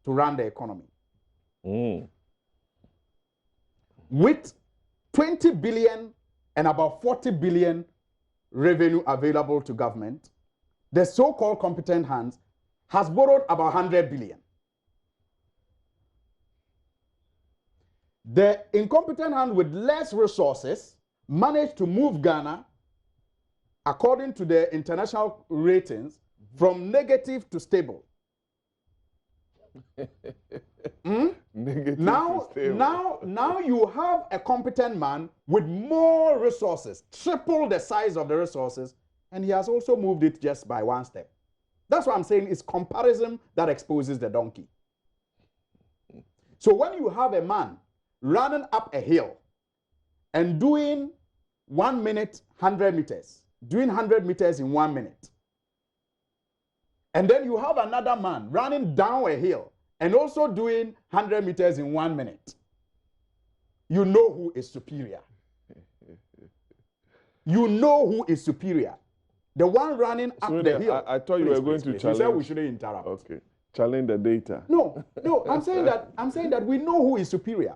to run the economy. With 20 billion and about 40 billion revenue available to government, the so-called competent hands has borrowed about 100 billion. The incompetent hand with less resources managed to move Ghana, according to the international ratings, from negative to stable. Negative now, to stable. Now you have a competent man with more resources, triple the size of the resources, and he has also moved it just by one step. That's what I'm saying, it's comparison that exposes the donkey. So when you have a man running up a hill and doing 1 minute, 100 meters, doing 100 meters in 1 minute, and then you have another man running down a hill and also doing 100 meters in 1 minute, you know who is superior. You know who is superior. The one running up the hill. I thought you were going to challenge. You said we shouldn't interrupt. Okay. Challenge the data. No, I'm saying that we know who is superior.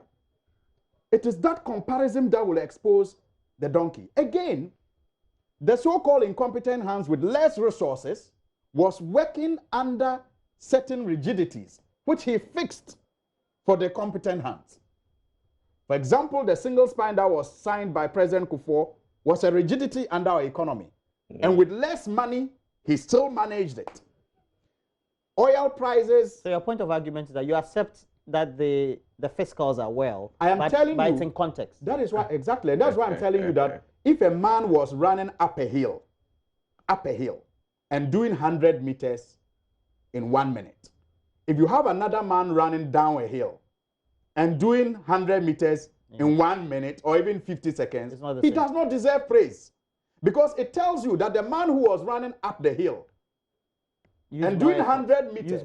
It is that comparison that will expose the donkey. Again, the so-called incompetent hands with less resources was working under certain rigidities, which he fixed for the competent hands. For example, the single spine that was signed by President Kufuor was a rigidity under our economy. And with less money, he still managed it. Oil prices. So your point of argument is that you accept that the fiscals are well. I am telling you. It's in context. That is why, exactly. That's why I'm telling you that if a man was running up a hill, and doing 100 meters in 1 minute, if you have another man running down a hill and doing 100 meters in 1 minute or even 50 seconds, he does not deserve praise. Because it tells you that the man who was running up the hill and doing 100 meters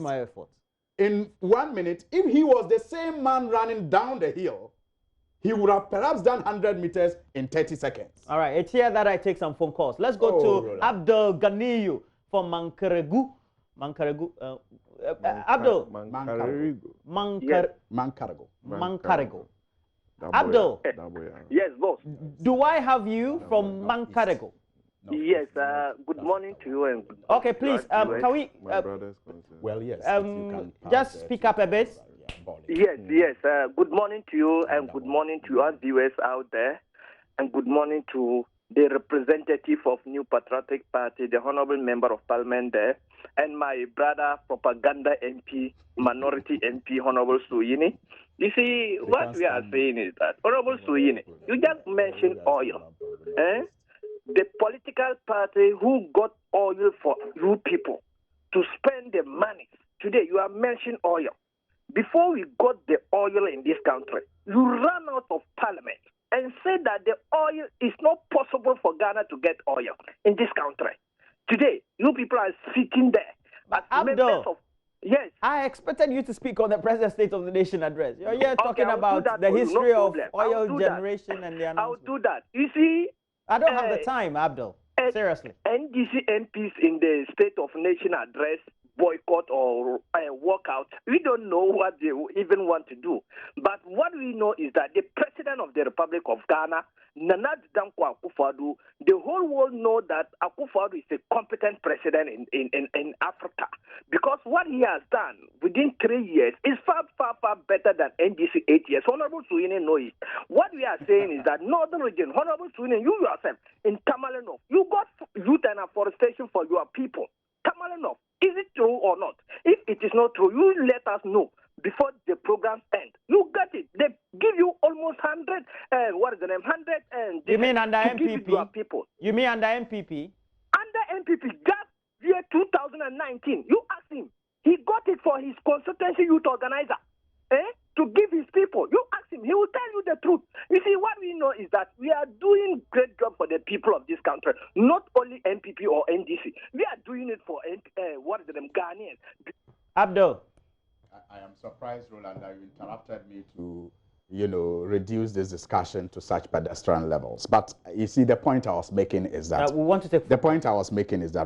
in 1 minute, if he was the same man running down the hill, he would have perhaps done 100 meters in 30 seconds. All right, it's here that I take some phone calls. Let's go to Abdul Ganiyu from Mankaregu. Abdul. Mankaregu. Abdul. Yes, boss. Do I have you from Mankaregu? Yes, good morning to you. And okay, please, can we... well, yes. Just speak up a bit. Yes. Good morning to you, and good morning to our viewers out there, and good morning to the representative of New Patriotic Party, the Honorable Member of Parliament there, and my brother, Propaganda MP, Minority MP, Honorable Suyini. You see, what we are saying is that, Honorable Suyini, you just mentioned oil. The political party who got oil for you people to spend the money. Today, you are mentioning oil. Before we got the oil in this country, you ran out of parliament and said that the oil is not possible for Ghana to get oil in this country. Today, you people are sitting there. But Abdul, yes, I expected you to speak on the President State of the Nation address. You're here talking about the history of oil generation and the announcement. I'll do that. You see, I don't have the time, Abdul. Seriously. NDC MPs in the State of Nation address boycott or walkout. We don't know what they even want to do. But what we know is that the President of the Republic of Ghana, Nana Dankwa Akufo-Addo, the whole world know that Akufo-Addo is a competent president in Africa. Because what he has done within 3 years is far better than NDC 8 years. Honorable Suine knows it. What we are saying is that Northern region, Honorable Suine, you yourself, in Tamalenov, you got youth and afforestation for your people. Tamalenov, is it true or not? If it is not true, you let us know before the program ends. You got it. They give you almost 100, what is the name? 100 and... You mean under MPP? Your people. You mean under MPP? Under MPP, that year 2019, you asked him. He got it for his consultancy youth organizer. To give his people. You ask him, he will tell you the truth. You see, what we know is that we are doing great job for the people of this country, not only MPP or NDC. We are doing it for Ghanaians. Abdul. I am surprised, Roland, that you interrupted me to, reduce this discussion to such pedestrian levels. But you see, the point I was making is that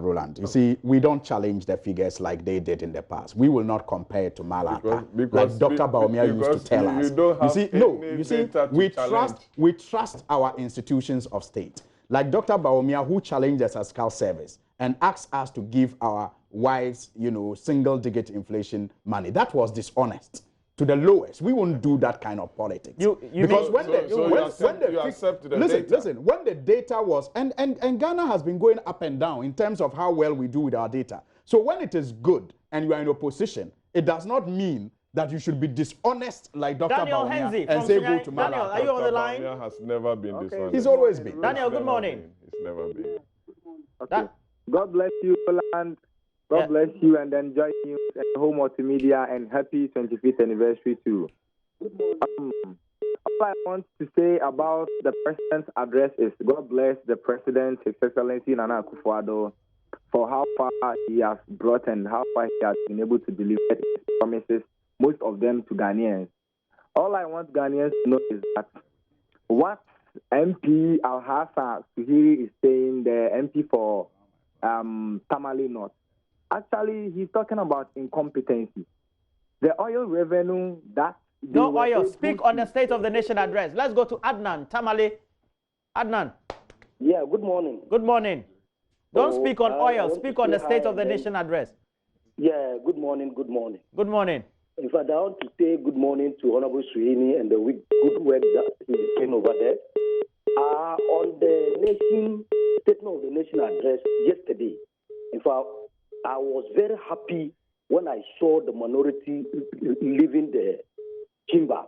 Roland, you see, we don't challenge the figures like they did in the past. We will not compare it to Malata, like Dr. Baumia used to tell us. We trust our institutions of state. Like Dr. Baumia, who challenged the Fiscal Service and asked us to give our wives, single-digit inflation money. That was dishonest. To the lowest. We won't do that kind of politics. Because when the data was, and Ghana has been going up and down in terms of how well we do with our data. So when it is good and you are in opposition, it does not mean that you should be dishonest like Dr. Baumia and say go to Malala. Daniel, are you on the line? Baumia has never been dishonest. He's always been. Daniel, good morning. He's never been. Okay. God bless you, Roland. God bless you and enjoy you and Home Multimedia, and happy 25th anniversary too. All I want to say about the President's address is God bless the President, His Excellency Nana Akufo-Addo, for how far he has brought and how far he has been able to deliver his promises, most of them to Ghanaians. All I want Ghanaians to know is that what MP Al-Hassan Suhiri is saying, the MP for Tamale North, actually, he's talking about incompetency. The oil revenue that... No oil. Speak on the State of the Nation address. Let's go to Adnan, Tamale. Adnan. Yeah, good morning. Good morning. Don't speak on oil. Speak on the State of the Nation address. Yeah, good morning, good morning. Good morning. In fact, I want to say good morning to Honorable Suhini and the good work that he's doing over there. On the Statement of the Nation address yesterday, in fact, I was very happy when I saw the minority leaving the chamber.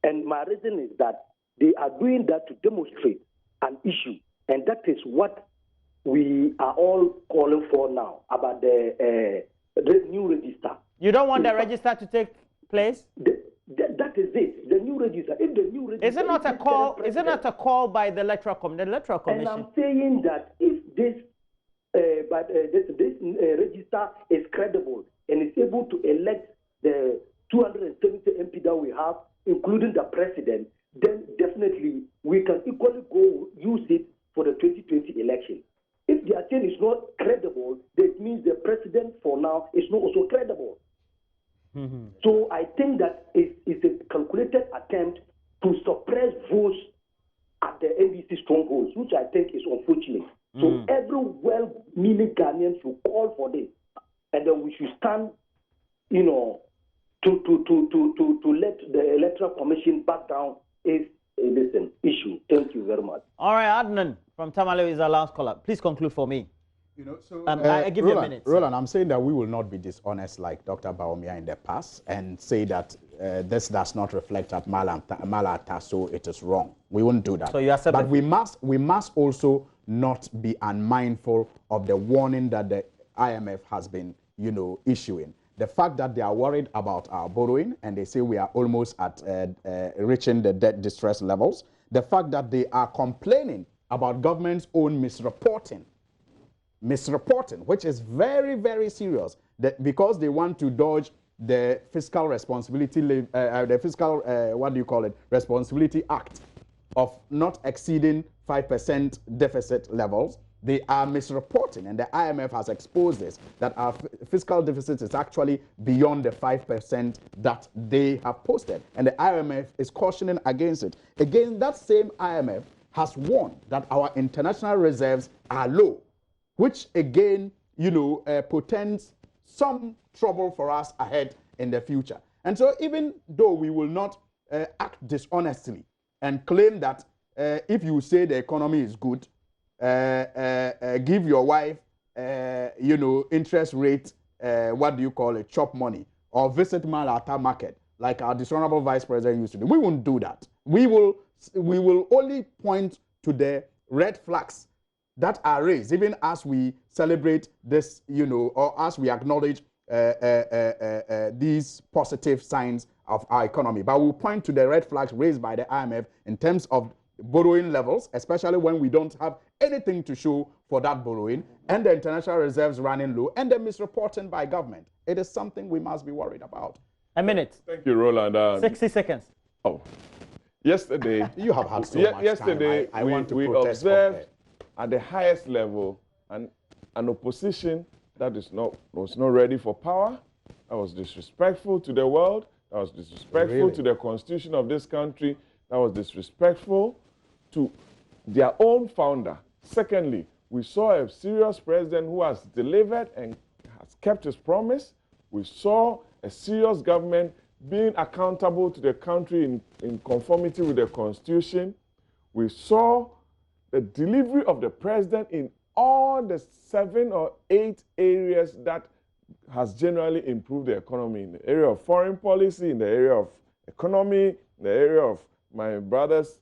And my reason is that they are doing that to demonstrate an issue. And that is what we are all calling for now, about the new register. You don't want the register to take place? That is it. The new register. If the new register is it not a call? Is it not a call by the Electoral Commission? And I'm saying that if this register is credible and is able to elect the 270 MP that we have, including the president, then definitely we can equally go use it for the 2020 election. If the thing is not credible, that means the president for now is not also credible. So I think that it's a calculated attempt to suppress votes at the NDC strongholds, which I think is unfortunate. So every well-meaning Ghanaian should call for this, and then we should stand, to let the Electoral Commission back down is an issue. Thank you very much. All right, Adnan from Tamale is our last caller. Please conclude for me. I give you a minute. Roland, I'm saying that we will not be dishonest like Dr. Baumia in the past and say that this does not reflect at Malata, so it is wrong. We won't do that. So you accept But we must also not be unmindful of the warning that the IMF has been, issuing. The fact that they are worried about our borrowing and they say we are almost at reaching the debt distress levels. The fact that they are complaining about government's own misreporting, which is very, very serious, because they want to dodge the fiscal responsibility, responsibility act of not exceeding 5% deficit levels. They are misreporting, and the IMF has exposed this, that our fiscal deficit is actually beyond the 5% that they have posted. And the IMF is cautioning against it. Again, that same IMF has warned that our international reserves are low, which again, portends some trouble for us ahead in the future. And so even though we will not act dishonestly and claim that if you say the economy is good, give your wife, interest rate, chop money, or visit Malata market, like our dishonorable vice president used to do. We won't do that. We will only point to the red flags that are raised, even as we celebrate this, or as we acknowledge these positive signs of our economy. But we'll point to the red flags raised by the IMF in terms of borrowing levels, especially when we don't have anything to show for that borrowing, and the international reserves running low, and the misreporting by government. It is something we must be worried about. A minute. Thank you, Roland. 60 seconds. Oh, yesterday. You have had so much yesterday, time. I want to we protest observed at the highest level an opposition that was not ready for power, that was disrespectful to the world, that was disrespectful to the constitution of this country, that was disrespectful to their own founder. Secondly, we saw a serious president who has delivered and has kept his promise. We saw a serious government being accountable to the country in conformity with the constitution. We saw the delivery of the president in all the 7 or 8 areas that has generally improved the economy, in the area of foreign policy, in the area of economy, in the area of my brother's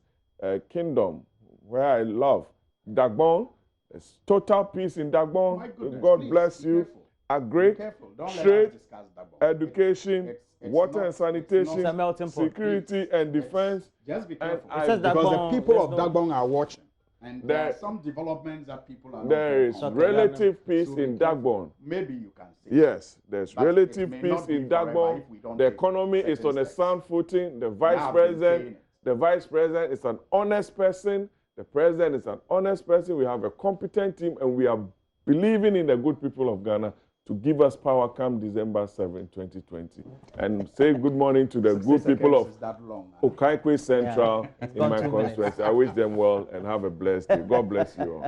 kingdom, where I love Dagbon. There's total peace in Dagbon. God bless you. Agri, trade, education, water and sanitation, security and defense. Just be careful. Because the people of Dagbon are watching. And there are some developments that people are There is relative peace in Dagbon. Maybe you can say. Yes, there's relative peace in Dagbon. The economy is on a sound footing. The vice president is an honest person. The president is an honest person. We have a competent team, and we are believing in the good people of Ghana to give us power come December 7, 2020. And say good morning to the good people of Okaikwe Central in my constituency. I wish them well and have a blessed day. God bless you all.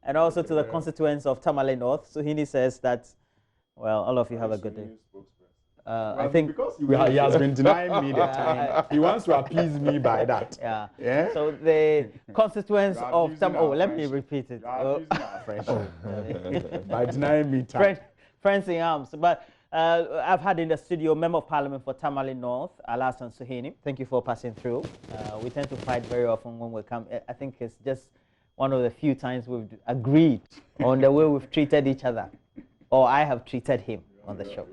And also to the constituents of Tamale North. Suhini says that, well, all of you have a good day. I think because he has been denying me the time. He wants to appease me by that. Yeah. So the constituents of let me repeat it. By denying me time. Friends in arms. But I've had in the studio Member of Parliament for Tamale North, Alasan Suhini. Thank you for passing through. We tend to fight very often when we come. I think it's just one of the few times we've agreed on the way we've treated each other, or I have treated him on the show.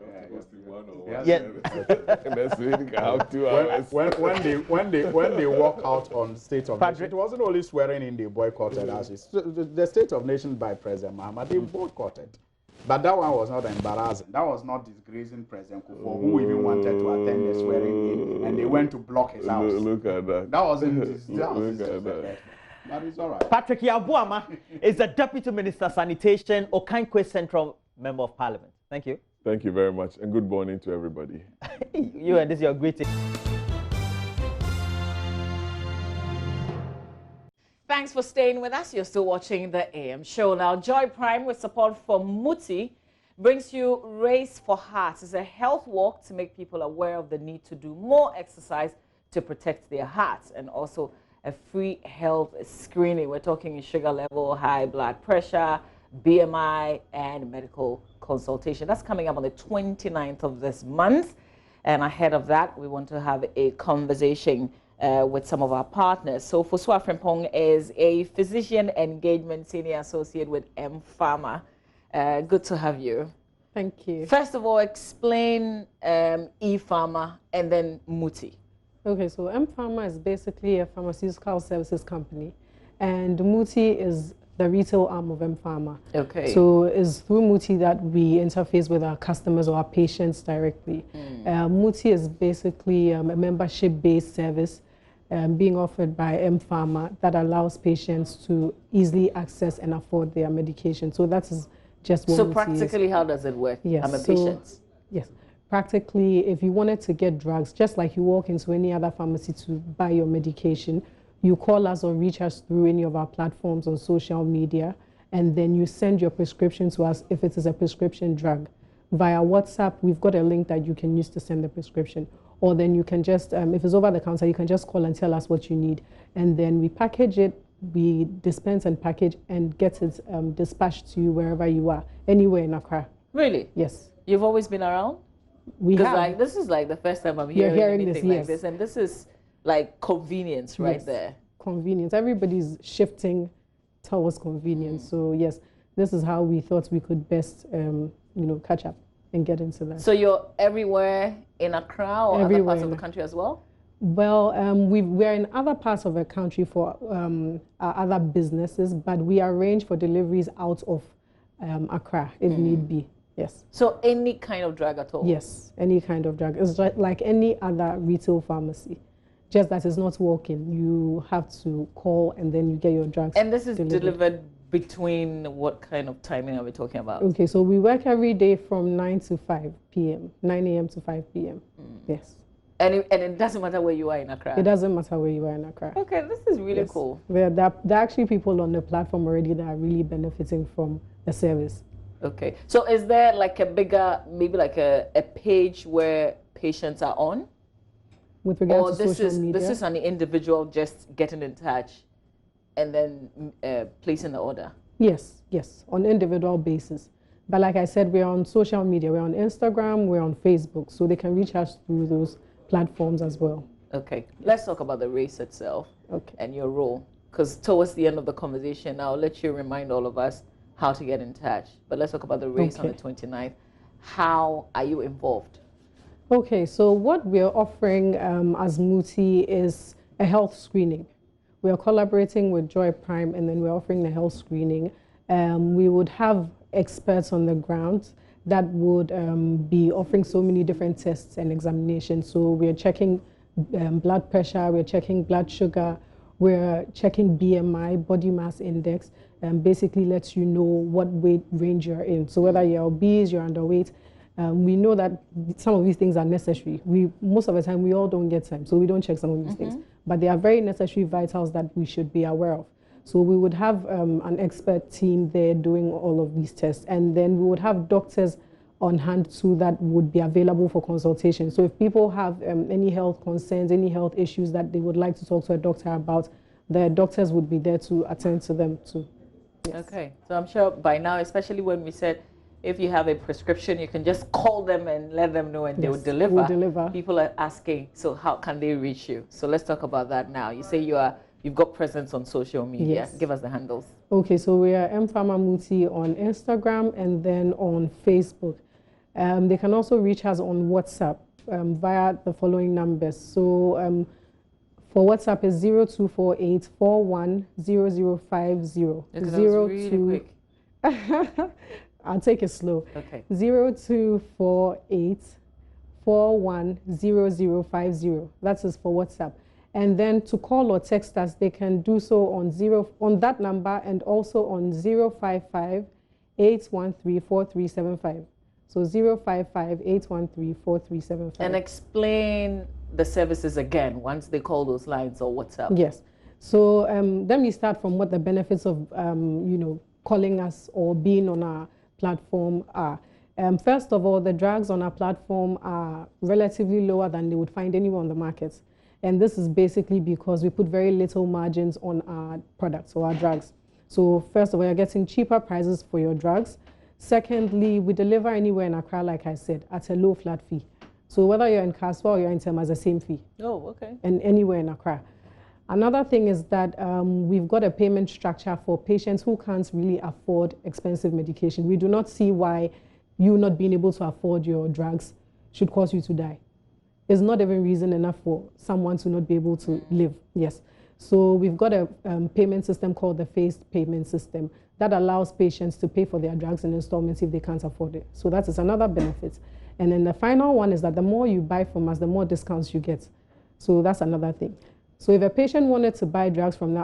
When they walk out on State of Nation, it wasn't only swearing in, they boycotted us. The State of Nation by President Mahama, they boycotted. But that one was not embarrassing. That was not disgracing President Kufuor, who even wanted to attend the swearing in, and they went to block his house. Look at that. That wasn't that was disrespectful. But it's all right. Patrick Yabuama is the Deputy Minister Sanitation, Okankwe Central Member of Parliament. Thank you. Thank you very much, and good morning to everybody. You and this is your greeting. Thanks for staying with us. You're still watching the AM show. Now, Joy Prime, with support from Muti, brings you Race for Heart. It's a health walk to make people aware of the need to do more exercise to protect their hearts, and also a free health screening. We're talking sugar level, high blood pressure, BMI, and medical consultation. That's coming up on the 29th of this month. And ahead of that, we want to have a conversation with some of our partners. So Fosua Frimpong is a physician engagement senior associate with M Pharma. Good to have you. Thank you. First of all, explain E Pharma and then Muti. Okay, so M Pharma is basically a pharmaceutical services company, and Muti is the retail arm of M Pharma. Okay. So it's through Muti that we interface with our customers or our patients directly. Muti is basically a membership-based service being offered by M Pharma that allows patients to easily access and afford their medication. So that is just what So Muti practically, is. how does it work? Yes. I'm a so, patient. Yes. Practically, if you wanted to get drugs, just like you walk into any other pharmacy to buy your medication, you call us or reach us through any of our platforms on social media, and then you send your prescription to us if it is a prescription drug. Via WhatsApp, we've got a link that you can use to send the prescription. Or then you can just, if it's over the counter, you can just call and tell us what you need. And then we package it, we dispense and package and get it dispatched to you wherever you are, anywhere in Accra. Really? Yes. You've always been around? We have. Like, this is like the first time I'm hearing anything this, like yes. this. And this is like convenience right Yes. there. Convenience. Everybody's shifting towards convenience. So yes, this is how we thought we could best, catch up and get into that. So you're everywhere in Accra or other parts of the country as well? Well, we're in other parts of the country for our other businesses, but we arrange for deliveries out of Accra if need be. Yes. So any kind of drug at all? Yes, any kind of drug. It's like any other retail pharmacy, just that it's not walking. You have to call and then you get your drugs. And this is delivered between what kind of timing are we talking about? Okay, so we work every day from 9 to 5 p.m., 9 a.m. to 5 p.m. Yes. And it doesn't matter where you are in Accra? It doesn't matter where you are in Accra. Okay, this is really cool. There are actually people on the platform already that are really benefiting from the service. Okay, so is there like a bigger, maybe like a page where patients are on? With regards to social media? This is an individual just getting in touch and then placing the order? Yes, on individual basis. But like I said, we're on social media. We're on Instagram, we're on Facebook, so they can reach us through those platforms as well. Okay, let's talk about the race itself and your role. Because towards the end of the conversation, I'll let you remind all of us how to get in touch. But let's talk about the race on the 29th. How are you involved? Okay, so what we're offering as Muti is a health screening. We are collaborating with Joy Prime, and then we're offering the health screening. We would have experts on the ground that would be offering so many different tests and examinations. So we're checking blood pressure, we're checking blood sugar, we're checking BMI, body mass index, and basically lets you know what weight range you're in. So whether you're obese, you're underweight, we know that some of these things are necessary. Most of the time, we all don't get time, so we don't check some of these things. But they are very necessary vitals that we should be aware of. So we would have an expert team there doing all of these tests, and then we would have doctors on hand too that would be available for consultation. So if people have any health concerns, any health issues that they would like to talk to a doctor about, the doctors would be there to attend to them too. Yes. Okay, so I'm sure by now, especially when we said if you have a prescription, you can just call them and let them know and they will deliver. We'll deliver. People are asking, so how can they reach you? So let's talk about that now. You say you've got presence on social media. Yes. Give us the handles. Okay, so we are M Pharma Muti on Instagram and then on Facebook. They can also reach us on WhatsApp via the following numbers. So for WhatsApp is 0248 41 0050. Really quick. I'll take it slow. Okay. 0248 410050. That is for WhatsApp. And then to call or text us, they can do so on that number and also on 055 813 4375. So 055 813 4375. And explain the services again once they call those lines or WhatsApp. Yes. So then we start from what the benefits of calling us or being on our platform are. First of all, the drugs on our platform are relatively lower than they would find anywhere on the market. And this is basically because we put very little margins on our products or our drugs. So first of all, you're getting cheaper prices for your drugs. Secondly, we deliver anywhere in Accra, like I said, at a low flat fee. So whether you're in Kaswa or you're in Tema, it's the same fee. Oh, okay. And anywhere in Accra. Another thing is that we've got a payment structure for patients who can't really afford expensive medication. We do not see why you not being able to afford your drugs should cause you to die. It's not even reason enough for someone to not be able to live. Yes. So we've got a payment system called the phased payment system that allows patients to pay for their drugs in installments if they can't afford it. So that is another benefit. And then the final one is that the more you buy from us, the more discounts you get. So that's another thing. So if a patient wanted to buy drugs from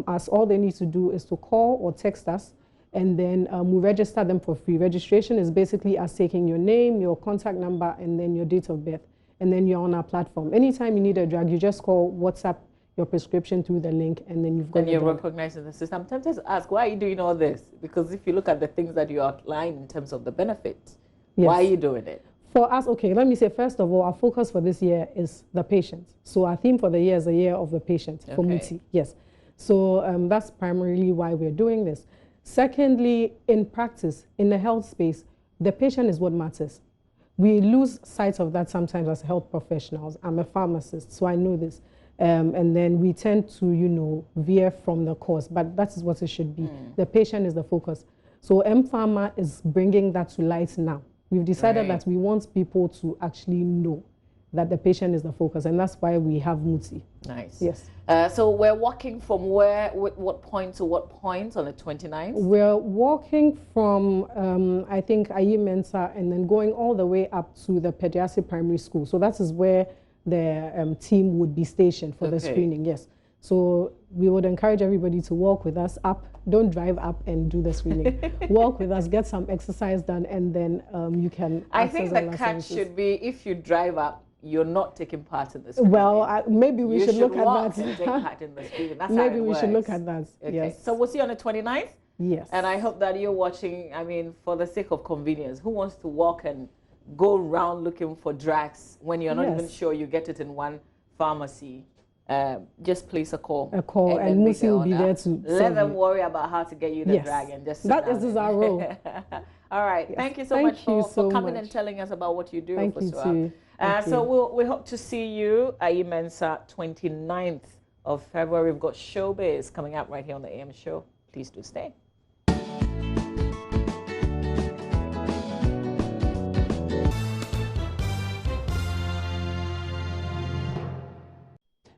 us, all they need to do is to call or text us, and then we register them for free. Registration is basically us taking your name, your contact number, and then your date of birth. And then you're on our platform. Anytime you need a drug, you just call, WhatsApp your prescription through the link, and then you've got and the you're drug. recognized in the system. I'm tempted to ask, why are you doing all this? Because if you look at the things that you outline in terms of the benefits, Yes. why are you doing it? For us, okay, let me say, first of all, our focus for this year is the patient. So our theme for the year is the year of the patient for Muti. Yes. So that's primarily why we're doing this. Secondly, in practice, in the health space, the patient is what matters. We lose sight of that sometimes as health professionals. I'm a pharmacist, so I know this. And then we tend to, veer from the cause, but that is what it should be. The patient is the focus. So M-Pharma is bringing that to light now. We've decided that we want people to actually know that the patient is the focus, and that's why we have Muti. Nice. Yes. So we're walking from what point to what point on the 29th? We're walking from, I think, Ayi Mensa, and then going all the way up to the Pediatric Primary School. So that is where the team would be stationed for the screening, yes. So we would encourage everybody to walk with us up. Don't drive up and do the screening. Walk with us, get some exercise done, and then you can I think the catch should be, if you drive up, you're not taking part in the screening. Well, maybe we should look at that. And take part in the screening. That's maybe how it we should works. look at that. Okay. Yes. So we'll see you on the 29th? Yes. And I hope that you're watching, for the sake of convenience. Who wants to walk and go around looking for drugs when you're not even sure you get it in one pharmacy? Just place a call. And Musi will be there to let them worry about how to get you the drug and just sit that down. is our role. All right. Yes. Thank you so much for coming and telling us about what you do. Thank you too. So we hope to see you at Mensa 29th of February. We've got Showbiz coming up right here on the AM show. Please do stay.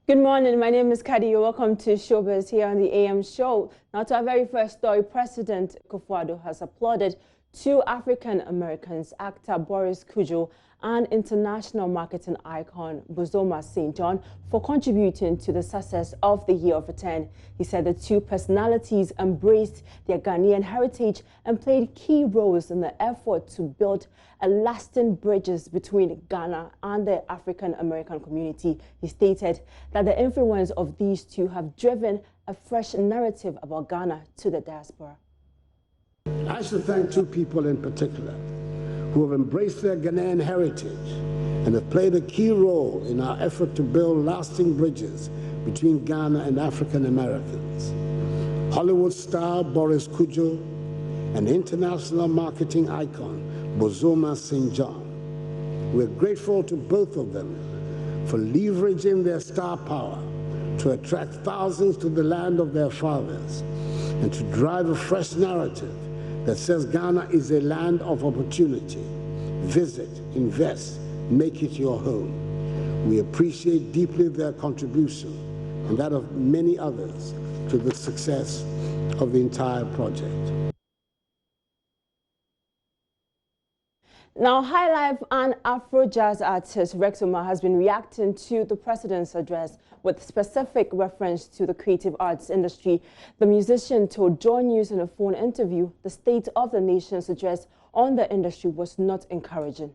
Good morning, my name is Kadi. Welcome to Showbiz here on the AM show. Now to our very first story, President Kufuor has applauded two African Americans, actor Boris Kodjoe and international marketing icon Bozoma St. John, for contributing to the success of the Year of Return. He said the two personalities embraced their Ghanaian heritage and played key roles in the effort to build a lasting bridges between Ghana and the African American community. He stated that the influence of these two have driven a fresh narrative about Ghana to the diaspora. I should thank two people in particular who have embraced their Ghanaian heritage and have played a key role in our effort to build lasting bridges between Ghana and African Americans. Hollywood star Boris Kodjoe and international marketing icon Bozoma St. John. We're grateful to both of them for leveraging their star power to attract thousands to the land of their fathers and to drive a fresh narrative that says Ghana is a land of opportunity. Visit, invest, make it your home. We appreciate deeply their contribution and that of many others to the success of the entire project. Now, High Life and Afro jazz artist Rex Omar has been reacting to the president's address with specific reference to the creative arts industry. The musician told Joy News in a phone interview the state of the nation's address on the industry was not encouraging.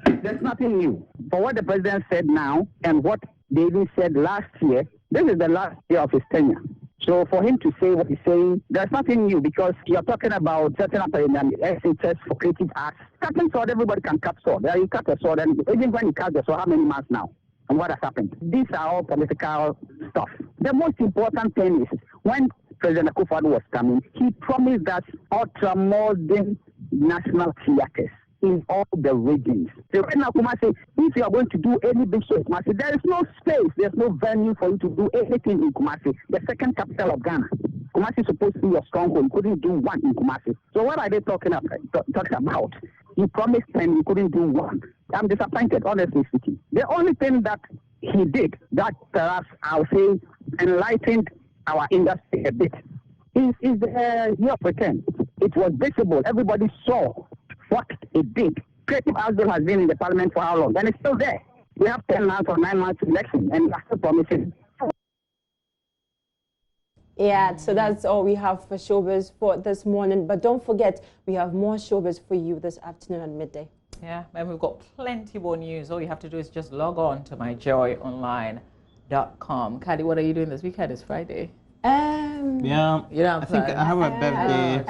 There's nothing new. For what the president said now and what David said last year, this is the last year of his tenure. So for him to say what he's saying, there's nothing new because you're talking about setting up an SHS for creative arts. Cutting sword, everybody can cut sword. You cut a sword, and even when you cut the sword, how many months now? And what has happened? These are all political stuff. The most important thing is when President Akufo-Addo was coming, he promised us ultra-modern national theaters in all the regions. So right now, Kumasi, if you are going to do any big show in Kumasi, there is no space, there's no venue for you to do anything in Kumasi, the second capital of Ghana. Kumasi is supposed to be your stronghold. You couldn't do one in Kumasi. So what are they talking about? You promised 10, you couldn't do one. I'm disappointed, honestly speaking. The only thing that he did that perhaps I'll say enlightened our industry a bit is the year of return. It was visible. Everybody saw what it did. Creative Arts Bill has been in the parliament for how long? And it's still there. We have 10 months or 9 months election, and we are still promising. Yeah, so that's all we have for Showbiz for this morning. But don't forget, we have more Showbiz for you this afternoon at midday. Yeah, and we've got plenty more news. All you have to do is just log on to myjoyonline.com. Kadi, what are you doing this weekend? It's Friday. Yeah, you don't I think I have a birthday,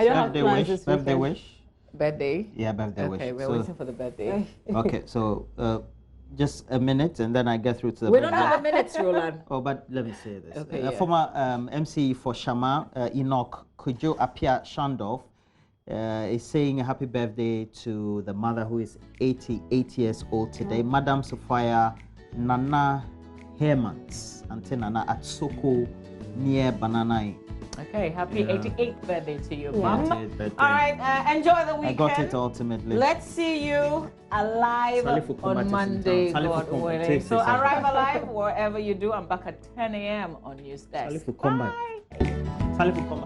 birthday wish. Birthday? Yeah, birthday wish. Okay, we're waiting for the birthday. Okay, so just a minute and then I get through to the We don't have a minute, Roland. Oh, but let me say this. Okay, yeah. Former MC for Shama, Enoch Kujo Apia Shandov, is saying a happy birthday to the mother who is 88 years old today, Madam Sophia Nana Hermans, Auntie Nana at Soko near Bananai. Okay, happy 88th birthday to you, Mom. 88th birthday. All right, enjoy the weekend. I got it ultimately. Let's see you alive on Monday, God willing. So arrive alive wherever you do. I'm back at 10 a.m. on Newsdesk. Bye.